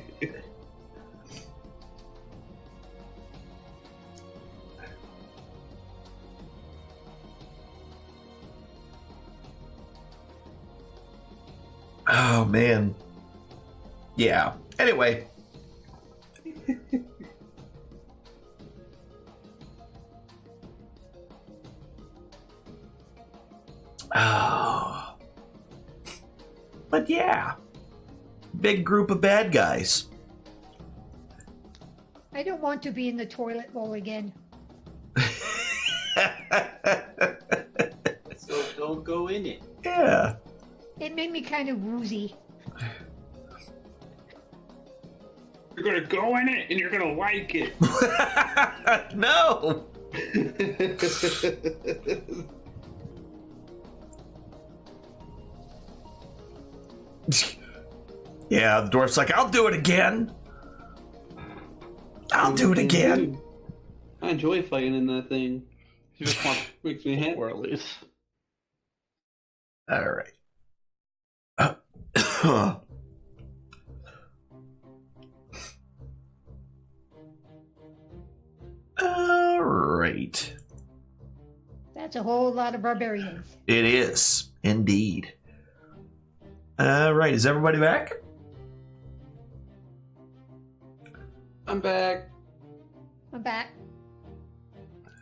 Speaker 2: Oh man. Yeah. Anyway. Oh. But yeah. Big group of bad guys.
Speaker 7: I don't want to be in the toilet bowl again.
Speaker 6: So don't go in it.
Speaker 2: Yeah.
Speaker 7: It made me kind of woozy.
Speaker 5: You're gonna go in it and you're gonna like it.
Speaker 2: No.
Speaker 13: Yeah, the dwarf's like, I'll do it again. I'll do it again.
Speaker 9: I enjoy fighting in that thing. It just makes me happy.
Speaker 8: Or at least.
Speaker 13: All right. All right.
Speaker 7: That's a whole lot of barbarians.
Speaker 13: It is, indeed. All right, is everybody back?
Speaker 9: I'm back.
Speaker 7: I'm back.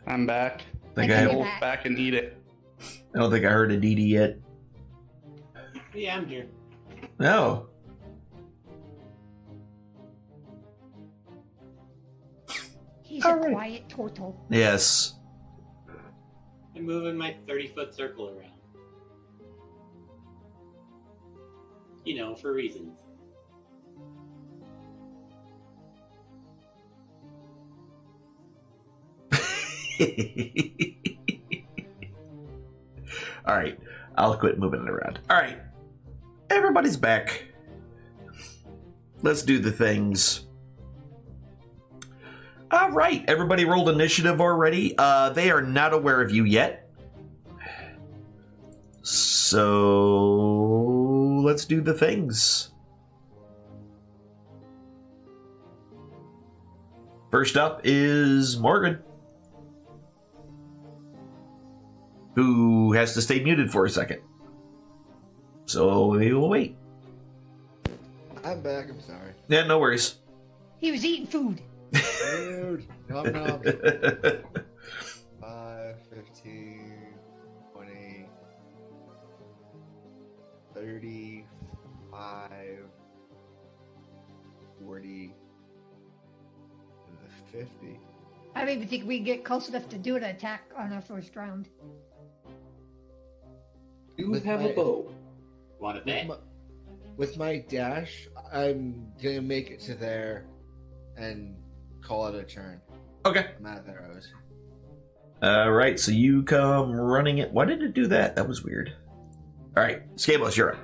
Speaker 8: I'm back.
Speaker 13: Think
Speaker 7: I
Speaker 13: I
Speaker 7: can
Speaker 8: Go
Speaker 7: back.
Speaker 8: back and eat it.
Speaker 13: I don't think I heard a DD yet.
Speaker 6: Yeah, I'm here.
Speaker 13: No.
Speaker 7: He's a quiet turtle.
Speaker 13: Yes.
Speaker 6: I'm moving my 30-foot circle around. You know, for reasons.
Speaker 13: All right, I'll quit moving it around. All right, everybody's back. Let's do the things. All right, everybody rolled initiative already. They are not aware of you yet. So let's do the things. First up is Morgan, who has to stay muted for a second. So we will wait.
Speaker 3: I'm back. I'm sorry.
Speaker 13: Yeah, no worries.
Speaker 7: He was eating food.
Speaker 3: Dude, nom nom. 5, 15, 20, 35, 40, 50.
Speaker 7: I don't even think we can get close enough to do an attack on our first round.
Speaker 9: You have a bow.
Speaker 6: Want to bet?
Speaker 3: With my dash, I'm gonna make it to there and call it a turn.
Speaker 13: Okay.
Speaker 3: I'm out of arrows.
Speaker 13: All right, so you come running it. Why did it do that? That was weird. All right, Scabos, you're up.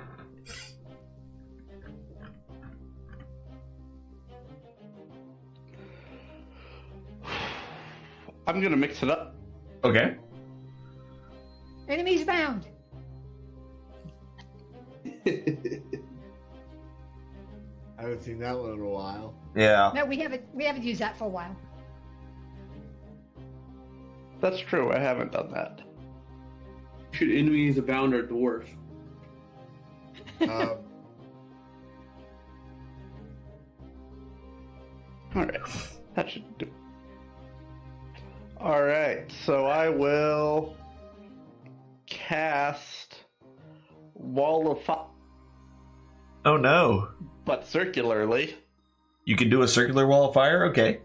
Speaker 8: I'm gonna mix it up.
Speaker 13: Okay.
Speaker 7: Enemies bound.
Speaker 3: I haven't seen that one in a while.
Speaker 13: Yeah.
Speaker 7: No, we haven't used that for a while.
Speaker 8: That's true. I haven't done that.
Speaker 9: Should enemies abound are dwarf?
Speaker 3: Um,
Speaker 8: All right, that should do. All right, so I will cast Wall of Fire.
Speaker 13: Oh no.
Speaker 8: But circularly.
Speaker 13: You can do a circular wall of fire? Okay.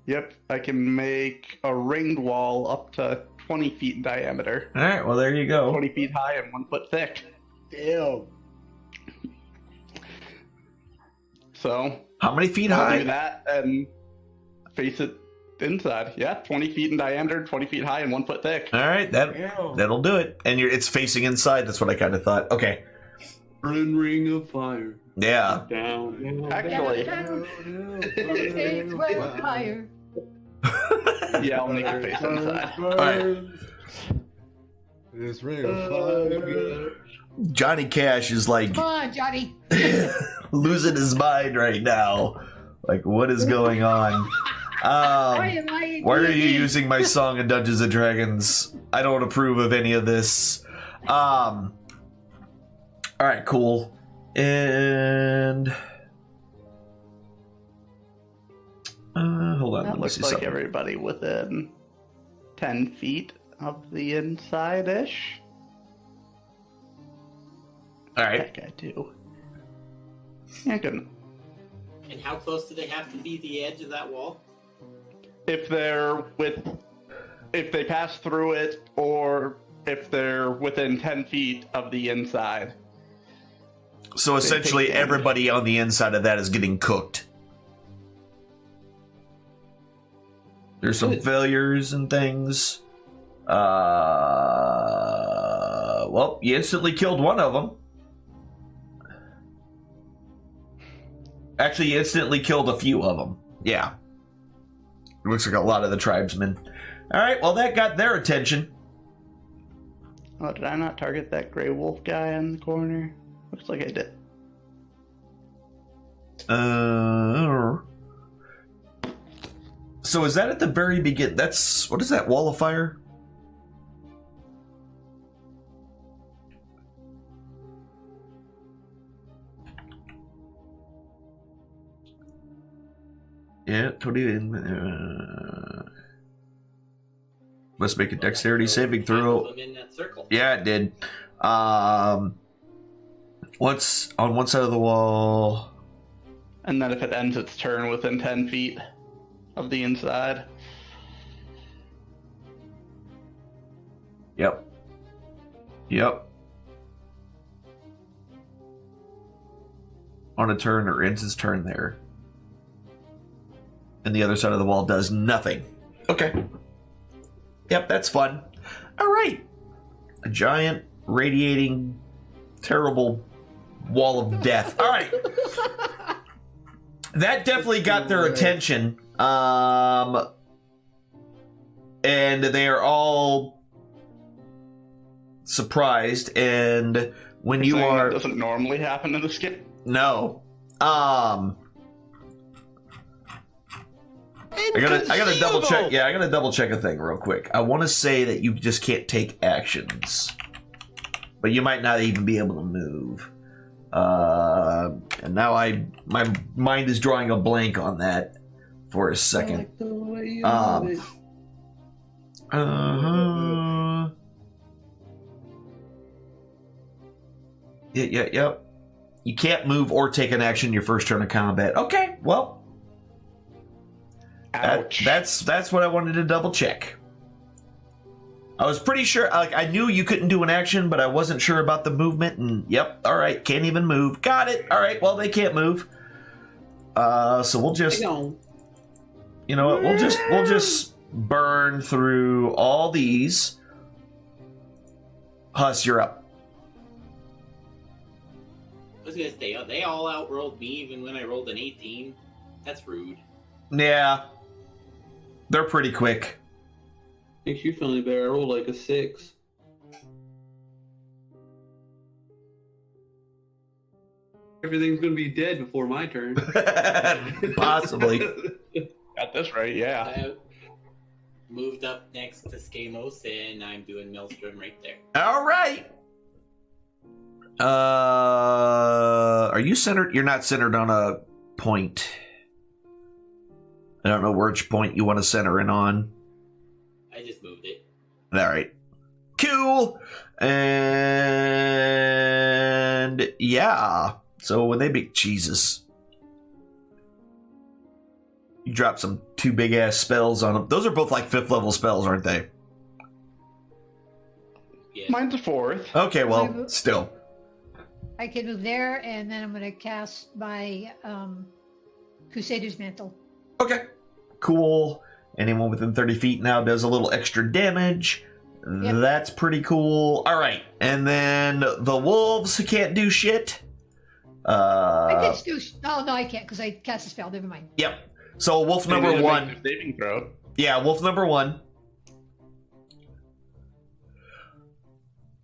Speaker 8: Yep, I can make a ringed wall up to 20 feet in diameter.
Speaker 13: All right, well, there you go.
Speaker 8: 20 feet high and 1 foot thick.
Speaker 3: Damn.
Speaker 8: So,
Speaker 13: how many feet
Speaker 8: I'll
Speaker 13: high?
Speaker 8: do that and face it inside. Yeah, 20 feet in diameter, 20 feet high, and 1 foot thick.
Speaker 13: All right, that'll do it. And it's facing inside. That's what I kind of thought. Okay.
Speaker 9: Burning ring of fire.
Speaker 13: Yeah.
Speaker 9: Down.
Speaker 8: Actually.
Speaker 7: It's with fire.
Speaker 8: Yeah, I'll make it face inside.
Speaker 13: All right.
Speaker 3: This ring of fire.
Speaker 13: Johnny Cash is like
Speaker 7: Come on, Johnny.
Speaker 13: losing his mind right now. Like, what is going on? Why are you using my song in Dungeons and Dragons? I don't approve of any of this. All right, cool. And hold on,
Speaker 8: That
Speaker 13: let's
Speaker 8: looks
Speaker 13: see
Speaker 8: like
Speaker 13: something.
Speaker 8: everybody within 10 feet of the inside-ish.
Speaker 13: All right.
Speaker 8: Heck, I do. Yeah, good.
Speaker 6: And how close do they have to be the edge of that wall?
Speaker 8: If they pass through it, or if they're within 10 feet of the inside.
Speaker 13: So essentially, everybody on the inside of that is getting cooked. There's some failures and things. Well, you instantly killed one of them. Actually, instantly killed a few of them. Yeah. It looks like a lot of the tribesmen. All right, well, that got their attention.
Speaker 8: Oh, did I not target that gray wolf guy in the corner? Looks like I did.
Speaker 13: So is that at the very beginning? That's... What is that, wall of fire? Yeah, 20... Must make a dexterity saving throw.
Speaker 6: In that circle.
Speaker 13: Yeah, it did. What's on one side of the wall?
Speaker 8: And then if it ends its turn within 10 feet of the inside.
Speaker 13: Yep. Yep. On a turn or ends its turn there. And the other side of the wall does nothing. Okay. Yep, that's fun. All right. A giant, radiating, terrible wall of death. All right. That definitely got their attention. And they are all surprised. And when you are...
Speaker 8: That doesn't normally happen in the skit?
Speaker 13: No. I gotta double check. Yeah, I gotta double check a thing real quick. I want to say that you just can't take actions, but you might not even be able to move. And now my mind is drawing a blank on that for a second.
Speaker 9: I like the way you move it.
Speaker 13: Yep. You can't move or take an action your first turn of combat. Okay, well. That's what I wanted to double check. I was pretty sure, like, I knew you couldn't do an action, but I wasn't sure about the movement. And yep, all right, can't even move. Got it. All right, well, they can't move. So we'll just, you know what? We'll just burn through all these. Huss, you're up.
Speaker 6: I was gonna say they all outrolled me even when I rolled an 18. That's rude.
Speaker 13: Yeah. They're pretty quick.
Speaker 9: Makes you feel any better. I rolled like a 6. Everything's gonna be dead before my turn.
Speaker 13: Possibly.
Speaker 8: Got this right, yeah.
Speaker 6: I moved up next to Skamos, and I'm doing Maelstrom right there.
Speaker 13: All right. Are you centered? You're not centered on a point. I don't know which point you want to center in on.
Speaker 6: I just moved it.
Speaker 13: All right. Cool. And yeah. So when they be Jesus, you drop some 2 big ass spells on them. Those are both like 5th level spells, aren't they?
Speaker 6: Yeah.
Speaker 8: Mine's a 4th.
Speaker 13: Okay, well, still.
Speaker 7: I can move there, and then I'm going to cast my Crusader's Mantle.
Speaker 13: Okay. Cool. Anyone within 30 feet now does a little extra damage. Yep. That's pretty cool. All right. And then the wolves can't do shit.
Speaker 7: I can still... Oh, no, I can't, because I cast a spell. Never mind.
Speaker 13: Yep. So wolf number 1.
Speaker 8: Saving throw.
Speaker 13: Yeah, wolf number 1.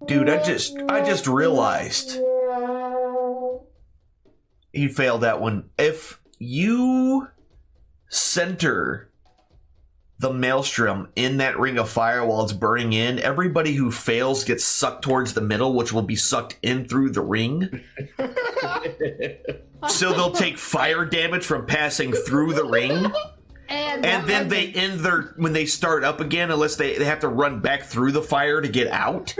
Speaker 13: Dude, I just realized he failed that one. If you center the maelstrom in that ring of fire while it's burning in, everybody who fails gets sucked towards the middle, which will be sucked in through the ring. So they'll take fire damage from passing through the ring. And then they end when they start up again, unless they have to run back through the fire to get out.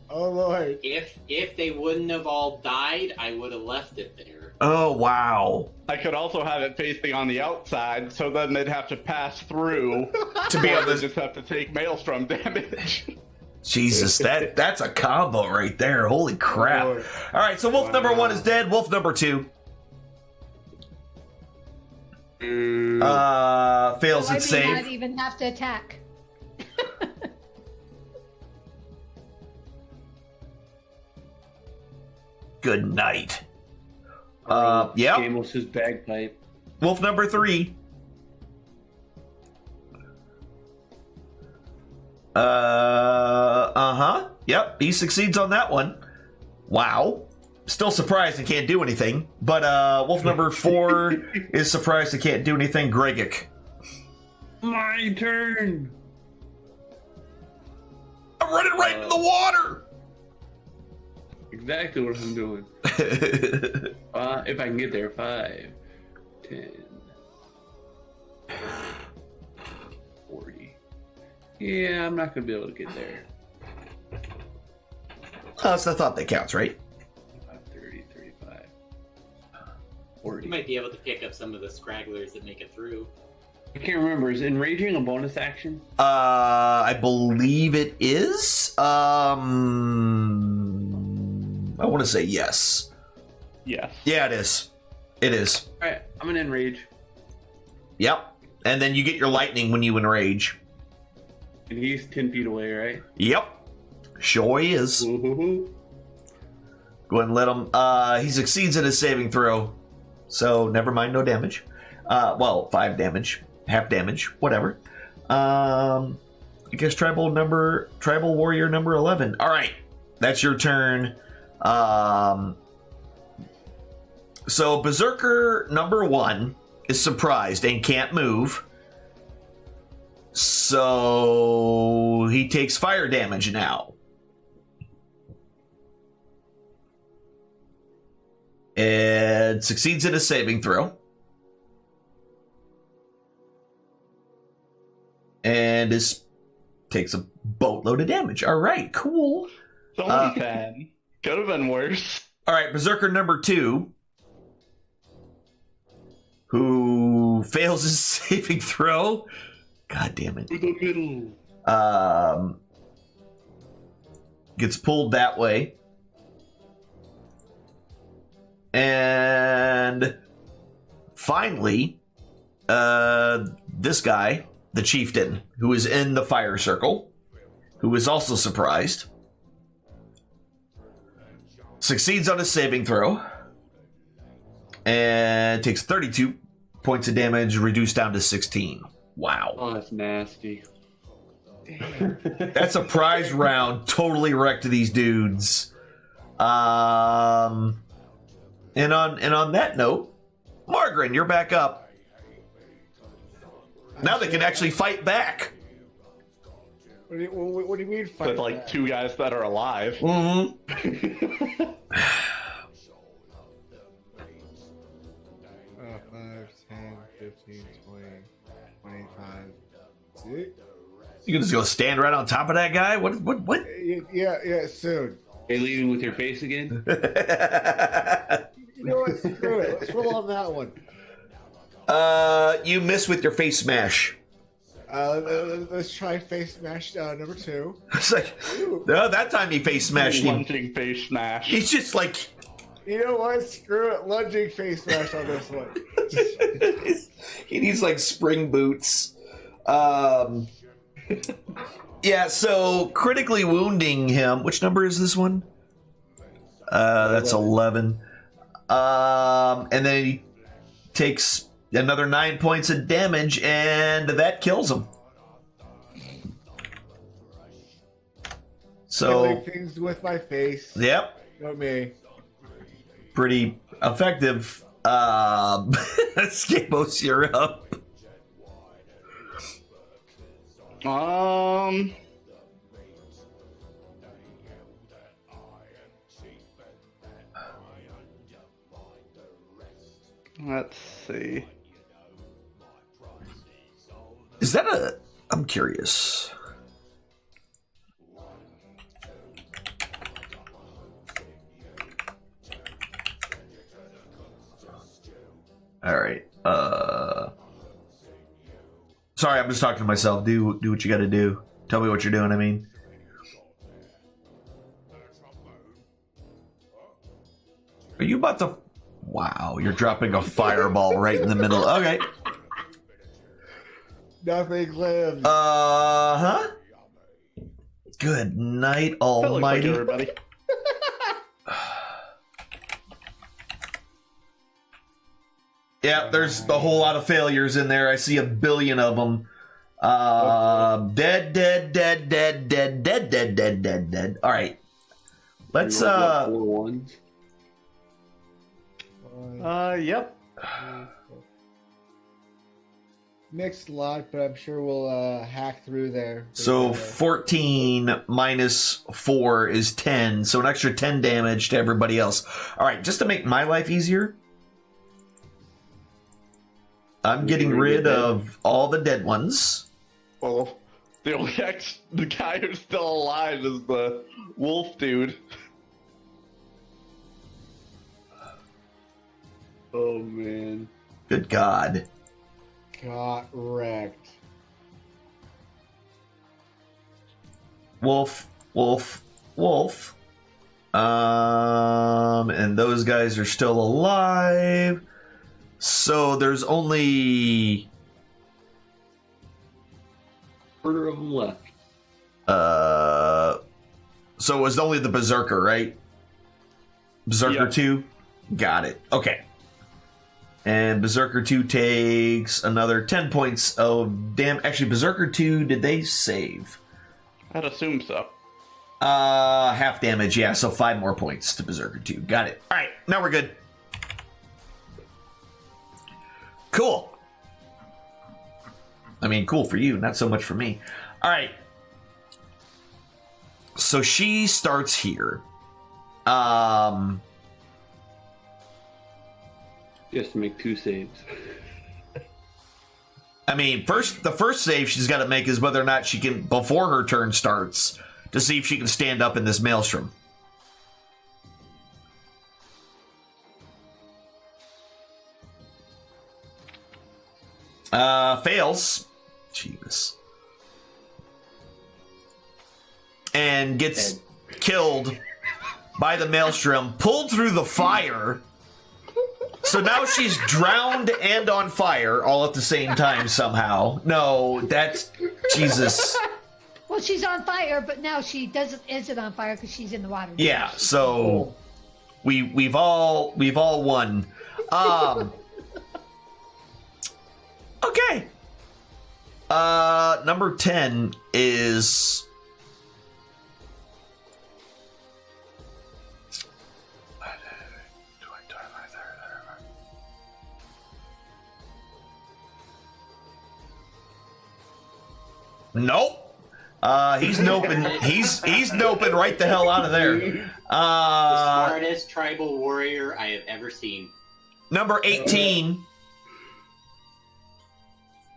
Speaker 3: Oh, Lord.
Speaker 6: If they wouldn't have all died, I would have left it there.
Speaker 13: Oh, wow.
Speaker 8: I could also have it facing on the outside, so then they'd have to pass through
Speaker 13: to be able to
Speaker 8: just have to take maelstrom damage.
Speaker 13: Jesus, that's a combo right there. Holy crap. All right, so wolf number 1 is dead. Wolf number 2 fails its save.
Speaker 7: I may not even have to attack.
Speaker 13: Good night. Yeah.
Speaker 5: Gamos's bagpipe.
Speaker 13: Wolf number 3. Yep, he succeeds on that one. Wow. Still surprised he can't do anything. But wolf number 4 is surprised he can't do anything. Gregic.
Speaker 5: My turn.
Speaker 13: I'm running right in the water.
Speaker 5: Exactly what I'm doing. If I can get there, 5, 10, 40. Yeah, I'm not gonna be able to get there.
Speaker 13: That's the thought that counts, right?
Speaker 5: 30, 35,
Speaker 6: 40. You might be able to pick up some of the scragglers that make it through.
Speaker 5: I can't remember. Is enraging a bonus action?
Speaker 13: I believe it is. I want to say yes.
Speaker 8: Yes.
Speaker 13: Yeah, it is. It is.
Speaker 5: All right, I'm gonna enrage.
Speaker 13: Yep. And then you get your lightning when you enrage.
Speaker 5: And he's 10 feet away, right?
Speaker 13: Yep. Sure is.
Speaker 5: Ooh.
Speaker 13: Go ahead and let him. He succeeds in his saving throw. So never mind, no damage. 5 damage. Half damage. Whatever. I guess tribal warrior number 11. All right. That's your turn. So Berserker number 1 is surprised and can't move. So he takes fire damage now. And succeeds in a saving throw. And takes a boatload of damage. All right, cool.
Speaker 8: It's only 10. Could have been worse.
Speaker 13: All right, Berserker number 2, who fails his saving throw. God damn it.
Speaker 5: To the middle.
Speaker 13: Gets pulled that way. And finally, this guy, the chieftain, who is in the fire circle, who is also surprised, succeeds on a saving throw and takes 32 points of damage, reduced down to 16. Wow.
Speaker 5: Oh, that's nasty.
Speaker 13: That surprise round totally wrecked these dudes. And on that note, Margaret, you're back up. Now they can actually fight back.
Speaker 3: What do you mean fight
Speaker 8: With like
Speaker 3: back?
Speaker 8: 2 guys that are alive.
Speaker 13: Mm-hmm.
Speaker 3: 5, 10, 15, 20, 25, 6.
Speaker 13: You can just go stand right on top of that guy? What?
Speaker 3: Yeah, soon.
Speaker 5: Are you leaving with your face again?
Speaker 3: You know what? Screw it. Let's roll on that one.
Speaker 13: You miss with your face smash.
Speaker 3: Let's try face smash number 2.
Speaker 13: It's like, no, that time he face smashed him.
Speaker 8: Lunging face smash.
Speaker 13: He's just like,
Speaker 3: you know what? Screw it. Lunging face smash on this one.
Speaker 2: He needs like spring boots.
Speaker 13: Yeah, so critically wounding him. Which number is this one? That's 11. And then he takes another 9 points of damage, and that kills him. So
Speaker 3: Killing things with my face.
Speaker 13: Yep.
Speaker 3: Not me.
Speaker 13: Pretty effective. Skipos, you're up.
Speaker 8: Let's see.
Speaker 13: Is that a... I'm curious. All right. Sorry, I'm just talking to myself. Do what you got to do. Tell me what you're doing. I mean, are you about to? Wow, you're dropping a fireball right in the middle. Okay.
Speaker 3: Nothing lives.
Speaker 13: Huh. Good night, Almighty.
Speaker 8: Everybody.
Speaker 13: Yeah, there's a whole lot of failures in there. I see a billion of them. Dead. All right. Let's,
Speaker 8: Yep.
Speaker 3: Mixed lot, but I'm sure we'll hack through there.
Speaker 13: So 14 minus 4 is 10, so an extra 10 damage to everybody else. All right, just to make my life easier, I'm getting rid of all the dead ones.
Speaker 8: Well, the guy who's still alive is the wolf dude.
Speaker 9: Oh, man.
Speaker 13: Good God.
Speaker 3: Got wrecked.
Speaker 13: Wolf. And those guys are still alive. So there's only
Speaker 9: quarter of them left.
Speaker 13: So it was only the Berserker, right? Berserker 2? Got it. Okay. And Berserker 2 takes another 10 points of damage. Actually, Berserker 2, did they save?
Speaker 8: I'd assume so.
Speaker 13: Half damage, yeah, so 5 more points to Berserker 2. Got it. Alright, now we're good. Cool. I mean, cool for you, not so much for me. Alright. So she starts here.
Speaker 9: Just to make 2 saves.
Speaker 13: I mean, the first save she's got to make is whether or not she can, before her turn starts, to see if she can stand up in this maelstrom. Fails. Jesus. And gets killed by the maelstrom, pulled through the fire. So now she's drowned and on fire all at the same time somehow. No, that's Jesus.
Speaker 7: Well, she's on fire, but now she isn't on fire because she's in the water.
Speaker 13: Yeah, so we've all won. Okay. Number 10 is nope. He's noping. He's noping right the hell out of there.
Speaker 6: The smartest tribal warrior I have ever seen.
Speaker 13: Number 18.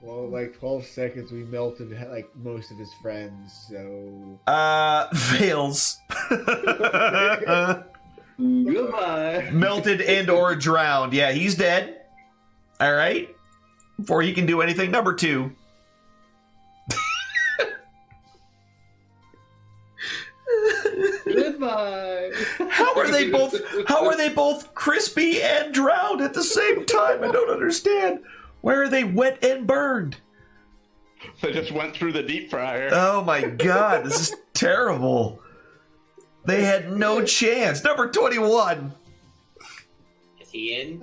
Speaker 3: Well, like 12 seconds, we melted like most of his friends. So
Speaker 13: fails.
Speaker 9: Goodbye.
Speaker 13: Melted and or drowned. Yeah, he's dead. All right. Before he can do anything. Number 2.
Speaker 9: Goodbye.
Speaker 13: How are they both crispy and drowned at the same time? I don't understand. Why are they wet and burned?
Speaker 8: They just went through the deep fryer.
Speaker 13: Oh my God, this is terrible. They had no chance. Number 21.
Speaker 6: Is he in?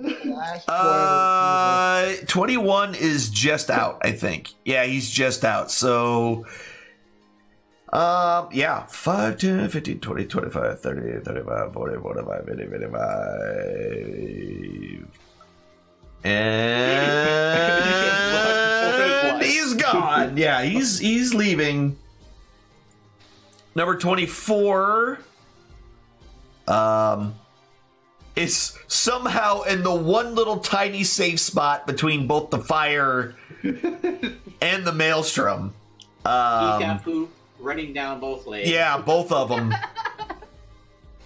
Speaker 13: 21 is just out, I think. Yeah, he's just out. So yeah, 5, 10, 15, 20, 25, 30, 35, 40, 45, 50, 55. And he's gone. Yeah, he's leaving. Number 24 is somehow in the one little tiny safe spot between both the fire and the maelstrom.
Speaker 6: He's got poop running down both legs.
Speaker 13: Yeah, both of them.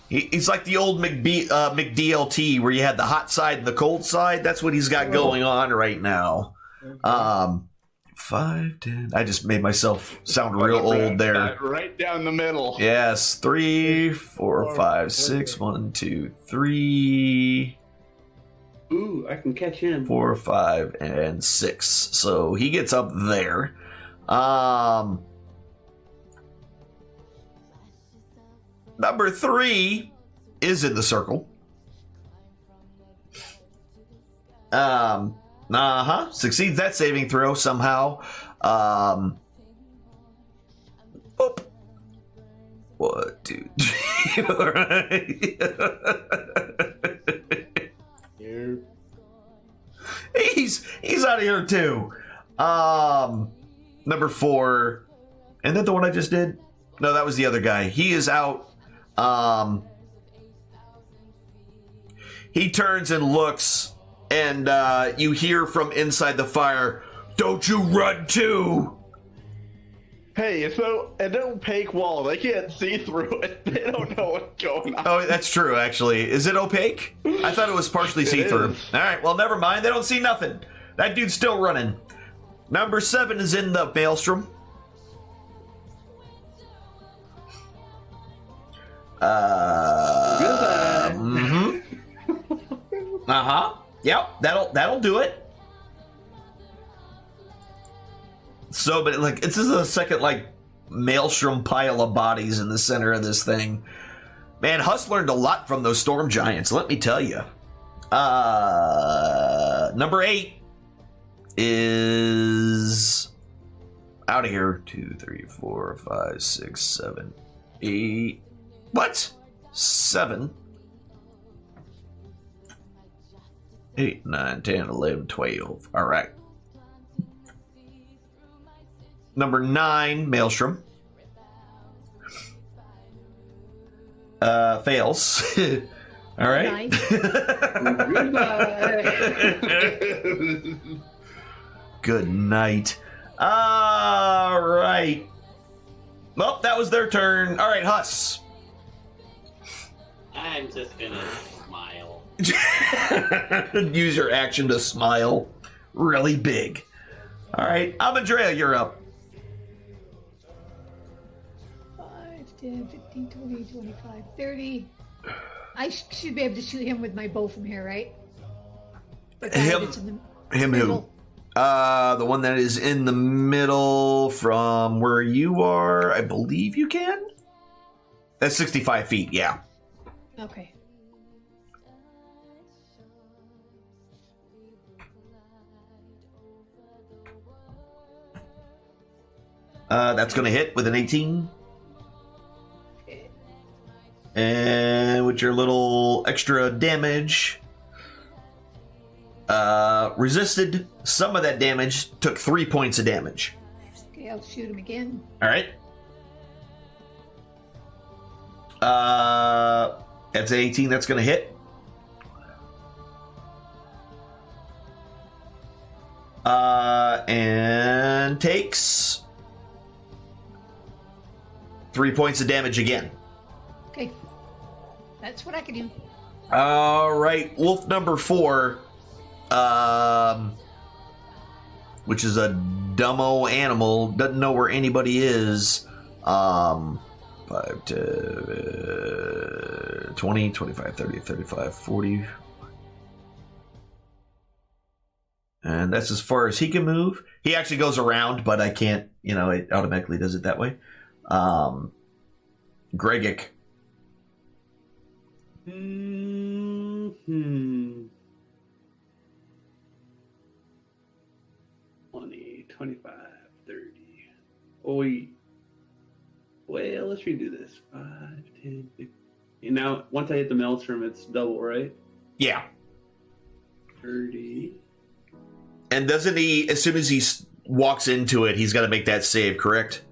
Speaker 13: He's like the old McDLT where you had the hot side and the cold side. That's what he's got going on right now. 5, 10. I just made myself sound real old there.
Speaker 8: Right down the middle.
Speaker 13: Yes, 3, 4, 5, 6. 1, 2, 3.
Speaker 9: Ooh, I can catch him.
Speaker 13: 4, 5, and 6. So he gets up there. Number 3 is in the circle. Succeeds that saving throw somehow. Oop. 1, 2, 3. All right. He's out of here too. Number 4. Isn't that the one I just did? No, that was the other guy. He is out. He turns and looks, and you hear from inside the fire, "Don't you run too!"
Speaker 8: Hey, so an opaque wall, they can't see through it. They don't know what's going on.
Speaker 13: Oh, that's true, actually. Is it opaque? I thought it was partially see-through. All right, well, never mind. They don't see nothing. That dude's still running. Number 7 is in the maelstrom. Yep, that'll do it. So, but like, this is the second like maelstrom pile of bodies in the center of this thing. Man, Huss learned a lot from those storm giants. Let me tell you. Number 8 is out of here. 2, 3, 4, 5, 6, 7, 8. What? 7. 8, 9, 10, 11, 12. All right. Number 9, Maelstrom. Fails. All right. Good night. All right. Well, that was their turn. All right, Huss.
Speaker 6: I'm just gonna smile.
Speaker 13: Use your action to smile really big. All right, Amandrea, you're up.
Speaker 7: 5, 10, 15, 20, 25, 30. I should be able to shoot him with my bow from here, right?
Speaker 13: Him who? The one that is in the middle from where you are, I believe you can? That's 65 feet, yeah.
Speaker 7: Okay.
Speaker 13: That's going to hit with an 18. And with your little extra damage, resisted some of that damage, took 3 points of damage.
Speaker 7: Okay, I'll shoot him again.
Speaker 13: All right. That's an 18. That's going to hit. And takes 3 points of damage again.
Speaker 7: Okay. That's what I can do.
Speaker 13: All right, wolf number 4, which is a dumbo animal, doesn't know where anybody is. 5 to 20, 25, 30, 35, 40. And that's as far as he can move. He actually goes around, but I can't, it automatically does it that way. Gregic.
Speaker 5: 20, 25, 30. Well, let's redo this. 5, 10, 15. And now, once I hit the maelstrom, it's double, right?
Speaker 13: Yeah.
Speaker 5: 30.
Speaker 13: And doesn't he, as soon as he walks into it, he's got to make that save, correct?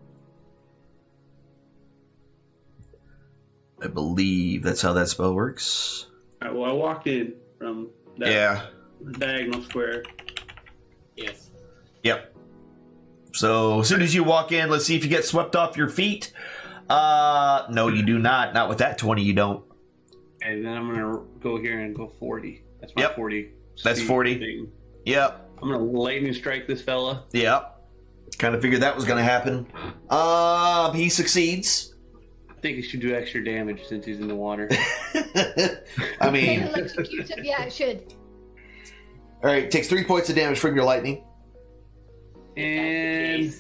Speaker 13: I believe that's how that spell works.
Speaker 5: All right, well, I walked in from that diagonal square.
Speaker 6: Yes.
Speaker 13: Yep. So as soon as you walk in, let's see if you get swept off your feet. No, you do not. Not with that 20, you don't.
Speaker 5: And then I'm going to go here and go 40. That's my 40.
Speaker 13: That's 40.
Speaker 5: Thing.
Speaker 13: Yep.
Speaker 5: I'm going to lightning strike this fella.
Speaker 13: Yep. Kind of figured that was going to happen. He succeeds.
Speaker 5: I think he should do extra damage since he's in the water.
Speaker 13: I mean...
Speaker 7: Yeah, it should.
Speaker 13: Alright, takes 3 points of damage from your lightning.
Speaker 6: And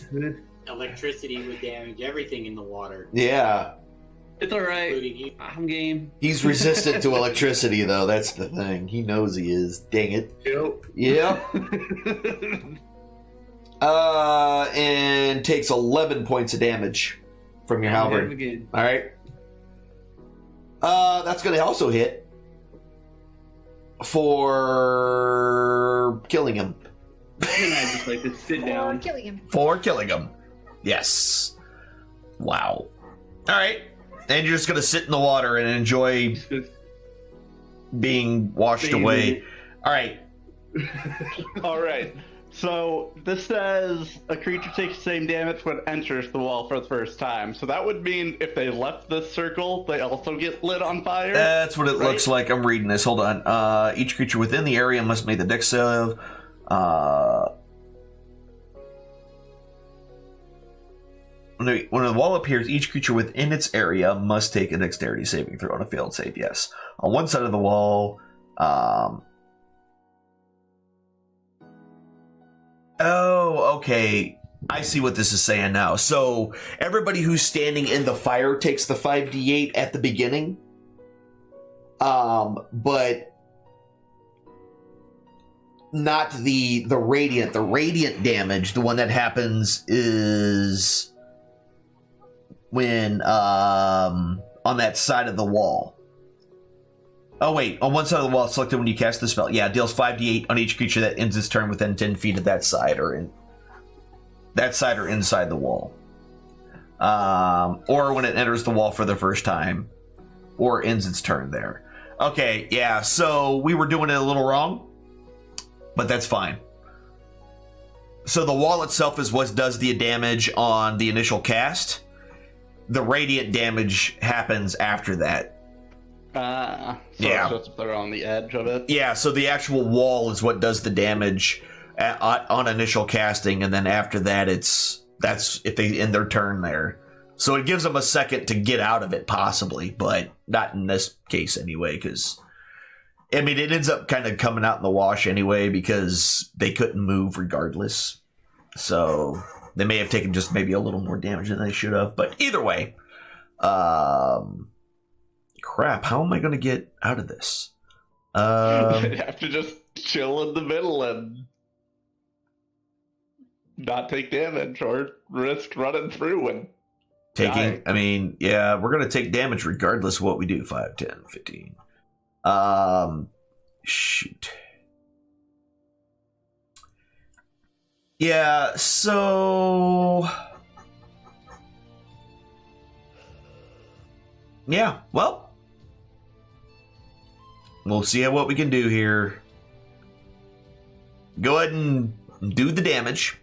Speaker 6: electricity would damage everything in the water.
Speaker 13: Yeah.
Speaker 9: It's all right. I'm game.
Speaker 2: He's resistant to electricity, though. That's the thing. He knows he is. Dang it. Yep. And takes 11 points of damage from your halberd. All right. That's going to also hit for killing him.
Speaker 9: And I just like to sit down.
Speaker 7: Killing him.
Speaker 13: For killing him. Yes. Wow. All right. And you're just going to sit in the water and enjoy being washed away. All right.
Speaker 8: All right. So this says a creature takes the same damage when it enters the wall for the first time. So that would mean if they left this circle, they also get lit on fire?
Speaker 13: That's what it looks like. I'm reading this. Hold on. Each creature within the area must make the dex save. When the wall appears, each creature within its area must take a dexterity saving throw on a failed save. Yes. On one side of the wall. Oh, okay. I see what this is saying now. So everybody who's standing in the fire takes the 5d8 at the beginning. But not the radiant. The radiant damage, the one that happens is when on that side of the wall. Oh wait, on one side of the wall, selected when you cast the spell. Yeah, deals 5d8 on each creature that ends its turn within 10 feet of that side or inside the wall. Or when it enters the wall for the first time, or ends its turn there. Okay, yeah, so we were doing it a little wrong, but that's fine. So the wall itself is what does the damage on the initial cast. The radiant damage happens after that.
Speaker 8: So
Speaker 13: yeah.
Speaker 8: It's just they're on the edge of it.
Speaker 13: Yeah, so the actual wall is what does the damage on initial casting, and then after that, that's if they end their turn there. So it gives them a second to get out of it, possibly, but not in this case anyway, because I mean it ends up kind of coming out in the wash anyway because they couldn't move regardless. So they may have taken just maybe a little more damage than they should have, but either way, crap, how am I going to get out of this?
Speaker 8: They have to just chill in the middle and not take damage or risk running through and dying.
Speaker 13: I mean, yeah, we're going to take damage regardless of what we do. 5, 10, 15. Shoot. Yeah, so... Yeah, well... We'll see what we can do here. Go ahead and do the damage.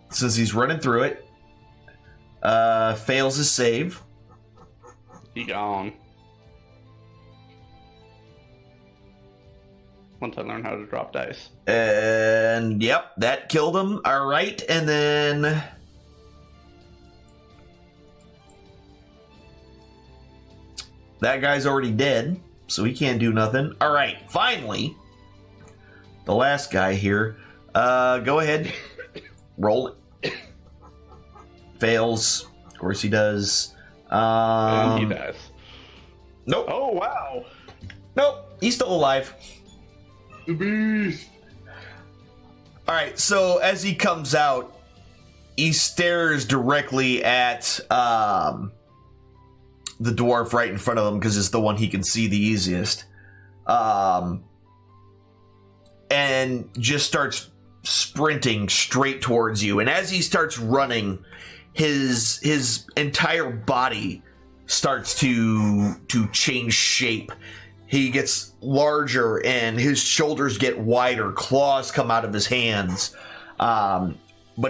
Speaker 13: Since he's running through it. Fails his save.
Speaker 8: He gone. Once I learn how to drop dice.
Speaker 13: And yep, that killed him. Alright, and then... That guy's already dead, so he can't do nothing. Alright, finally, the last guy here. Go ahead. Roll it. Fails. Of course he does.
Speaker 8: And he dies.
Speaker 13: Nope.
Speaker 8: Oh, wow.
Speaker 13: Nope, he's still alive.
Speaker 9: The beast.
Speaker 13: Alright, so as he comes out, he stares directly at the dwarf right in front of him because it's the one he can see the easiest. And just starts sprinting straight towards you. And as he starts running, his entire body starts to change shape. He gets larger and his shoulders get wider. Claws come out of his hands. But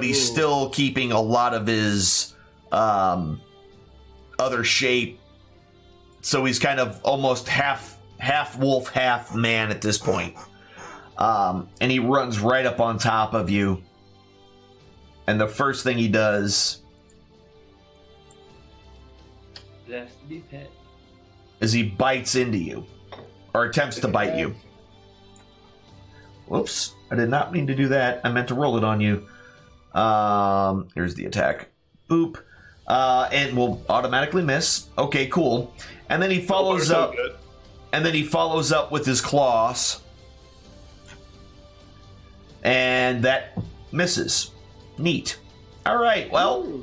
Speaker 13: he's still keeping a lot of his other shape. So he's kind of almost half wolf, half man at this point. And he runs right up on top of you. And the first thing he does
Speaker 9: That's to be pet.
Speaker 13: is he bites into you. Or attempts to bite you. Whoops. I did not mean to do that. I meant to roll it on you. Here's the attack. Boop. and will automatically miss. Okay, cool. And then he follows up. And then he follows up with his claws. And that misses. Neat. All right, well.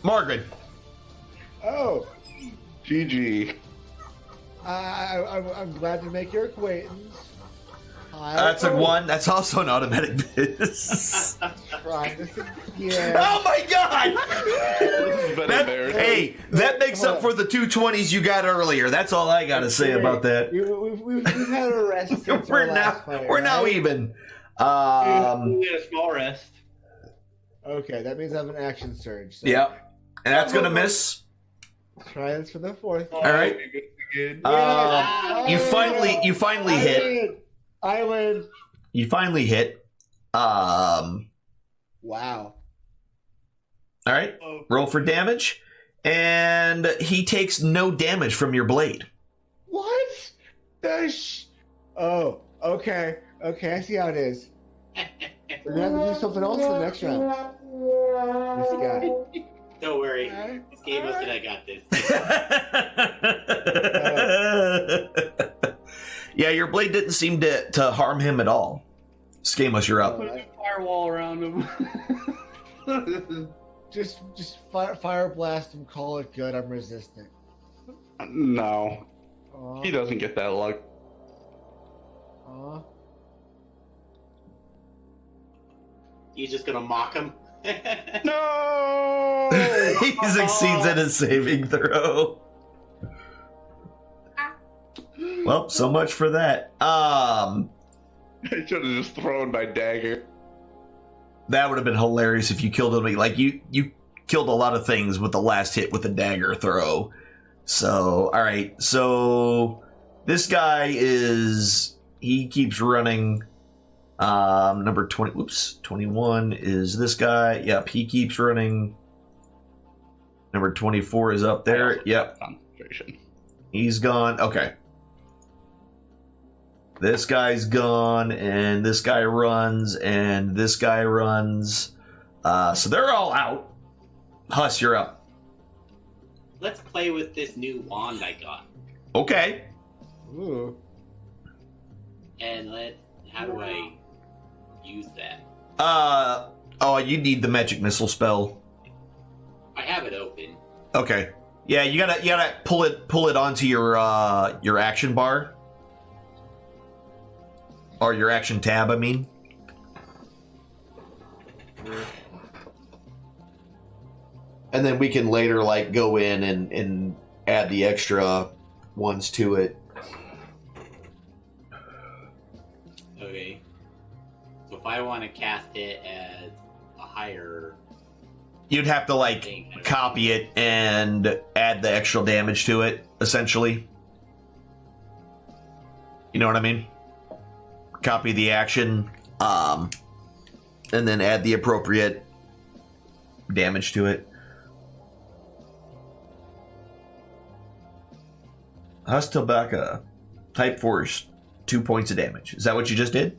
Speaker 13: Margaret.
Speaker 3: Oh.
Speaker 8: GG.
Speaker 3: I'm glad to make your acquaintance. Hi.
Speaker 13: That's a 1. That's also an automatic miss.
Speaker 3: Try this again.
Speaker 13: Oh my god! Hey, that makes up for the 2 20s you got earlier. That's all I got to say about that.
Speaker 3: We've had a rest.
Speaker 13: We're now even.
Speaker 9: We had a small rest.
Speaker 3: Okay, that means I have an action surge. So.
Speaker 13: Yep. And that's going to miss.
Speaker 3: Try this for the 4th.
Speaker 13: All right. You finally hit.
Speaker 3: I win.
Speaker 13: You finally hit.
Speaker 3: Wow.
Speaker 13: All right. Roll for damage. And he takes no damage from your blade.
Speaker 3: What? Oh, okay. Okay, I see how it is. We're going to have to do something else for the next round. This guy.
Speaker 6: Don't worry. This game us that I got this.
Speaker 13: Yeah, your blade didn't seem to harm him at all. Skamos, you're up.
Speaker 9: Put a firewall around him.
Speaker 3: just fire blast him, call it good. I'm resistant.
Speaker 8: No. He doesn't get that luck.
Speaker 6: You just gonna mock him?
Speaker 8: No!
Speaker 13: He succeeds at his saving throw. Well, so much for that.
Speaker 8: I should have just thrown my dagger.
Speaker 13: That would have been hilarious if you killed him. Like you killed a lot of things with the last hit with the dagger throw. So, all right. So this guy he keeps running. Number 21 is this guy. Yep, he keeps running. Number 24 is up there. Yep.
Speaker 8: Concentration.
Speaker 13: He's gone. Okay. This guy's gone, and this guy runs, and this guy runs. So they're all out. Huss, you're up.
Speaker 6: Let's play with this new wand I got.
Speaker 13: Okay.
Speaker 3: Ooh.
Speaker 6: And how do I use that?
Speaker 13: You need the magic missile spell.
Speaker 6: I have it open.
Speaker 13: Okay. Yeah, you gotta pull it onto your action bar. Or your action tab, I mean. And then we can later go in and add the extra ones to it.
Speaker 6: Okay. So if I want to cast it as a higher...
Speaker 13: You'd have to copy it and add the extra damage to it, essentially. You know what I mean? Copy the action, and then add the appropriate damage to it. Hustelbaka, type force, 2 points of damage. Is that what you just did?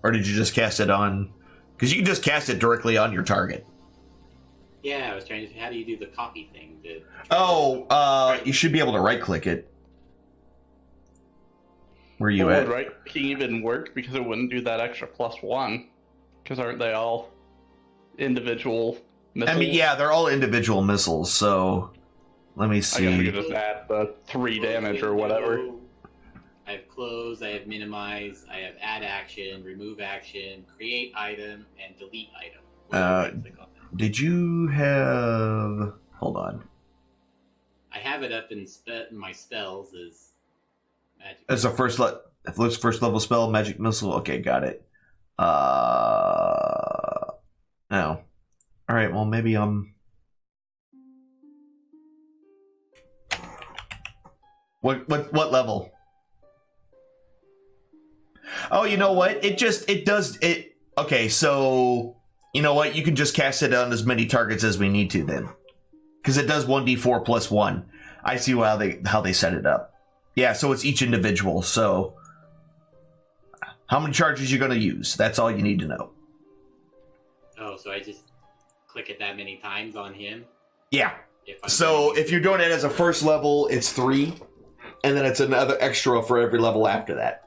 Speaker 13: Or did you just cast it on... Because you can just cast it directly on your target.
Speaker 6: Yeah, I was trying to... How do you do the copy thing?
Speaker 13: You should be able to right-click it. Where you at?
Speaker 8: Would right-clicking even work? Because it wouldn't do that extra +1. Because aren't they all individual missiles?
Speaker 13: I mean, yeah, they're all individual missiles, so... Let me see.
Speaker 8: I guess we could just add the 3 damage or whatever.
Speaker 6: I have close, I have minimize, I have add action, remove action, create item, and delete item.
Speaker 13: Did you have... Hold on.
Speaker 6: I have it up in my spells as magic.
Speaker 13: As a first level spell, magic missile. Okay, got it. No. All right. Well, maybe What level? Oh, you know what? It does it. Okay, so you know what? You can just cast it on as many targets as we need to then, because it does 1d4 plus 1. I see how they set it up. Yeah, so it's each individual. So how many charges you're going to use? That's all you need to know.
Speaker 6: Oh, so I just click it that many times on him.
Speaker 2: Yeah. So if you're doing it as a first level, it's 3, and then it's another extra for every level after that.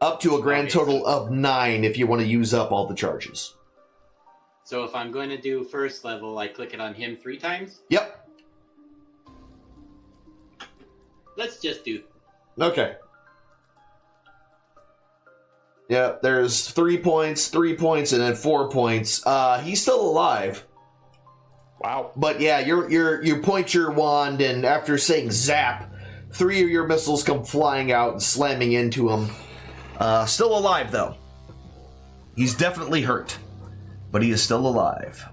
Speaker 2: Up to a grand total of 9 if you want to use up all the charges.
Speaker 6: So if I'm going to do first level, I click it on him 3 times?
Speaker 2: Yep.
Speaker 6: Let's just do...
Speaker 2: Okay. Yeah, there's 3 points, 3 points, and then 4 points. He's still alive.
Speaker 8: Wow.
Speaker 2: But yeah, you point your wand, and after saying zap, 3 of your missiles come flying out and slamming into him. Still alive, though. He's definitely hurt, but he is still alive.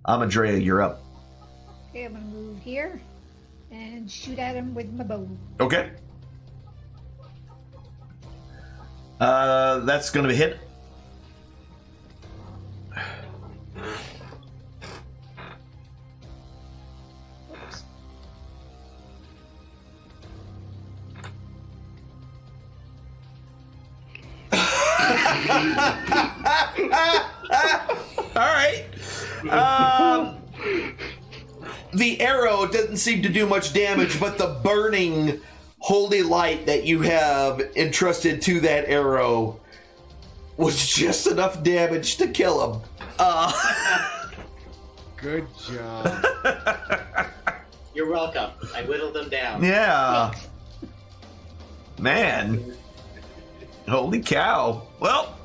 Speaker 2: Amadrea, you're up.
Speaker 7: Okay, I'm gonna move here and shoot at him with my bow.
Speaker 2: Okay. That's gonna be hit. All right. The arrow doesn't seem to do much damage, but the burning holy light that you have entrusted to that arrow was just enough damage to kill him.
Speaker 3: Good job.
Speaker 6: You're welcome. I whittled them down.
Speaker 2: Yeah. Man. Holy cow. Well.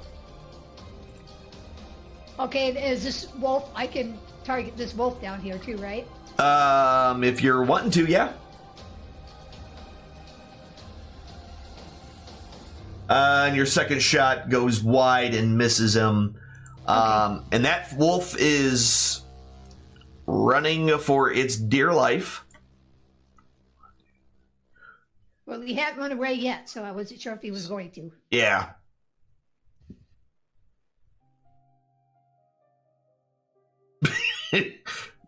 Speaker 7: Okay, is this wolf? I can target this wolf down here too, right?
Speaker 2: If you're wanting to, yeah. And your second shot goes wide and misses him. And that wolf is running for its dear life.
Speaker 7: Well, he hadn't run away yet, so I wasn't sure if he was going to.
Speaker 2: Yeah.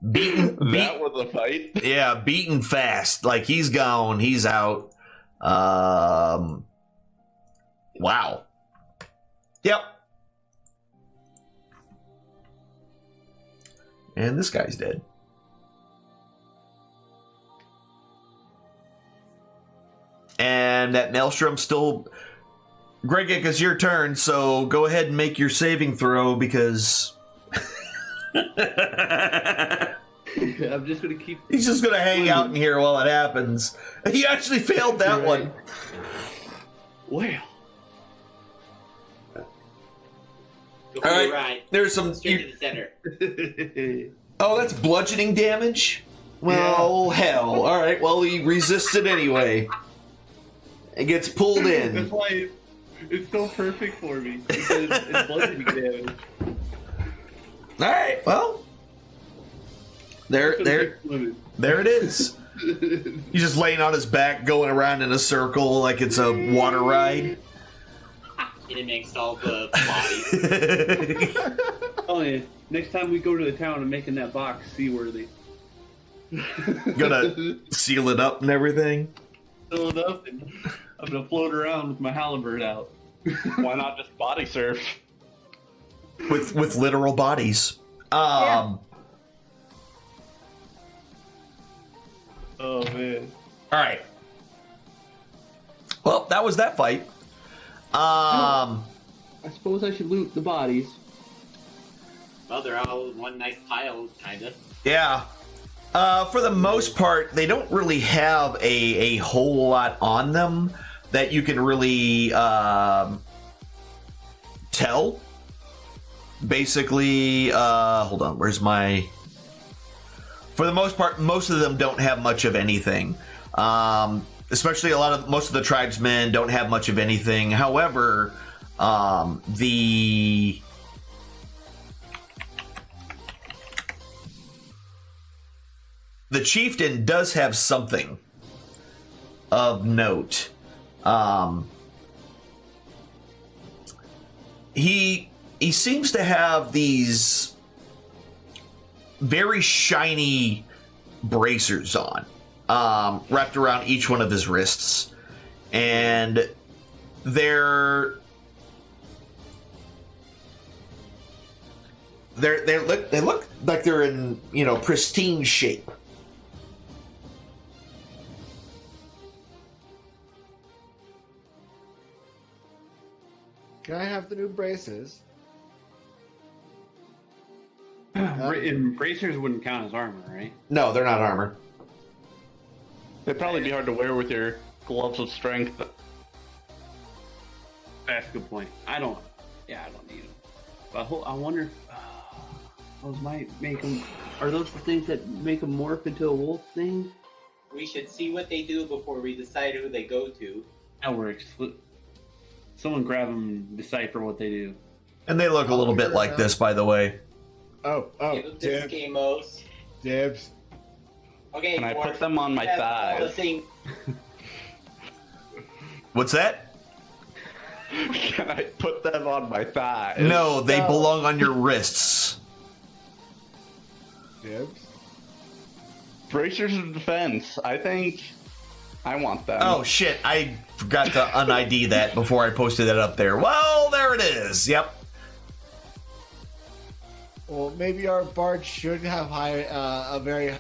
Speaker 8: That was a fight.
Speaker 2: Yeah, beaten fast. Like, he's gone. He's out. Wow. Yep. And this guy's dead. And that Maelstrom's still... Greg, it's your turn, so go ahead and make your saving throw, because...
Speaker 9: I'm just gonna keep...
Speaker 2: He's just gonna hang out in here while it happens. He actually failed that one.
Speaker 9: Well...
Speaker 6: Go for the right.
Speaker 2: There's some...
Speaker 6: Straight to the center.
Speaker 2: Oh, that's bludgeoning damage? Well, hell. Alright, well, he resisted anyway. It gets pulled in.
Speaker 9: That's why it's so perfect for me. Because it's bludgeoning damage.
Speaker 2: Alright, well. There it is. He's just laying on his back, going around in a circle like it's a water ride.
Speaker 6: It amongst all the bodies.
Speaker 9: Oh yeah. Next time we go to the town, I'm making that box seaworthy.
Speaker 2: Gonna seal it up and everything.
Speaker 9: Fill it up, and I'm gonna float around with my halberd out.
Speaker 8: Why not just body surf?
Speaker 2: With literal bodies.
Speaker 9: Oh man.
Speaker 2: Alright. Well, that was that fight.
Speaker 9: I suppose I should loot the bodies.
Speaker 6: Well, they're all in one nice pile, kinda.
Speaker 2: Yeah. For the most part, they don't really have a whole lot on them that you can really tell. Basically, hold on, where's my... For the most part, most of them don't have much of anything. Especially most of the tribesmen don't have much of anything. However, the chieftain does have something of note. He seems to have these very shiny bracers on, wrapped around each one of his wrists, and they're They look like they're in pristine shape.
Speaker 3: Can I have the new braces?
Speaker 9: And bracers wouldn't count as armor, right?
Speaker 2: No, they're not armor.
Speaker 8: They'd probably be hard to wear with your gloves of strength.
Speaker 9: That's a good point. I don't need them. But I wonder if those might make them. Are those the things that make them morph into a wolf thing?
Speaker 6: We should see what they do before we decide who they go to.
Speaker 9: That works. Someone grab them and decipher what they do.
Speaker 13: And they look a little bit like this, by the way.
Speaker 3: Oh,
Speaker 6: Give them to Skamos.
Speaker 3: Dibs.
Speaker 6: Okay,
Speaker 8: Can I put them on my thighs?
Speaker 13: What's that?
Speaker 8: Can I put them on my thighs?
Speaker 13: No, they belong on your wrists.
Speaker 3: Dibs.
Speaker 8: Bracers of defense. I think I want them.
Speaker 13: Oh shit, I forgot to un-ID that before I posted that up there. Well, there it is. Yep.
Speaker 3: Well, maybe our bard should have a very.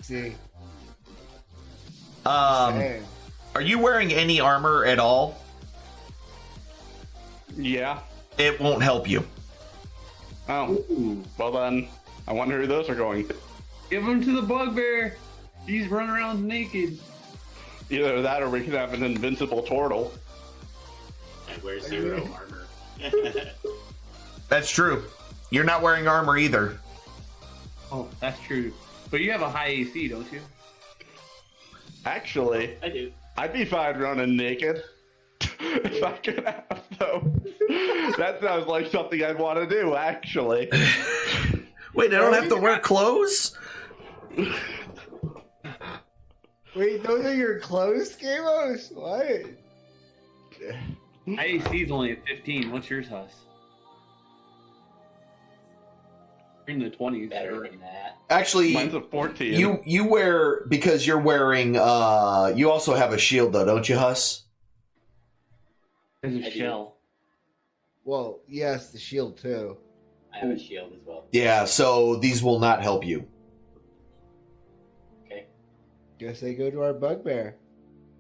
Speaker 3: See.
Speaker 13: Are you wearing any armor at all?
Speaker 8: Yeah.
Speaker 13: It won't help you.
Speaker 8: Oh. Ooh. Well then, I wonder who those are going to.
Speaker 9: Give them to the bugbear. He's running around naked.
Speaker 8: Either that or we could have an invincible turtle.
Speaker 6: I wear 0 armor.
Speaker 13: That's true. You're not wearing armor either.
Speaker 9: Oh, that's true. But you have a high AC, don't you?
Speaker 8: Actually,
Speaker 6: I do.
Speaker 8: I'd be fine running naked. If I could have, though. That sounds like something I'd want to do, actually.
Speaker 13: Wait, I don't have to wear clothes?
Speaker 3: Wait, those are your clothes, Skamos? What?
Speaker 9: My AC's only at 15. What's yours, Huss? You're in the 20s.
Speaker 6: Better than that.
Speaker 2: Actually,
Speaker 8: mine's a 14.
Speaker 2: You wear, because you're wearing. You also have a shield though, don't you, Huss?
Speaker 9: There's a shell.
Speaker 3: Well, yes, the shield too.
Speaker 6: I have a shield as well.
Speaker 2: Yeah, so these will not help you.
Speaker 6: Okay.
Speaker 3: Guess they go to our bugbear.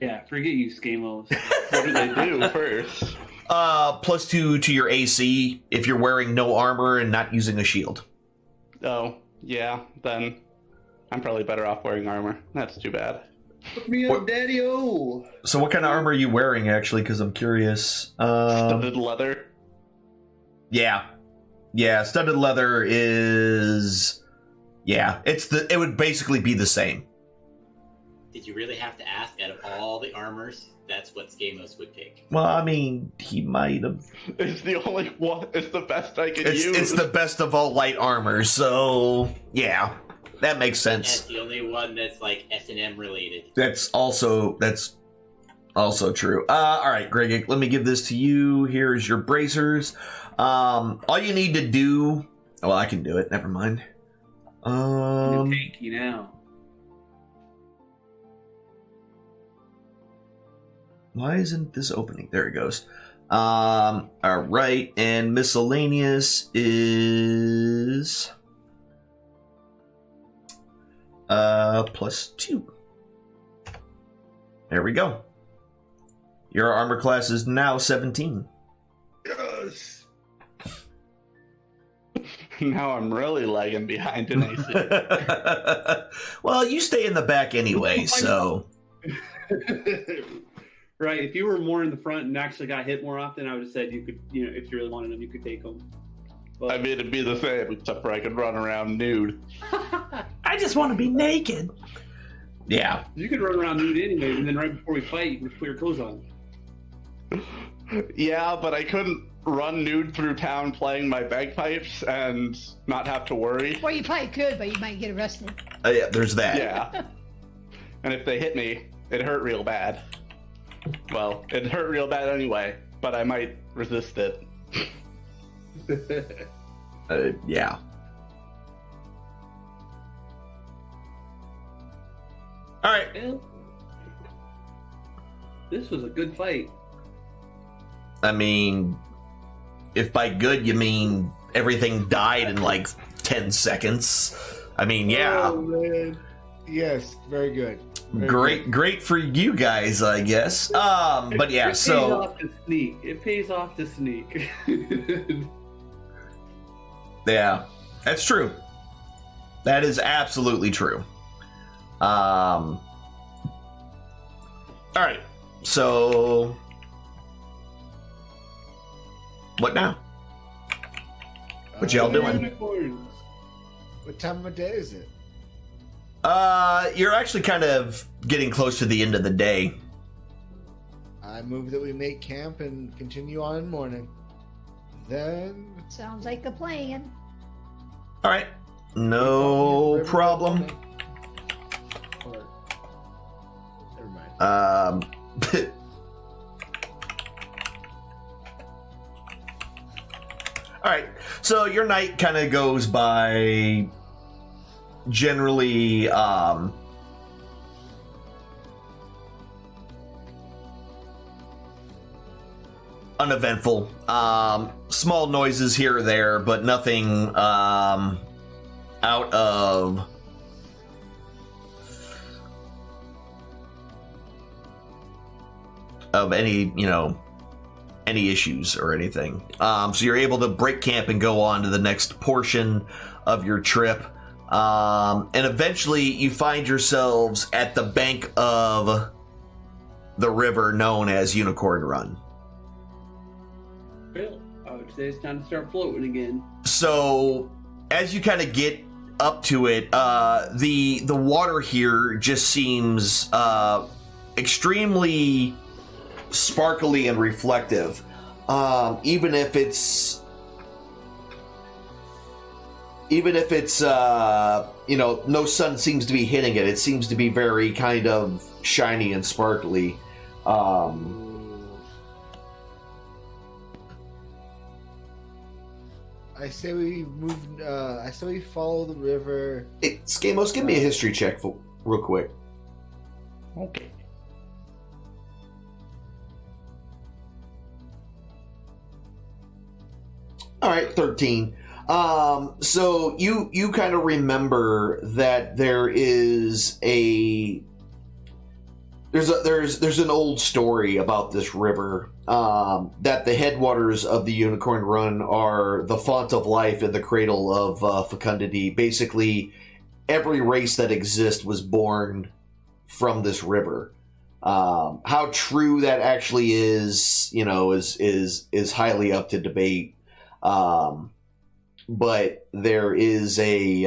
Speaker 9: Yeah, forget you, Skamos.
Speaker 8: What do they do first?
Speaker 13: +2 to your AC if you're wearing no armor and not using a shield.
Speaker 8: Oh, yeah, then I'm probably better off wearing armor. That's too bad.
Speaker 9: Hook me up, Daddy-O!
Speaker 13: So what kind of armor are you wearing, actually? Because I'm curious.
Speaker 8: Studded leather?
Speaker 13: Yeah. Yeah, studded leather is... Yeah, it would basically be the same.
Speaker 6: Did you really have to ask? Out of all the armors, that's what Skamos would pick.
Speaker 13: Well, I mean, he might have...
Speaker 8: It's the only one. It's the best I can use.
Speaker 13: It's the best of all light armor, so... Yeah, that makes sense.
Speaker 6: That's the only one that's like S&M related.
Speaker 13: That's also true. All right, Greg, let me give this to you. Here's your bracers. All you need to do... Well, I can do it. Never mind.
Speaker 9: Thank you now.
Speaker 13: Why isn't this opening? There it goes. All right, and miscellaneous is +2. There we go. Your armor class is now 17.
Speaker 9: Yes.
Speaker 8: Now I'm really lagging behind in AC.
Speaker 13: Well, you stay in the back anyway, so.
Speaker 9: Right, if you were more in the front and actually got hit more often, I would have said you could, if you really wanted them, you could take them. But...
Speaker 8: I mean, it'd be the same, except for I could run around nude.
Speaker 4: I just want to be naked.
Speaker 13: Yeah.
Speaker 9: You could run around nude anyway, and then right before we fight, you can put your clothes on.
Speaker 8: Yeah, but I couldn't run nude through town playing my bagpipes and not have to worry.
Speaker 7: Well, you probably could, but you might get arrested.
Speaker 13: Yeah, there's that.
Speaker 8: Yeah. And if they hit me, it hurt real bad. Well, it hurt real bad anyway, but I might resist it.
Speaker 13: Yeah. All right.
Speaker 9: Well, this was a good fight.
Speaker 13: I mean, if by good you mean everything died in like 10 seconds. I mean, yeah.
Speaker 3: Oh, man. Yes, very good.
Speaker 13: Great for you guys, I guess. But yeah, so
Speaker 9: It pays off to sneak.
Speaker 13: yeah, that's true. That is absolutely true. All right, so what now? What y'all doing?
Speaker 3: What time of day is it?
Speaker 13: You're actually kind of getting close to the end of the day.
Speaker 3: I move that we make camp and continue on in the morning. Then
Speaker 7: Sounds like a plan.
Speaker 13: All right, no problem.
Speaker 3: Or, never mind.
Speaker 13: All right, so your night kind of goes by generally uneventful. Small noises here or there, but nothing out of any, any issues or anything. So you're able to break camp and go on to the next portion of your trip. And eventually you find yourselves at the bank of the river known as Unicorn Run.
Speaker 9: Well, I would say it's time to start floating again.
Speaker 13: So as you kind of get up to it, the water here just seems extremely sparkly and reflective. Even if it's no sun seems to be hitting it. It seems to be very kind of shiny and sparkly.
Speaker 3: I say we move. I say we follow the river.
Speaker 2: Skamos, give me a history check real quick.
Speaker 8: Okay.
Speaker 2: All right, 13. So you kind of remember that there's an old story about this river, that the headwaters of the Unicorn Run are the font of life and the cradle of fecundity. Basically, every race that exists was born from this river. How true that actually is, is highly up to debate. But there is a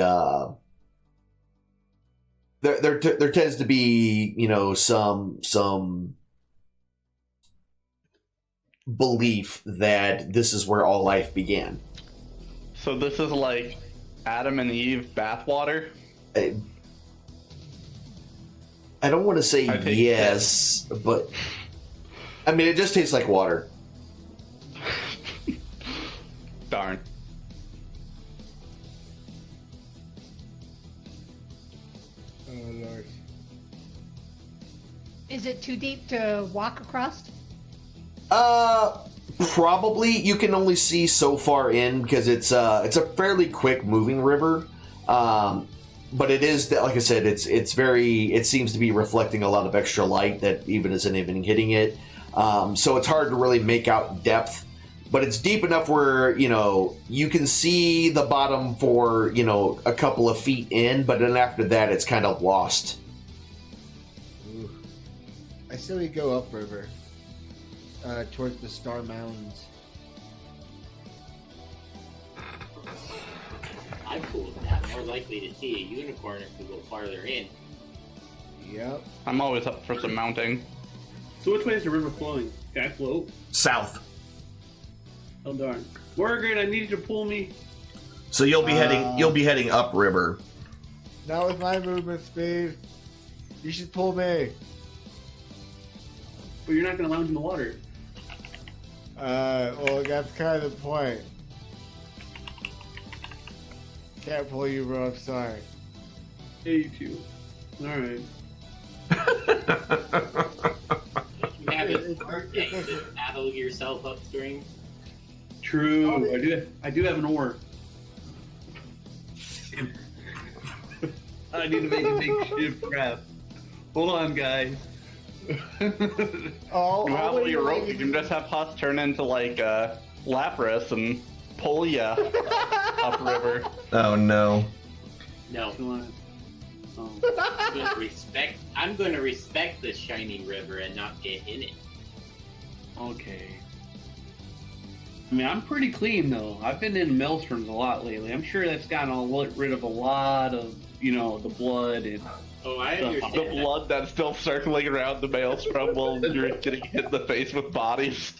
Speaker 2: there tends to be some belief that this is where all life began.
Speaker 8: So this is like Adam and Eve bathwater?
Speaker 2: I don't want to say yes, but I mean it just tastes like water.
Speaker 8: Darn.
Speaker 3: Oh Lord.
Speaker 7: Is it too deep to walk across?
Speaker 2: Probably. You can only see so far in because it's a fairly quick moving river. But it is, like I said, it seems to be reflecting a lot of extra light that even isn't even hitting it. So it's hard to really make out depth. But it's deep enough where, you can see the bottom for, a couple of feet in, but then after that, it's kind of lost.
Speaker 3: Ooh. I say we go upriver, towards the Star Mountains.
Speaker 6: I'm cool with that. More likely to see a unicorn if we go farther in.
Speaker 3: Yep.
Speaker 8: I'm always up for some mounting.
Speaker 9: So which way is the river flowing? Can I float?
Speaker 13: South.
Speaker 9: Oh darn. Morgan, I need you to pull me.
Speaker 13: So you'll be heading upriver.
Speaker 3: Not with my movement speed. You should pull me.
Speaker 9: But you're not going to lounge in the water.
Speaker 3: Well, that's kind of the point. Can't pull you, bro. I'm sorry.
Speaker 9: Hey, you two. All right.
Speaker 6: You have a tank to paddle yourself upstream.
Speaker 9: True. I do have an oar. I need to make a makeshift raft. Hold on, guys.
Speaker 8: You have all your rope. You can just have Huss turn into like Lapras and pull ya upriver.
Speaker 13: Oh no.
Speaker 6: No. I'm going to respect the shining river and not get in it.
Speaker 9: Okay. I mean, I'm pretty clean though. I've been in maelstroms a lot lately. I'm sure that's gotten rid of a lot of, the blood and.
Speaker 6: Oh, I understand.
Speaker 8: The blood that's still circling around the maelstrom while you're getting hit in the face with bodies.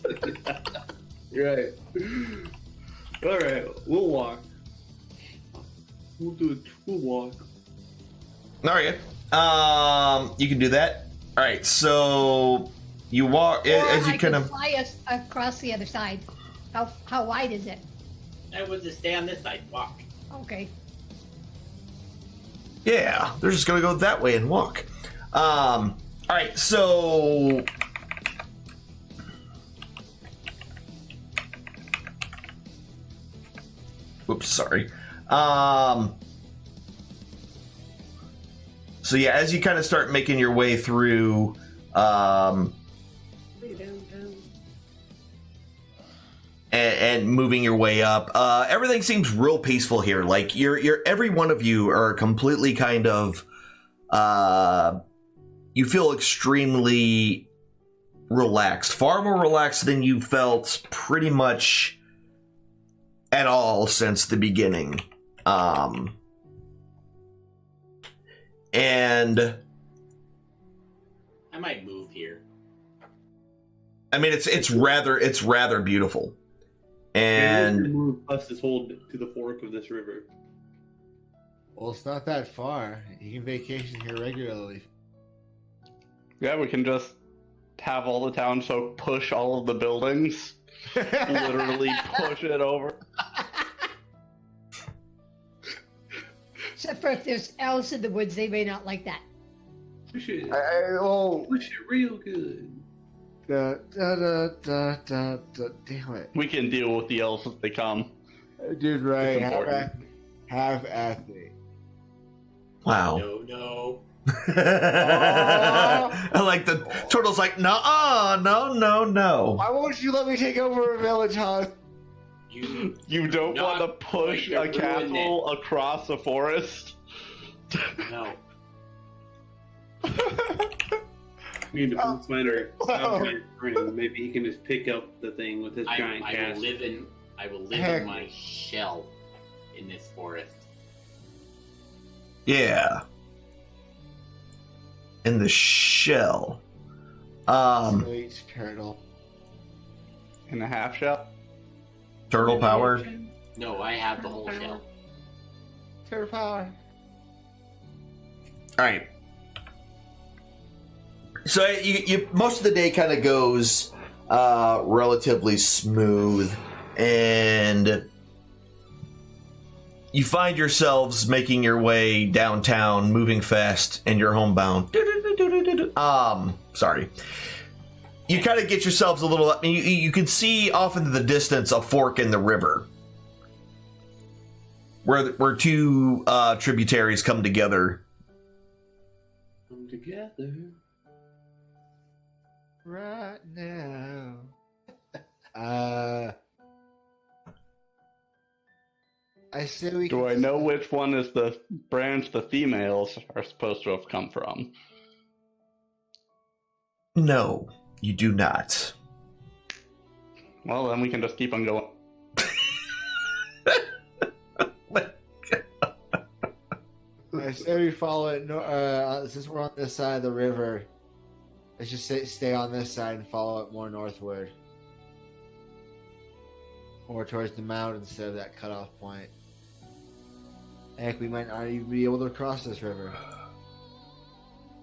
Speaker 9: Right. All right, we'll walk. We'll do it. We'll walk.
Speaker 13: All right. You can do that. All right. So you walk as you kind of
Speaker 7: fly us across the other side. How wide is it?
Speaker 6: I would just stay on this side, walk.
Speaker 7: Okay.
Speaker 13: Yeah, they're just gonna go that way and walk. All right. So oops, sorry. So yeah, as you kind of start making your way through, and moving your way up, everything seems real peaceful here. Like every one of you are completely kind of, you feel extremely relaxed, far more relaxed than you felt pretty much at all since the beginning. And
Speaker 6: I might move here.
Speaker 13: I mean, it's rather beautiful. And
Speaker 9: move us this whole to the fork of this river.
Speaker 3: Well, it's not that far. You can vacation here regularly.
Speaker 8: Yeah, we can just have all the townsfolk push all of the buildings. Literally push it over.
Speaker 7: Except for if there's elves in the woods, they may not like that.
Speaker 9: Push it.
Speaker 3: Push
Speaker 9: it real good.
Speaker 3: Damn it.
Speaker 8: We can deal with the elves as they come.
Speaker 3: Dude, right. Have at me.
Speaker 13: Wow.
Speaker 6: No.
Speaker 13: I like the turtle's like, no.
Speaker 3: Why won't you let me take over a village, huh?
Speaker 8: You don't want to push a castle across a forest?
Speaker 6: No.
Speaker 9: We need to put Smider. Maybe he can just pick up the thing with his giant
Speaker 6: I
Speaker 9: cast.
Speaker 6: I will live in my shell in this forest.
Speaker 13: Yeah. In the shell.
Speaker 3: Sweet turtle.
Speaker 8: In a half shell?
Speaker 13: Turtle power?
Speaker 6: No, I have the whole shell.
Speaker 3: Turtle power.
Speaker 13: Alright. So you most of the day kind of goes relatively smooth, and you find yourselves making your way downtown, moving fast, and you're homebound. Sorry. You kind of get yourselves a little. You can see off into the distance a fork in the river, where two tributaries come together.
Speaker 9: Come together.
Speaker 3: Right now. I say we.
Speaker 8: Do I know which one is the branch the females are supposed to have come from?
Speaker 13: No, you do not.
Speaker 8: Well, then we can just keep on going.
Speaker 3: I say we follow it. Since we're on this side of the river, let's just stay on this side and follow it more northward. More towards the mountain instead of that cutoff point. Heck, we might not even be able to cross this river.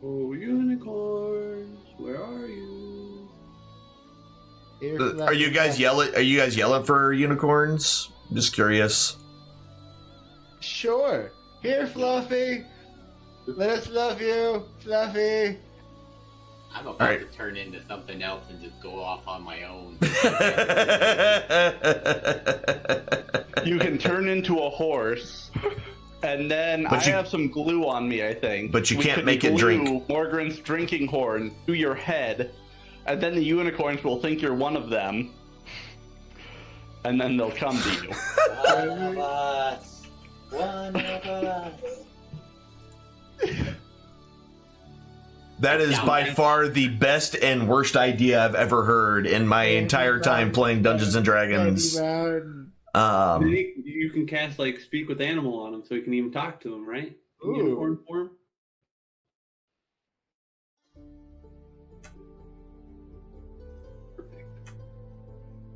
Speaker 9: Oh, unicorns, where are you?
Speaker 13: Are you guys yelling? Are you guys yelling for unicorns? I'm just curious.
Speaker 3: Sure. Here, Fluffy. Let us love you, Fluffy.
Speaker 6: I'm about to turn into something else and just go off on my own.
Speaker 8: You can turn into a horse, and then I have some glue on me, I think.
Speaker 13: But you
Speaker 8: We
Speaker 13: can't
Speaker 8: could
Speaker 13: make it drink.
Speaker 8: glue Morgren's drinking horn to your head, and then the unicorns will think you're one of them, and then they'll come to you.
Speaker 6: One of us. One of us.
Speaker 13: That is by far the best and worst idea I've ever heard in my entire time playing Dungeons and Dragons.
Speaker 9: You can cast like speak with animal on him, so you can even talk to him, right? In unicorn form.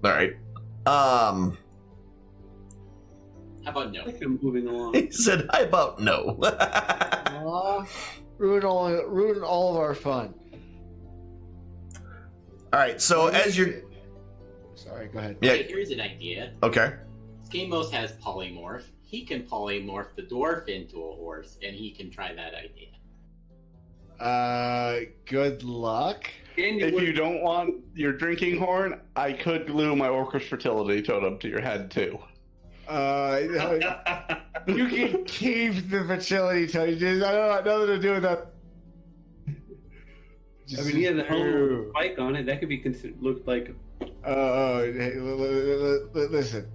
Speaker 13: All right.
Speaker 6: How about no?
Speaker 9: I think I'm moving along.
Speaker 13: He said, "How about no?"
Speaker 3: Ruin all of our fun.
Speaker 13: All right. So as you're,
Speaker 3: sorry, go ahead.
Speaker 13: Yeah.
Speaker 6: Hey, here's an idea.
Speaker 13: Okay.
Speaker 6: Skamos has polymorph. He can polymorph the dwarf into a horse, and he can try that idea.
Speaker 3: Good luck.
Speaker 8: If you don't want your drinking horn, I could glue my orcish fertility totem to your head too.
Speaker 3: You can keep the fertility totem. I don't want nothing to do with that.
Speaker 9: I mean, he has a helmet with a spike on it. That could be considered looked like.
Speaker 3: Hey, listen.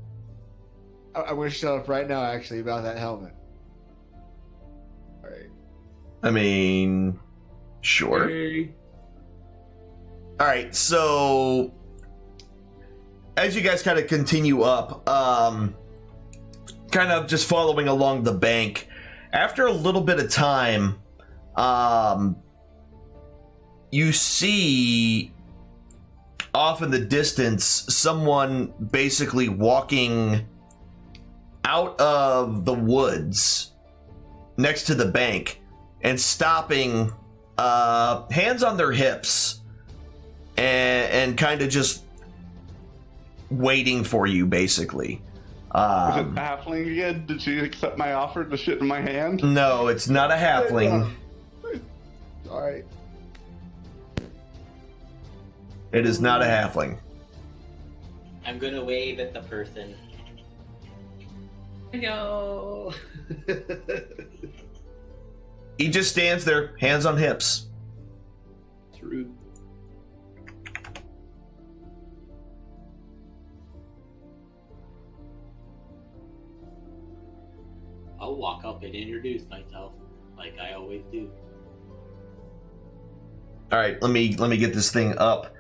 Speaker 3: I'm going to shut up right now, actually, about that helmet. All right.
Speaker 13: I mean, sure.
Speaker 9: Hey.
Speaker 13: All right. So as you guys kind of continue up, kind of just following along the bank, after a little bit of time, you see off in the distance someone basically walking out of the woods next to the bank and stopping, hands on their hips, and kind of just waiting for you, basically.
Speaker 8: Is it halfling again? Did she accept my offer to shit in my hand?
Speaker 13: No, it's not a halfling.
Speaker 3: All right.
Speaker 13: It is not a halfling.
Speaker 6: I'm gonna wave at the person.
Speaker 9: Hello.
Speaker 13: He just stands there, hands on hips.
Speaker 9: It's rude.
Speaker 6: I'll walk up and introduce myself, like I always do.
Speaker 13: All right, let me get this thing up,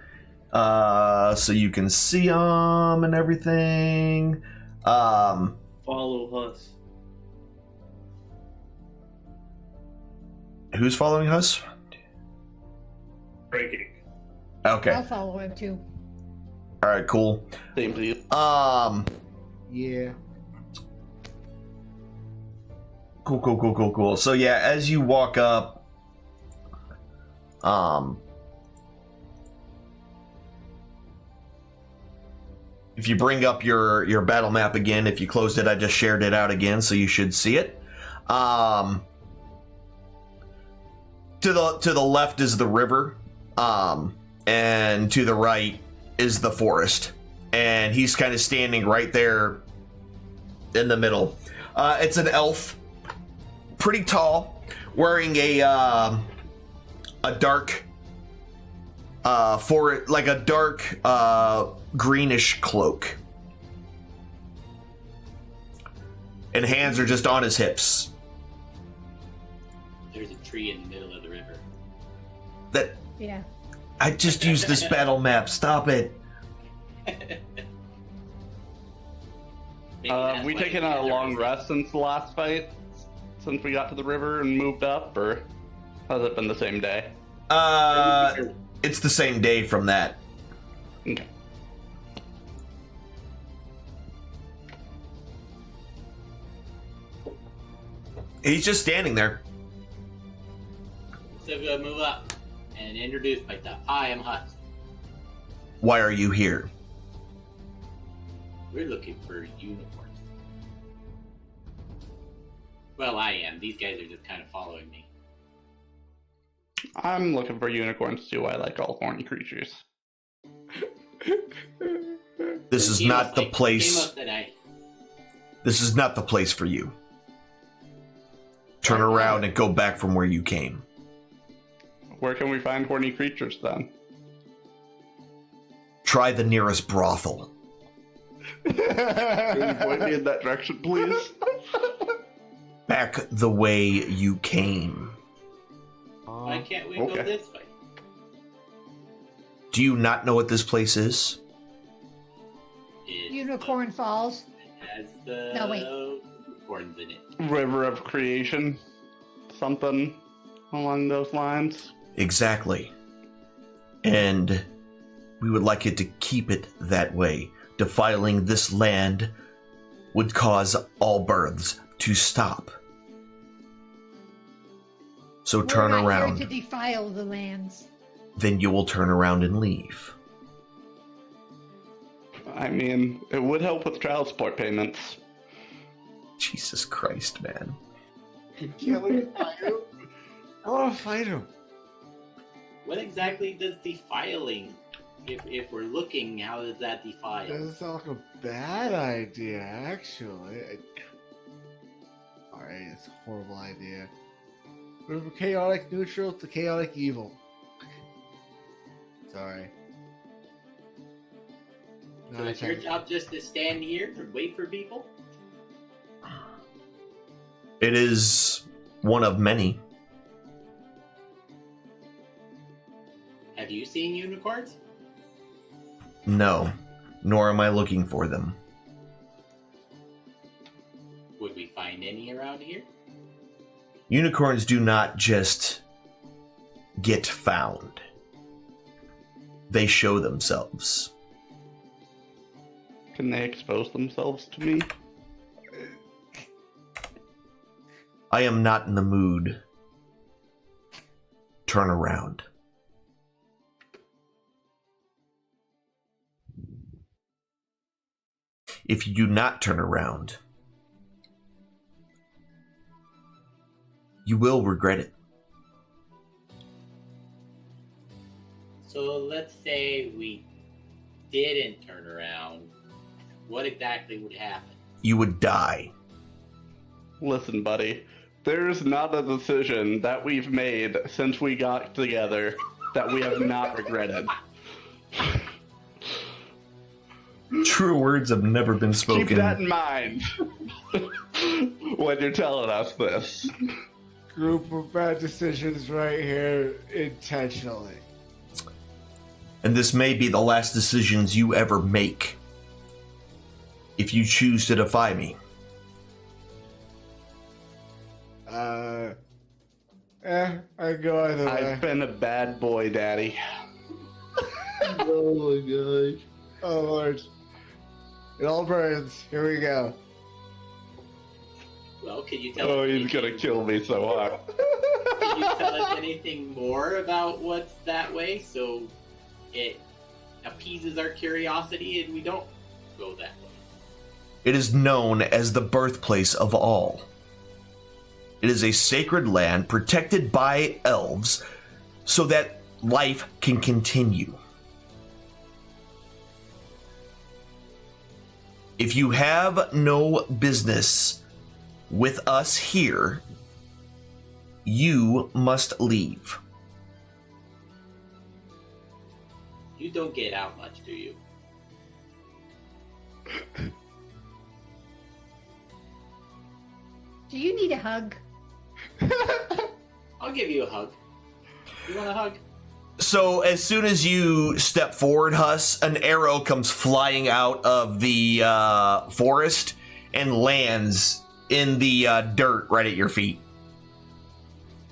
Speaker 13: so you can see them and everything.
Speaker 9: Follow us.
Speaker 13: Who's following us?
Speaker 9: Breaking.
Speaker 13: Okay.
Speaker 7: I'll follow him too.
Speaker 13: All right, cool.
Speaker 8: Same to you.
Speaker 3: Yeah.
Speaker 13: Cool. So yeah, as you walk up, if you bring up your battle map again, if you closed it, I just shared it out again, so you should see it. To the left is the river, and to the right is the forest, and he's kind of standing right there in the middle. It's an elf, pretty tall, wearing a dark greenish cloak, and hands are just on his hips.
Speaker 6: There's a tree in the middle of the river.
Speaker 13: That
Speaker 7: Yeah.
Speaker 13: I just used this battle map. Stop it.
Speaker 8: We taken a long rest since the last fight, since we got to the river and moved up, or has it been the same day?
Speaker 13: It's the same day from that.
Speaker 8: Okay.
Speaker 13: He's just standing there.
Speaker 6: So I'm gonna move up and introduce myself. Hi, I'm Husk.
Speaker 13: Why are you here?
Speaker 6: We're looking for unicorns. Well, I am. These guys are just kind of following me.
Speaker 8: I'm looking for unicorns too. I like all horny creatures.
Speaker 13: This is not the place.
Speaker 6: Today.
Speaker 13: This is not the place for you. Turn around and go back from where you came.
Speaker 8: Where can we find horny creatures then?
Speaker 13: Try the nearest brothel.
Speaker 8: Can you point me in that direction, please?
Speaker 13: Back the way you came.
Speaker 6: Why can't we go this way?
Speaker 13: Do you not know what this place is?
Speaker 7: Unicorn Falls.
Speaker 6: Has the
Speaker 7: No, wait.
Speaker 6: unicorns in it.
Speaker 8: River of Creation? Something along those lines?
Speaker 13: Exactly. And we would like it to keep it that way. Defiling this land would cause all births to stop. So turn
Speaker 7: We're not
Speaker 13: around.
Speaker 7: here to defile the lands.
Speaker 13: Then you will turn around and leave.
Speaker 8: I mean, it would help with child support payments.
Speaker 13: Jesus Christ, man.
Speaker 3: Can't we fight him? I want to fight him.
Speaker 6: What exactly does defiling? If we're looking, how does that defile?
Speaker 3: Doesn't sound like a bad idea, actually. Alright, it's a horrible idea. We're from chaotic neutral to chaotic evil. Sorry.
Speaker 6: So it's your job just to stand here and wait for people?
Speaker 13: It is one of many.
Speaker 6: Have you seen unicorns?
Speaker 13: No, nor am I looking for them.
Speaker 6: Would we find any around here?
Speaker 13: Unicorns do not just get found. They show themselves.
Speaker 8: Can they expose themselves to me?
Speaker 13: I am not in the mood. Turn around. If you do not turn around, you will regret it.
Speaker 6: So let's say we didn't turn around. What exactly would happen?
Speaker 13: You would die.
Speaker 8: Listen, buddy, there's not a decision that we've made since we got together that we have not regretted.
Speaker 13: True words have never been spoken.
Speaker 8: Keep that in mind when you're telling us this.
Speaker 3: Group of bad decisions right here intentionally.
Speaker 13: And this may be the last decisions you ever make. If you choose to defy me.
Speaker 3: I go either way.
Speaker 8: I've been a bad boy, Daddy.
Speaker 3: Oh my gosh. Oh Lord. It all burns. Here we go.
Speaker 6: Well, can you tell
Speaker 8: Oh,
Speaker 6: us
Speaker 8: he's gonna kill me so hard.
Speaker 6: Can you tell us anything more about what's that way so it appeases our curiosity and we don't go that way?
Speaker 13: It is known as the birthplace of all. It is a sacred land protected by elves so that life can continue. If you have no business with us here, you must leave.
Speaker 6: You don't get out much, do you?
Speaker 7: Do you need a hug?
Speaker 6: I'll give you a hug. You want a hug?
Speaker 13: So as soon as you step forward, Huss, an arrow comes flying out of the forest and lands in the dirt right at your feet.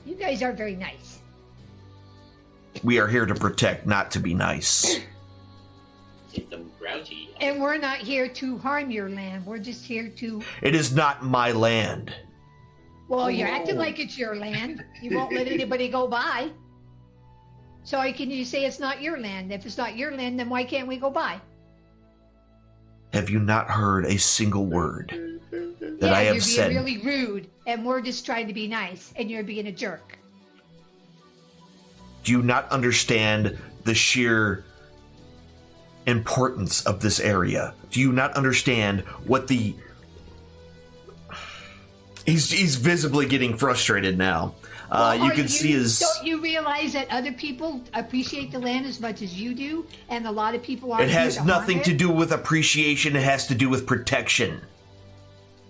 Speaker 7: You guys are very nice.
Speaker 13: We are here to protect, not to be nice.
Speaker 6: Get some grouchy.
Speaker 7: And we're not here to harm your land. We're just here to...
Speaker 13: It is not my land.
Speaker 7: Well, you're acting like it's your land. You won't let anybody go by. So how can you say it's not your land? If it's not your land, then why can't we go by?
Speaker 13: Have you not heard a single word that I have said?
Speaker 7: You're being really rude, and we're just trying to be nice, and you're being a jerk.
Speaker 13: Do you not understand the sheer importance of this area? Do you not understand what the... He's visibly getting frustrated now. You can see his...
Speaker 7: Don't you realize that other people appreciate the land as much as you do, and a lot of people are.
Speaker 13: It has nothing to do with appreciation. It has to do with protection.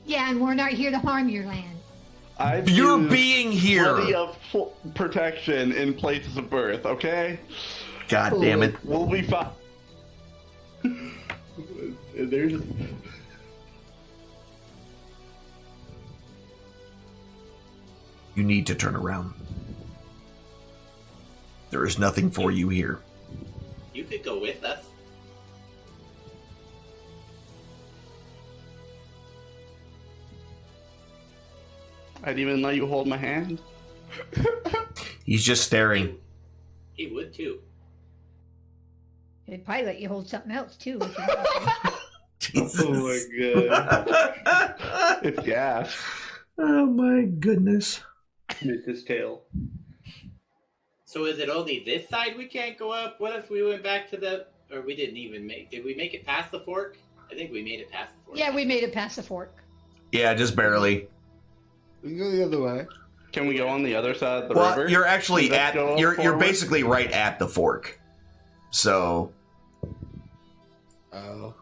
Speaker 7: Yeah, and we're not here to harm your land.
Speaker 13: You're being here.
Speaker 8: Plenty of protection in places of birth. Okay.
Speaker 13: God damn it.
Speaker 8: We'll be fine.
Speaker 5: There's.
Speaker 13: You need to turn around. There is nothing for you here.
Speaker 6: You could go with us.
Speaker 8: I'd even let you hold my hand.
Speaker 13: He's just staring.
Speaker 6: He would too.
Speaker 7: They'd probably let you hold something else too.
Speaker 13: Jesus.
Speaker 5: Oh my god.
Speaker 8: It's gas.
Speaker 13: Oh my goodness.
Speaker 5: It's his tail.
Speaker 6: So is it only this side we can't go up? What if we went back to the... Or we didn't even make... Did we make it past the fork? I think we made it past the fork.
Speaker 7: Yeah, we made it past the fork.
Speaker 13: Yeah, just barely.
Speaker 3: We can go the other way.
Speaker 8: Can we go on the other side of the river?
Speaker 13: Well, you're actually at... You're basically right at the fork. So...
Speaker 3: Oh.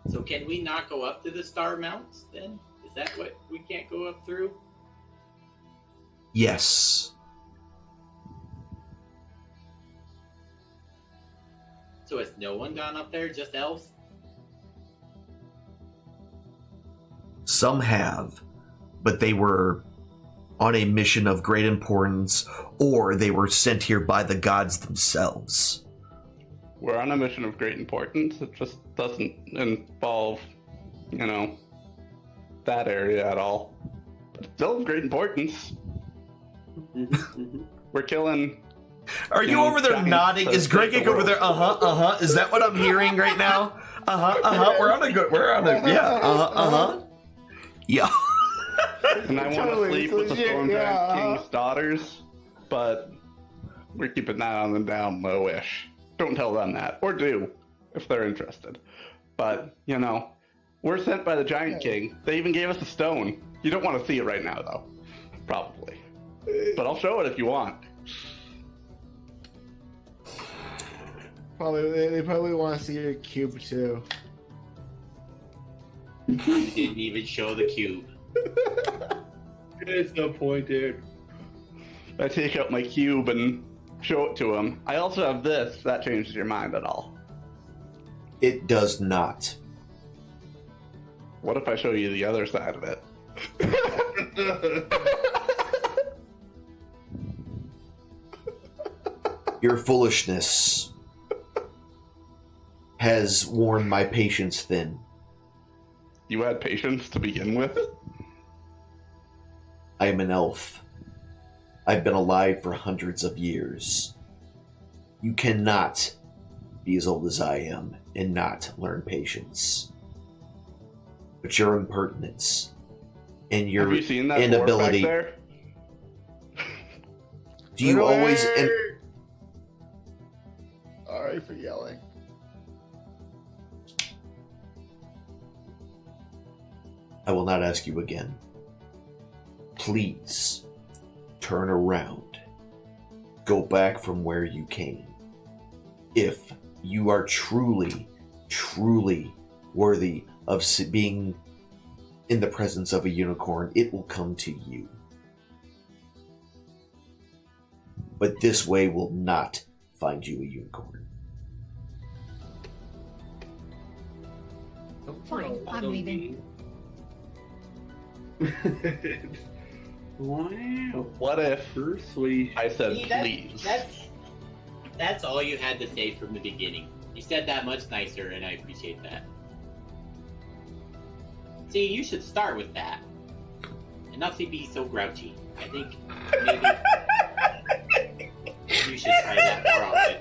Speaker 6: So can we not go up to the Star Mounts then? Is that what we can't go up through?
Speaker 13: Yes.
Speaker 6: So has no one gone up there? Just elves?
Speaker 13: Some have, but they were on a mission of great importance, or they were sent here by the gods themselves.
Speaker 8: We're on a mission of great importance. It just doesn't involve, that area at all. But it's still of great importance. We're killing...
Speaker 13: Are you over there nodding? Is Greg over there? Is that what I'm hearing right now? We're on a yeah.
Speaker 8: And I want to sleep with the Storm Dragon King's daughters, but we're keeping that on the down low-ish. Don't tell them that, or do, if they're interested. But, we're sent by the Giant King. They even gave us a stone. You don't want to see it right now, though. Probably. But I'll show it if you want.
Speaker 3: They probably want to see your cube, too.
Speaker 6: You didn't even show the cube.
Speaker 5: There's no point, dude.
Speaker 8: I take out my cube and show it to him. I also have this. If that changes your mind at all.
Speaker 2: It does not.
Speaker 8: What if I show you the other side of it?
Speaker 2: Your foolishness has worn my patience thin.
Speaker 8: You had patience to begin with?
Speaker 2: I am an elf. I've been alive for hundreds of years. You cannot be as old as I am and not learn patience. But your impertinence and your
Speaker 8: Have you seen that
Speaker 2: inability.
Speaker 8: Back there?
Speaker 2: Do you always?
Speaker 3: Sorry for yelling.
Speaker 2: I will not ask you again. Please turn around. Go back from where you came. If you are truly, truly worthy of being in the presence of a unicorn, it will come to you. But this way will not find you a unicorn.
Speaker 7: Fine, I'm leaving.
Speaker 5: Wow.
Speaker 8: What if
Speaker 5: sweet.
Speaker 8: I said
Speaker 6: See,
Speaker 8: please?
Speaker 6: That's all you had to say from the beginning. You said that much nicer, and I appreciate that. See, you should start with that. And not to be so grouchy. I think maybe you should try that more often.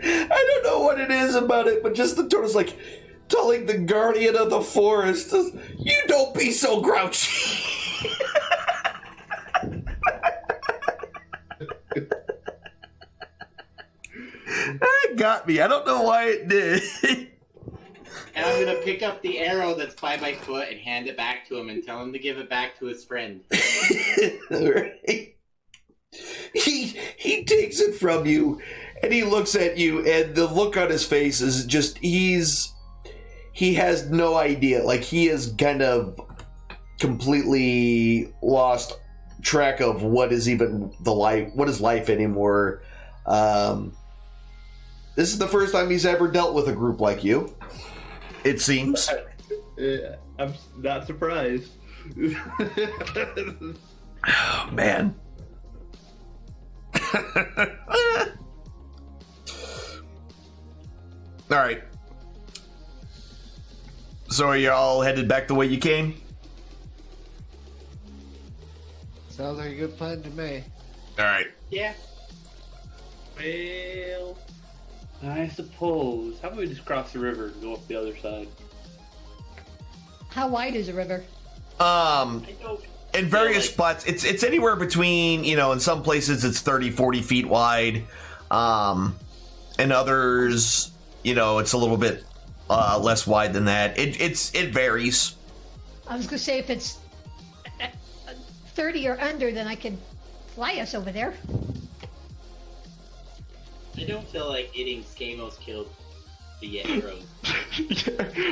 Speaker 2: I don't know what it is about it, but just the tone is like, telling the guardian of the forest, you don't be so grouchy. That got me. I don't know why it did.
Speaker 6: And I'm gonna pick up the arrow that's by my foot and hand it back to him and tell him to give it back to his friend.
Speaker 2: Right. He takes it from you and he looks at you, and the look on his face is just he has no idea. Like, he is kind of completely lost track of what is even what is life anymore. This is the first time he's ever dealt with a group like you, it seems.
Speaker 9: I'm not surprised.
Speaker 2: Oh, man. All right. So are you all headed back the way you came?
Speaker 3: Sounds like a good plan to me.
Speaker 2: All right.
Speaker 6: Yeah.
Speaker 9: Well, I suppose. How about we just cross the river and go up the other side?
Speaker 7: How wide is the river?
Speaker 2: In various spots, it's anywhere between, in some places it's 30, 40 feet wide. In others, it's a little bit less wide than that. It varies.
Speaker 7: I was going to say, if it's 30 or under, then I can fly us over there.
Speaker 6: I don't feel like getting Skamos killed via arrows.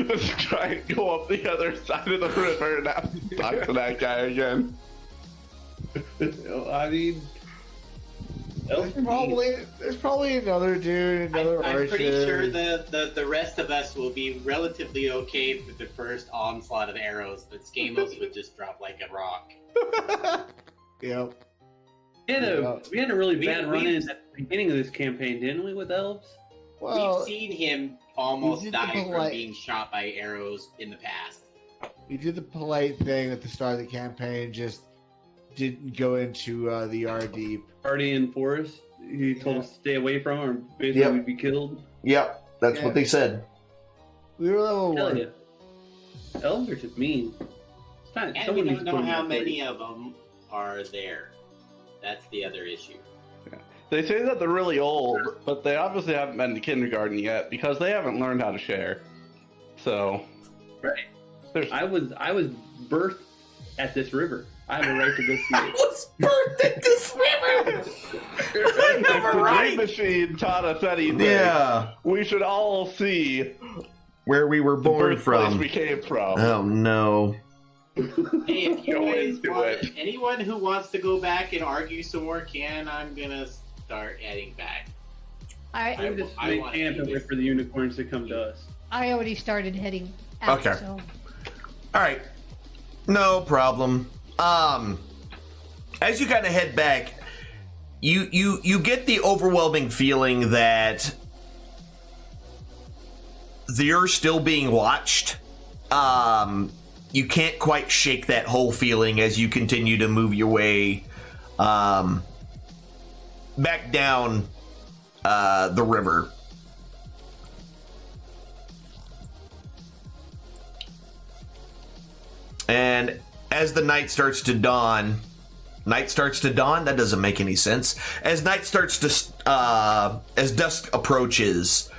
Speaker 8: Let's try and go up the other side of the river and have to talk to that guy again.
Speaker 9: I mean,
Speaker 3: there's probably another dude, another
Speaker 6: I'm
Speaker 3: archer.
Speaker 6: pretty sure the rest of us will be relatively okay for the first onslaught of arrows, but Skamos would just drop like a rock.
Speaker 3: Yep.
Speaker 9: We had a really bad run-in at the beginning of this campaign, didn't we, with elves?
Speaker 3: Well,
Speaker 6: we've seen him almost die from being shot by arrows in the past.
Speaker 3: We did the polite thing at the start of the campaign, just didn't go into the yard deep.
Speaker 9: Guardian Forest, he told us to stay away from him, or basically we'd be killed.
Speaker 2: Yep, that's what they said.
Speaker 3: We were level
Speaker 9: Tell
Speaker 3: 1.
Speaker 9: you. Elves are just mean.
Speaker 6: And we don't know how many of them are there. That's the other issue.
Speaker 8: They say that they're really old, but they obviously haven't been to kindergarten yet because they haven't learned how to share. So,
Speaker 9: right. I was birthed at this river. I have a right to go see it.
Speaker 2: I was birthed at this river.
Speaker 8: The Dream Machine taught us anything.
Speaker 2: Yeah.
Speaker 8: We should all see
Speaker 2: where we were born
Speaker 8: the
Speaker 2: from.
Speaker 8: Place we came from.
Speaker 2: Oh no.
Speaker 6: Hey, if you guys want, anyone who wants to go back and argue some more can, I'm gonna start heading back.
Speaker 9: I just make camp and wait for the unicorns to come to us.
Speaker 7: I already started heading out.
Speaker 2: Okay.
Speaker 7: So.
Speaker 2: All right. No problem. As you kind of head back, you get the overwhelming feeling that you're still being watched. You can't quite shake that whole feeling as you continue to move your way back down the river. And as the night starts to dawn, that doesn't make any sense. As night starts to, as dusk approaches,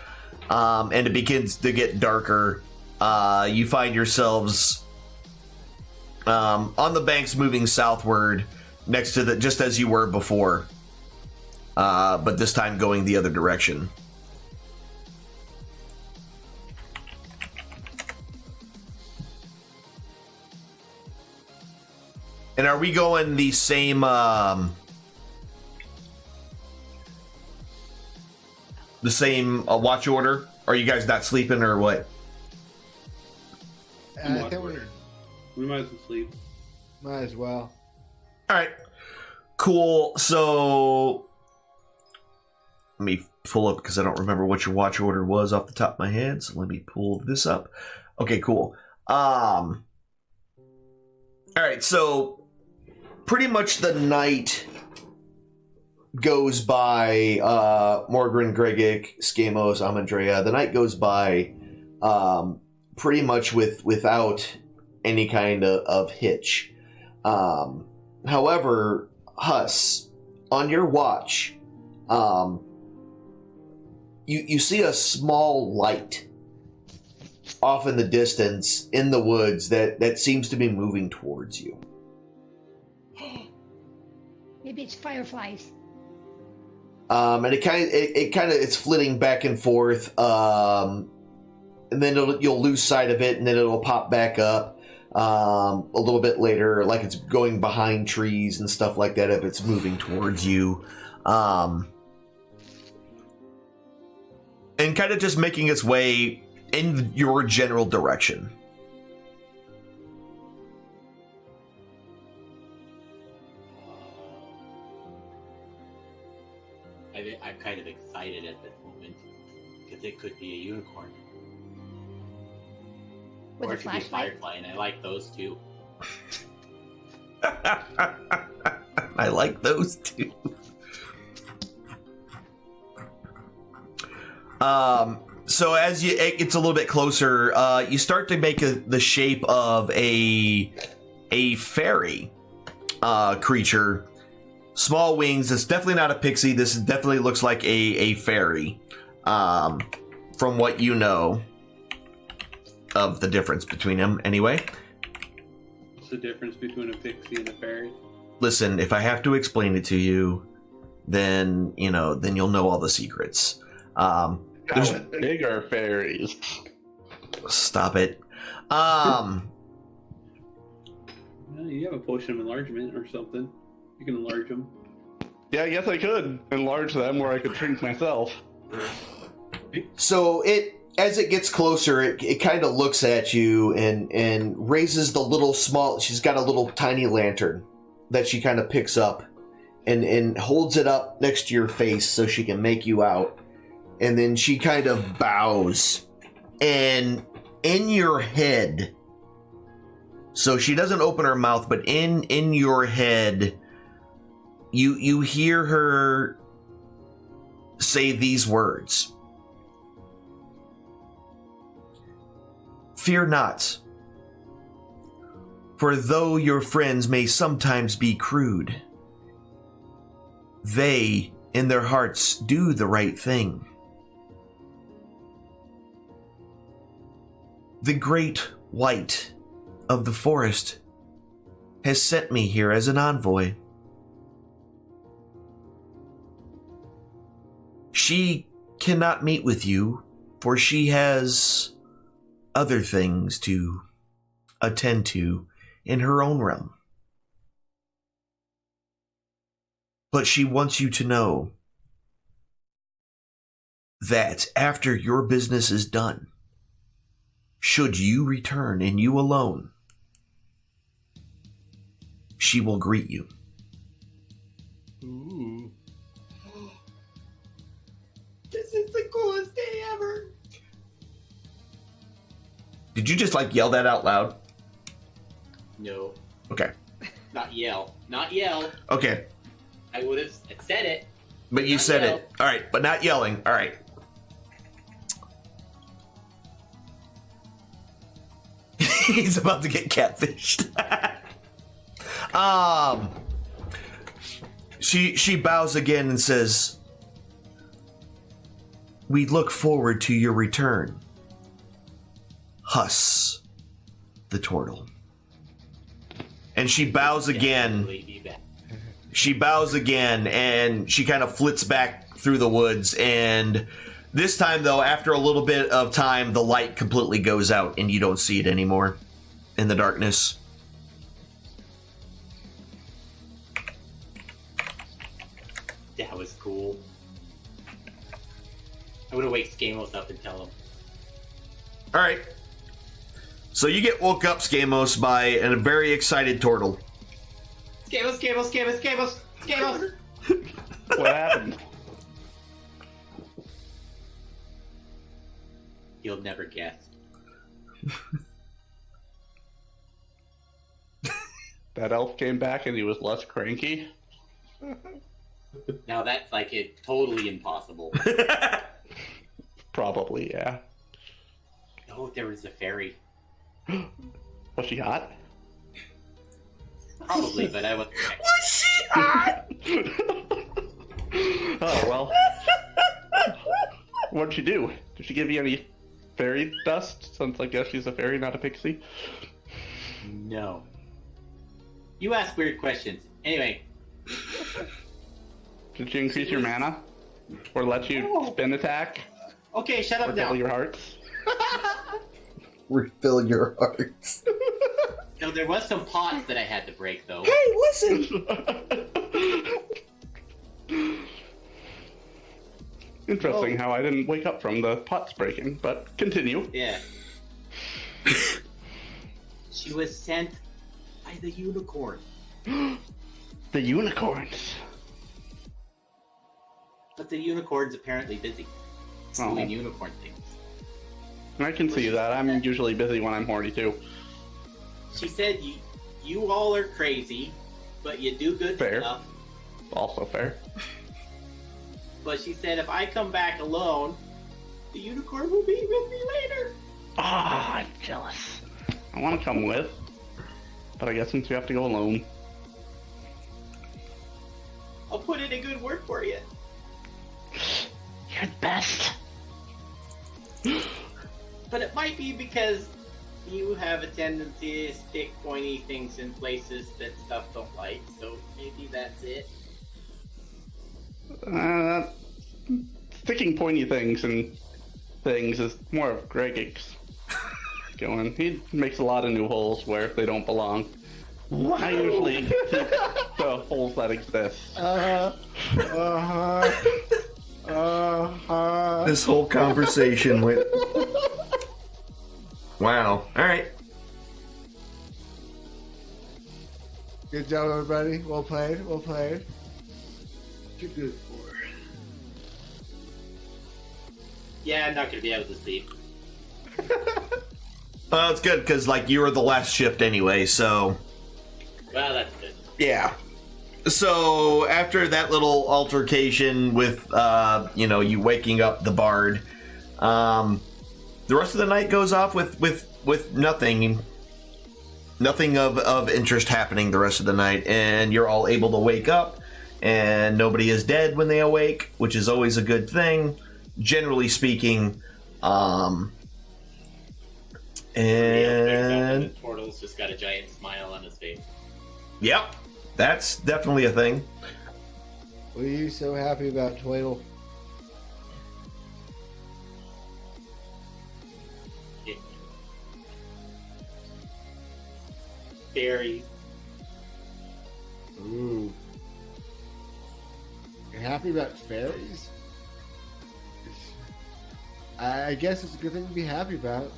Speaker 2: and it begins to get darker, you find yourselves on the banks moving southward next to just as you were before, but this time going the other direction. And are we going the same watch order? Are you guys not sleeping or what?
Speaker 3: I think
Speaker 9: we might as well sleep.
Speaker 3: Might as well.
Speaker 2: All right. Cool. So let me pull up because I don't remember what your watch order was off the top of my head. So let me pull this up. Okay, cool. All right. So pretty much the night goes by. Morgan, Gregic, Skamos, Amandrea. The night goes by pretty much without any kind of hitch. However, Huss, on your watch, you see a small light off in the distance in the woods that seems to be moving towards you.
Speaker 7: Maybe it's fireflies.
Speaker 2: And it's flitting back and forth, and then you'll lose sight of it, and then it'll pop back up a little bit later, like it's going behind trees and stuff like that if it's moving towards you, and kind of just making its way in your general direction.
Speaker 6: I'm kind of excited at this moment because it could be a unicorn.
Speaker 7: With
Speaker 6: or
Speaker 7: a
Speaker 6: it could be a
Speaker 7: flashlight?
Speaker 6: firefly, and I like those too.
Speaker 2: I like those too. So as it gets a little bit closer, you start to make the shape of a fairy creature. Small wings. It's definitely not a pixie. This definitely looks like a fairy. From what you know of the difference between them, anyway.
Speaker 5: What's the difference between a pixie and a fairy?
Speaker 2: Listen, if I have to explain it to you, then you'll know all the secrets. There's
Speaker 8: bigger fairies.
Speaker 2: Stop it.
Speaker 5: Well, you have a potion of enlargement or something. You can enlarge them.
Speaker 8: Yeah, I guess I could enlarge them where I could shrink myself.
Speaker 2: So as it gets closer, it kind of looks at you and raises the little small. She's got a little tiny lantern that she kind of picks up and holds it up next to your face so she can make you out. And then she kind of bows, and in your head. So she doesn't open her mouth, but in your head, you hear her say these words. Fear not, for though your friends may sometimes be crude, they, in their hearts, do the right thing. The great white of the forest has sent me here as an envoy. She cannot meet with you, for she has other things to attend to in her own realm. But she wants you to know that after your business is done, should you return and you alone, she will greet you.
Speaker 6: Ooh. This is the coolest day ever.
Speaker 2: Did you just yell that out loud?
Speaker 6: No.
Speaker 2: Okay.
Speaker 6: Not yell. Not yell.
Speaker 2: Okay.
Speaker 6: I would have said it.
Speaker 2: But you said
Speaker 6: yell.
Speaker 2: it. All right, but not yelling. All right. He's about to get catfished. She bows again and says, "We look forward to your return, Huss, the turtle." And she bows again. She bows again, and she kind of flits back through the woods. And this time, though, after a little bit of time, the light completely goes out, and you don't see it anymore in the darkness.
Speaker 6: That was cool. I'm gonna wake Skamos up and tell him.
Speaker 2: All right. So you get woke up, Skamos, by a very excited turtle.
Speaker 6: Skamos, Skamos, Skamos, Skamos, Skamos!
Speaker 8: What happened?
Speaker 6: You'll never guess.
Speaker 8: That elf came back and he was less cranky.
Speaker 6: Now that's totally impossible.
Speaker 8: Probably, yeah.
Speaker 6: Oh, there was a fairy.
Speaker 8: Was she hot?
Speaker 6: Probably, but I wasn't.
Speaker 13: Was she hot?
Speaker 8: Oh, well. What'd she do? Did she give you any fairy dust? Since I guess she's a fairy, not a pixie.
Speaker 6: No. You ask weird questions. Anyway.
Speaker 8: Did she increase your mana? Or let you spin attack?
Speaker 6: Okay, shut up
Speaker 8: or
Speaker 6: now.
Speaker 8: double your hearts?
Speaker 13: Refill your hearts.
Speaker 6: No, there was some pots that I had to break, though.
Speaker 13: Hey, listen!
Speaker 8: Interesting how I didn't wake up from the pots breaking, but continue.
Speaker 6: Yeah. She was sent by the unicorn.
Speaker 8: The unicorns.
Speaker 6: But the unicorn's apparently busy. Doing unicorn things.
Speaker 8: I can see that. I'm usually busy when I'm horny, too.
Speaker 6: She said you all are crazy, but you do good stuff.
Speaker 8: Also fair.
Speaker 6: But she said if I come back alone, the unicorn will be with me later.
Speaker 8: Ah, I'm jealous. I want to come with, but I guess since you have to go alone.
Speaker 6: I'll put in a good word for you.
Speaker 8: You're the best.
Speaker 6: But it might be because you have a tendency to stick pointy things in places that stuff don't like, so maybe that's it.
Speaker 8: Sticking pointy things and things is more of Greg's going. He makes a lot of new holes where they don't belong. I usually keep the holes that exist.
Speaker 13: This whole conversation went. Wow. All right.
Speaker 3: Good job, everybody. Well played. Well played.
Speaker 9: You're good for.
Speaker 6: Yeah, I'm not going to be able to sleep.
Speaker 13: Well, it's good because like you were the last shift anyway, so.
Speaker 6: Well, that's good.
Speaker 13: Yeah. So after that little altercation with you waking up the bard, the rest of the night goes off with nothing of interest happening the rest of the night, and you're all able to wake up, and nobody is dead when they awake, which is always a good thing, generally speaking. And
Speaker 6: the Tortle's just got a giant smile on his face.
Speaker 13: Yep, that's definitely a thing.
Speaker 3: What are you so happy about, Twaddle?
Speaker 6: Fairies.
Speaker 3: Ooh. You're happy about fairies? I guess it's a good thing to be happy about.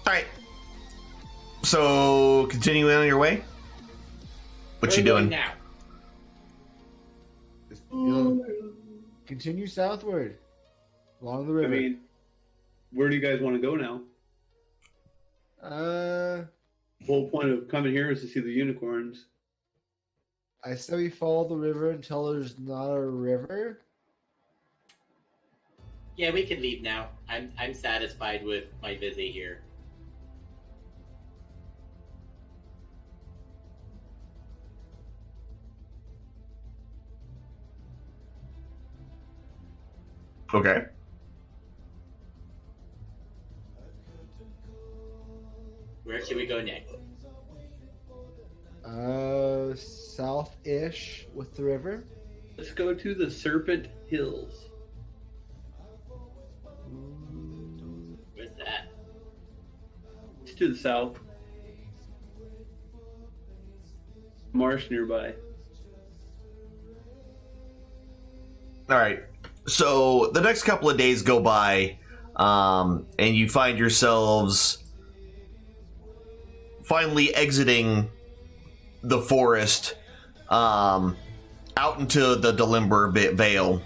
Speaker 13: Alright. So, continuing on your way? What you doing?
Speaker 6: Now.
Speaker 3: Continue southward along the river.
Speaker 9: I mean, where do you guys want to go now? The whole point of coming here is to see the unicorns.
Speaker 3: I say we follow the river until there's not a river.
Speaker 6: Yeah, we can leave now. I'm satisfied with my visit here.
Speaker 13: Okay.
Speaker 6: Where should we go next?
Speaker 3: South-ish with the river.
Speaker 9: Let's go to the Serpent Hills.
Speaker 6: Where's that?
Speaker 9: It's to the south. Marsh nearby.
Speaker 13: Alright. So, the next couple of days go by, and you find yourselves finally exiting the forest out into the Delimber Vale.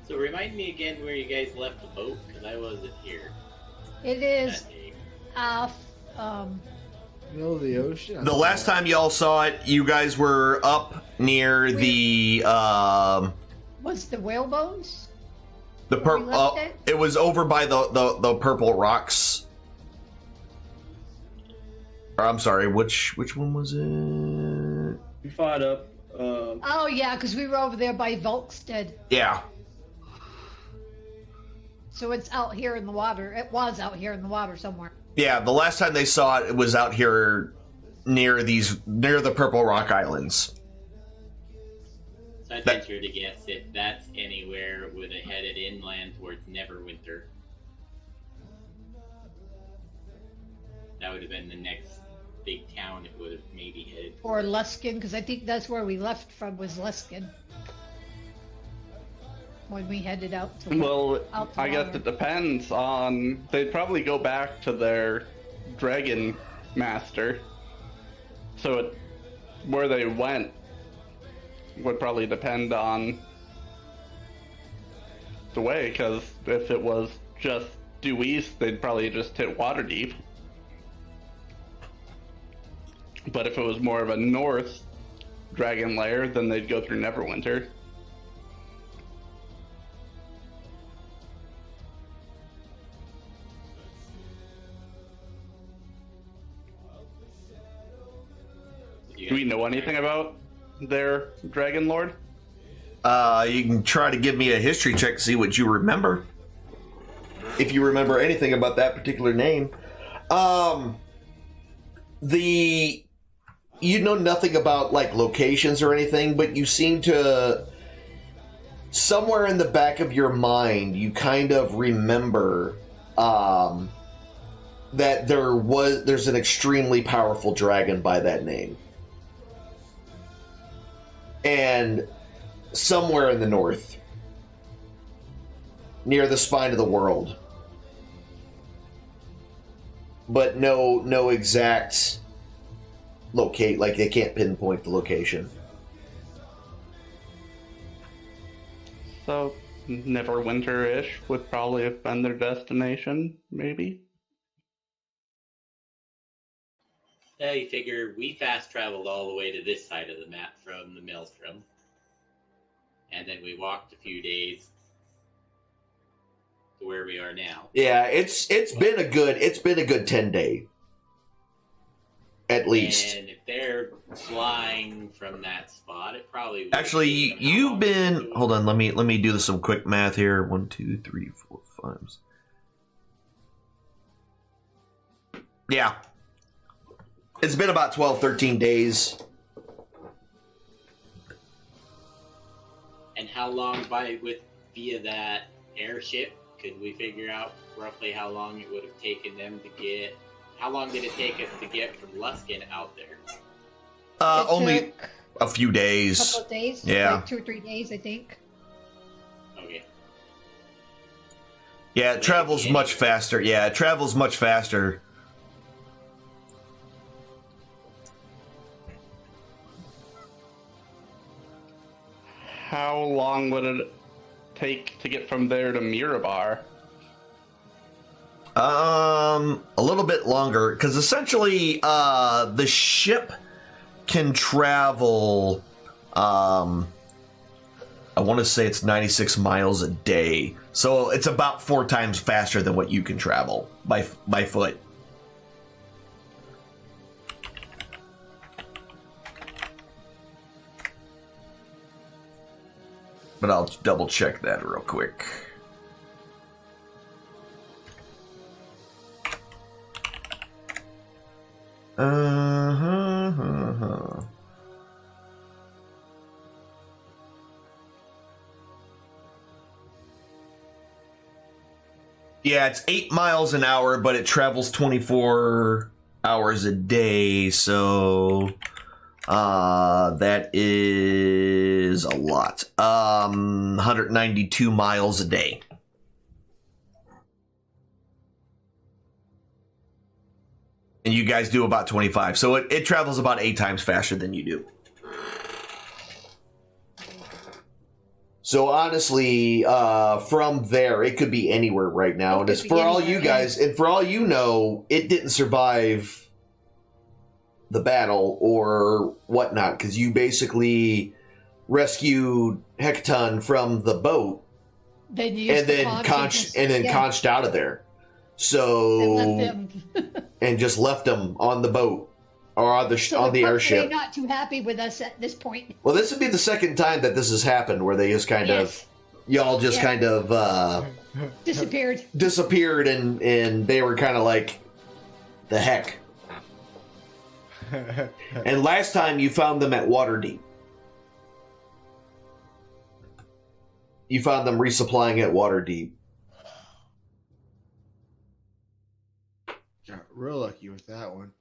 Speaker 6: So remind me again where you guys left the boat, because I wasn't here.
Speaker 7: It is
Speaker 3: Middle of the ocean.
Speaker 2: The last time y'all saw it, you guys were up near the
Speaker 7: Was the whale bones?
Speaker 2: the
Speaker 7: Where we
Speaker 2: purple.
Speaker 7: left it?
Speaker 2: It was over by the purple rocks. Or, I'm sorry, which one was it?
Speaker 9: We fought up.
Speaker 7: Oh yeah, because we were over there by Volkstead.
Speaker 2: Yeah.
Speaker 7: So it's out here in the water. It was out here in the water somewhere.
Speaker 2: Yeah, the last time they saw it, it was out here near the Purple Rock Islands.
Speaker 6: So I venture to guess if that's anywhere, it would have headed inland towards Neverwinter. That would have been the next big town it would have maybe headed.
Speaker 7: Or Luskin, because I think that's where we left from, was Luskin. When we headed out to
Speaker 8: Well,
Speaker 7: out to
Speaker 8: I guess
Speaker 7: water.
Speaker 8: it depends on. They'd probably go back to their dragon master. So where they went would probably depend on the way, because if it was just due east, they'd probably just hit Waterdeep. But if it was more of a north dragon lair, then they'd go through Neverwinter. Do we know anything about their Dragon Lord?
Speaker 2: You can try to give me a history check to see what you remember. If you remember anything about that particular name. You know nothing about like locations or anything, but you seem to, somewhere in the back of your mind, you kind of remember that there's an extremely powerful dragon by that name. And somewhere in the north, near the spine of the world, but no exact locate, like they can't pinpoint the location.
Speaker 8: So, Neverwinter-ish would probably have been their destination, maybe?
Speaker 6: Yeah, you figure we fast traveled all the way to this side of the map from the Maelstrom. And then we walked a few days to where we are now.
Speaker 2: Yeah, it's been a good 10 day. At least.
Speaker 6: And if they're flying from that spot, it probably would
Speaker 2: Actually, you've been. Hold on, let me do some quick math here. 1, 2, 3, 4, 5. Yeah. It's been about 12, 13 days.
Speaker 6: And how long via that airship could we figure out roughly how long it would have taken them to get? How long did it take us to get from Luskin out there?
Speaker 2: Only a few days.
Speaker 7: A couple of days?
Speaker 2: Yeah.
Speaker 7: Like 2 or 3 days, I think.
Speaker 6: Okay.
Speaker 2: Yeah, it travels much faster. Yeah, it travels much faster.
Speaker 8: How long would it take to get from there to Mirabar?
Speaker 2: A little bit longer, because essentially, the ship can travel. I want to say it's 96 miles a day, so it's about 4 times faster than what you can travel by foot. But I'll double check that real quick. Yeah, it's 8 miles an hour, but it travels 24 hours a day, so that is a lot. 192 miles a day. And you guys do about 25, so it travels about 8 times faster than you do. So honestly, from there, it could be anywhere right now. And it's for all you guys, and for all you know, it didn't survive the battle or whatnot, because you basically rescued Hecaton from the boat, conched out of there. So and just left him on the boat or on the airship.
Speaker 7: They're not too happy with us at this point.
Speaker 2: Well, this would be the second time that this has happened, where they just kind of, y'all just kind of disappeared, and they were kind of like, the heck. And last time you found them at Waterdeep. You found them resupplying at Waterdeep.
Speaker 3: Got real lucky with that one.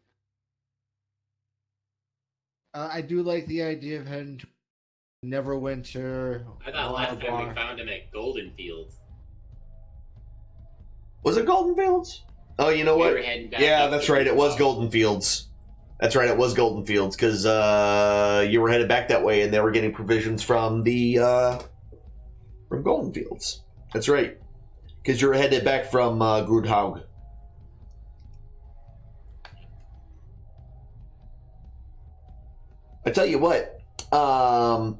Speaker 3: I do like the idea of heading to Neverwinter.
Speaker 6: I thought last time we found him at Golden Fields.
Speaker 2: Was it Golden Fields? Oh, you know what? Yeah, that's right. It was Golden Fields. That's right. It was Golden Fields, because you were headed back that way, and they were getting provisions from from Golden Fields. That's right. Because you were headed back from Grudhaug. I tell you what I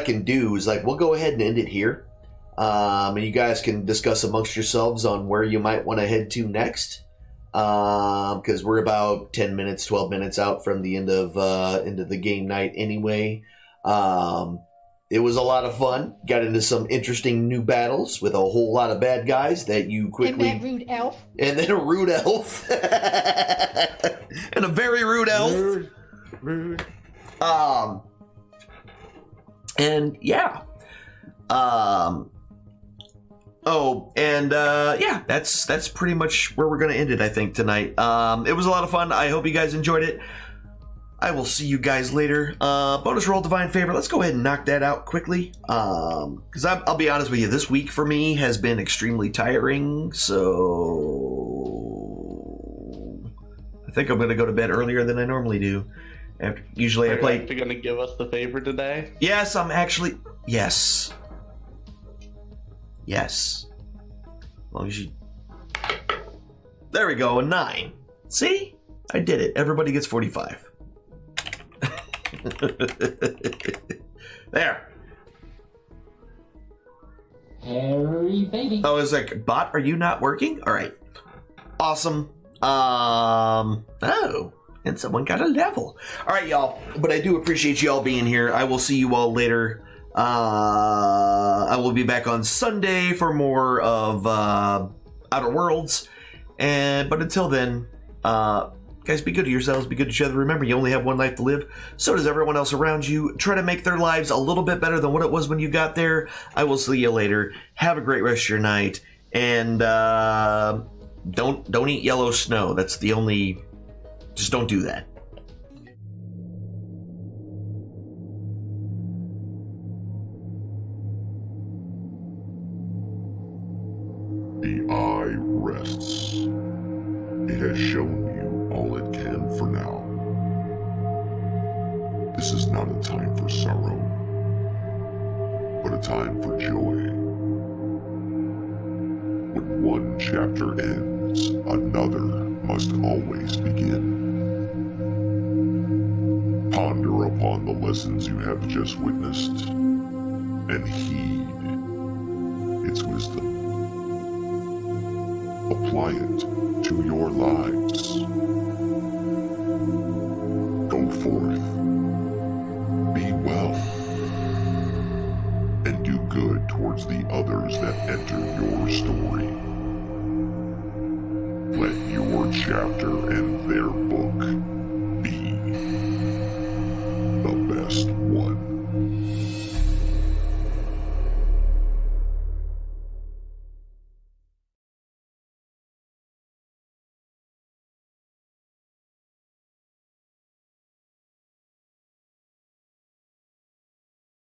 Speaker 2: can do is, like, we'll go ahead and end it here. And you guys can discuss amongst yourselves on where you might want to head to next. Because we're about 10 minutes, 12 minutes out from the end of the game night anyway. It was a lot of fun. Got into some interesting new battles with a whole lot of bad guys that you quickly...
Speaker 7: And that rude elf.
Speaker 2: And then a rude elf. And a very rude elf. Rude. And yeah. Yeah, that's pretty much where we're going to end it, I think, tonight. It was a lot of fun. I hope you guys enjoyed it. I will see you guys later. Bonus roll divine favor. Let's go ahead and knock that out quickly. Because I'll be honest with you, this week for me has been extremely tiring. So I think I'm going to go to bed earlier than I normally do. Usually I play.
Speaker 8: Are you going to give us the favor today?
Speaker 2: Yes, I'm actually. Yes. As long as you. There we go, a 9. See? I did it. Everybody gets 45. There.
Speaker 12: Harry, baby.
Speaker 2: I was like, bot, are you not working? All right. Awesome. Oh. And someone got a level. All right, y'all. But I do appreciate y'all being here. I will see you all later. I will be back on Sunday for more of Outer Worlds. But until then, guys, be good to yourselves, be good to each other. Remember, you only have one life to live. So does everyone else around you. Try to make their lives a little bit better than what it was when you got there. I will see you later. Have a great rest of your night. And don't eat yellow snow. That's the only... Just don't do that.
Speaker 1: The eye rests. It has shown you all it can for now. This is not a time for sorrow, but a time for joy. When one chapter ends, another must always begin. Ponder upon the lessons you have just witnessed, and heed its wisdom. Apply it to your lives. Go forth, be well, and do good towards the others that enter your story. Let your chapter and their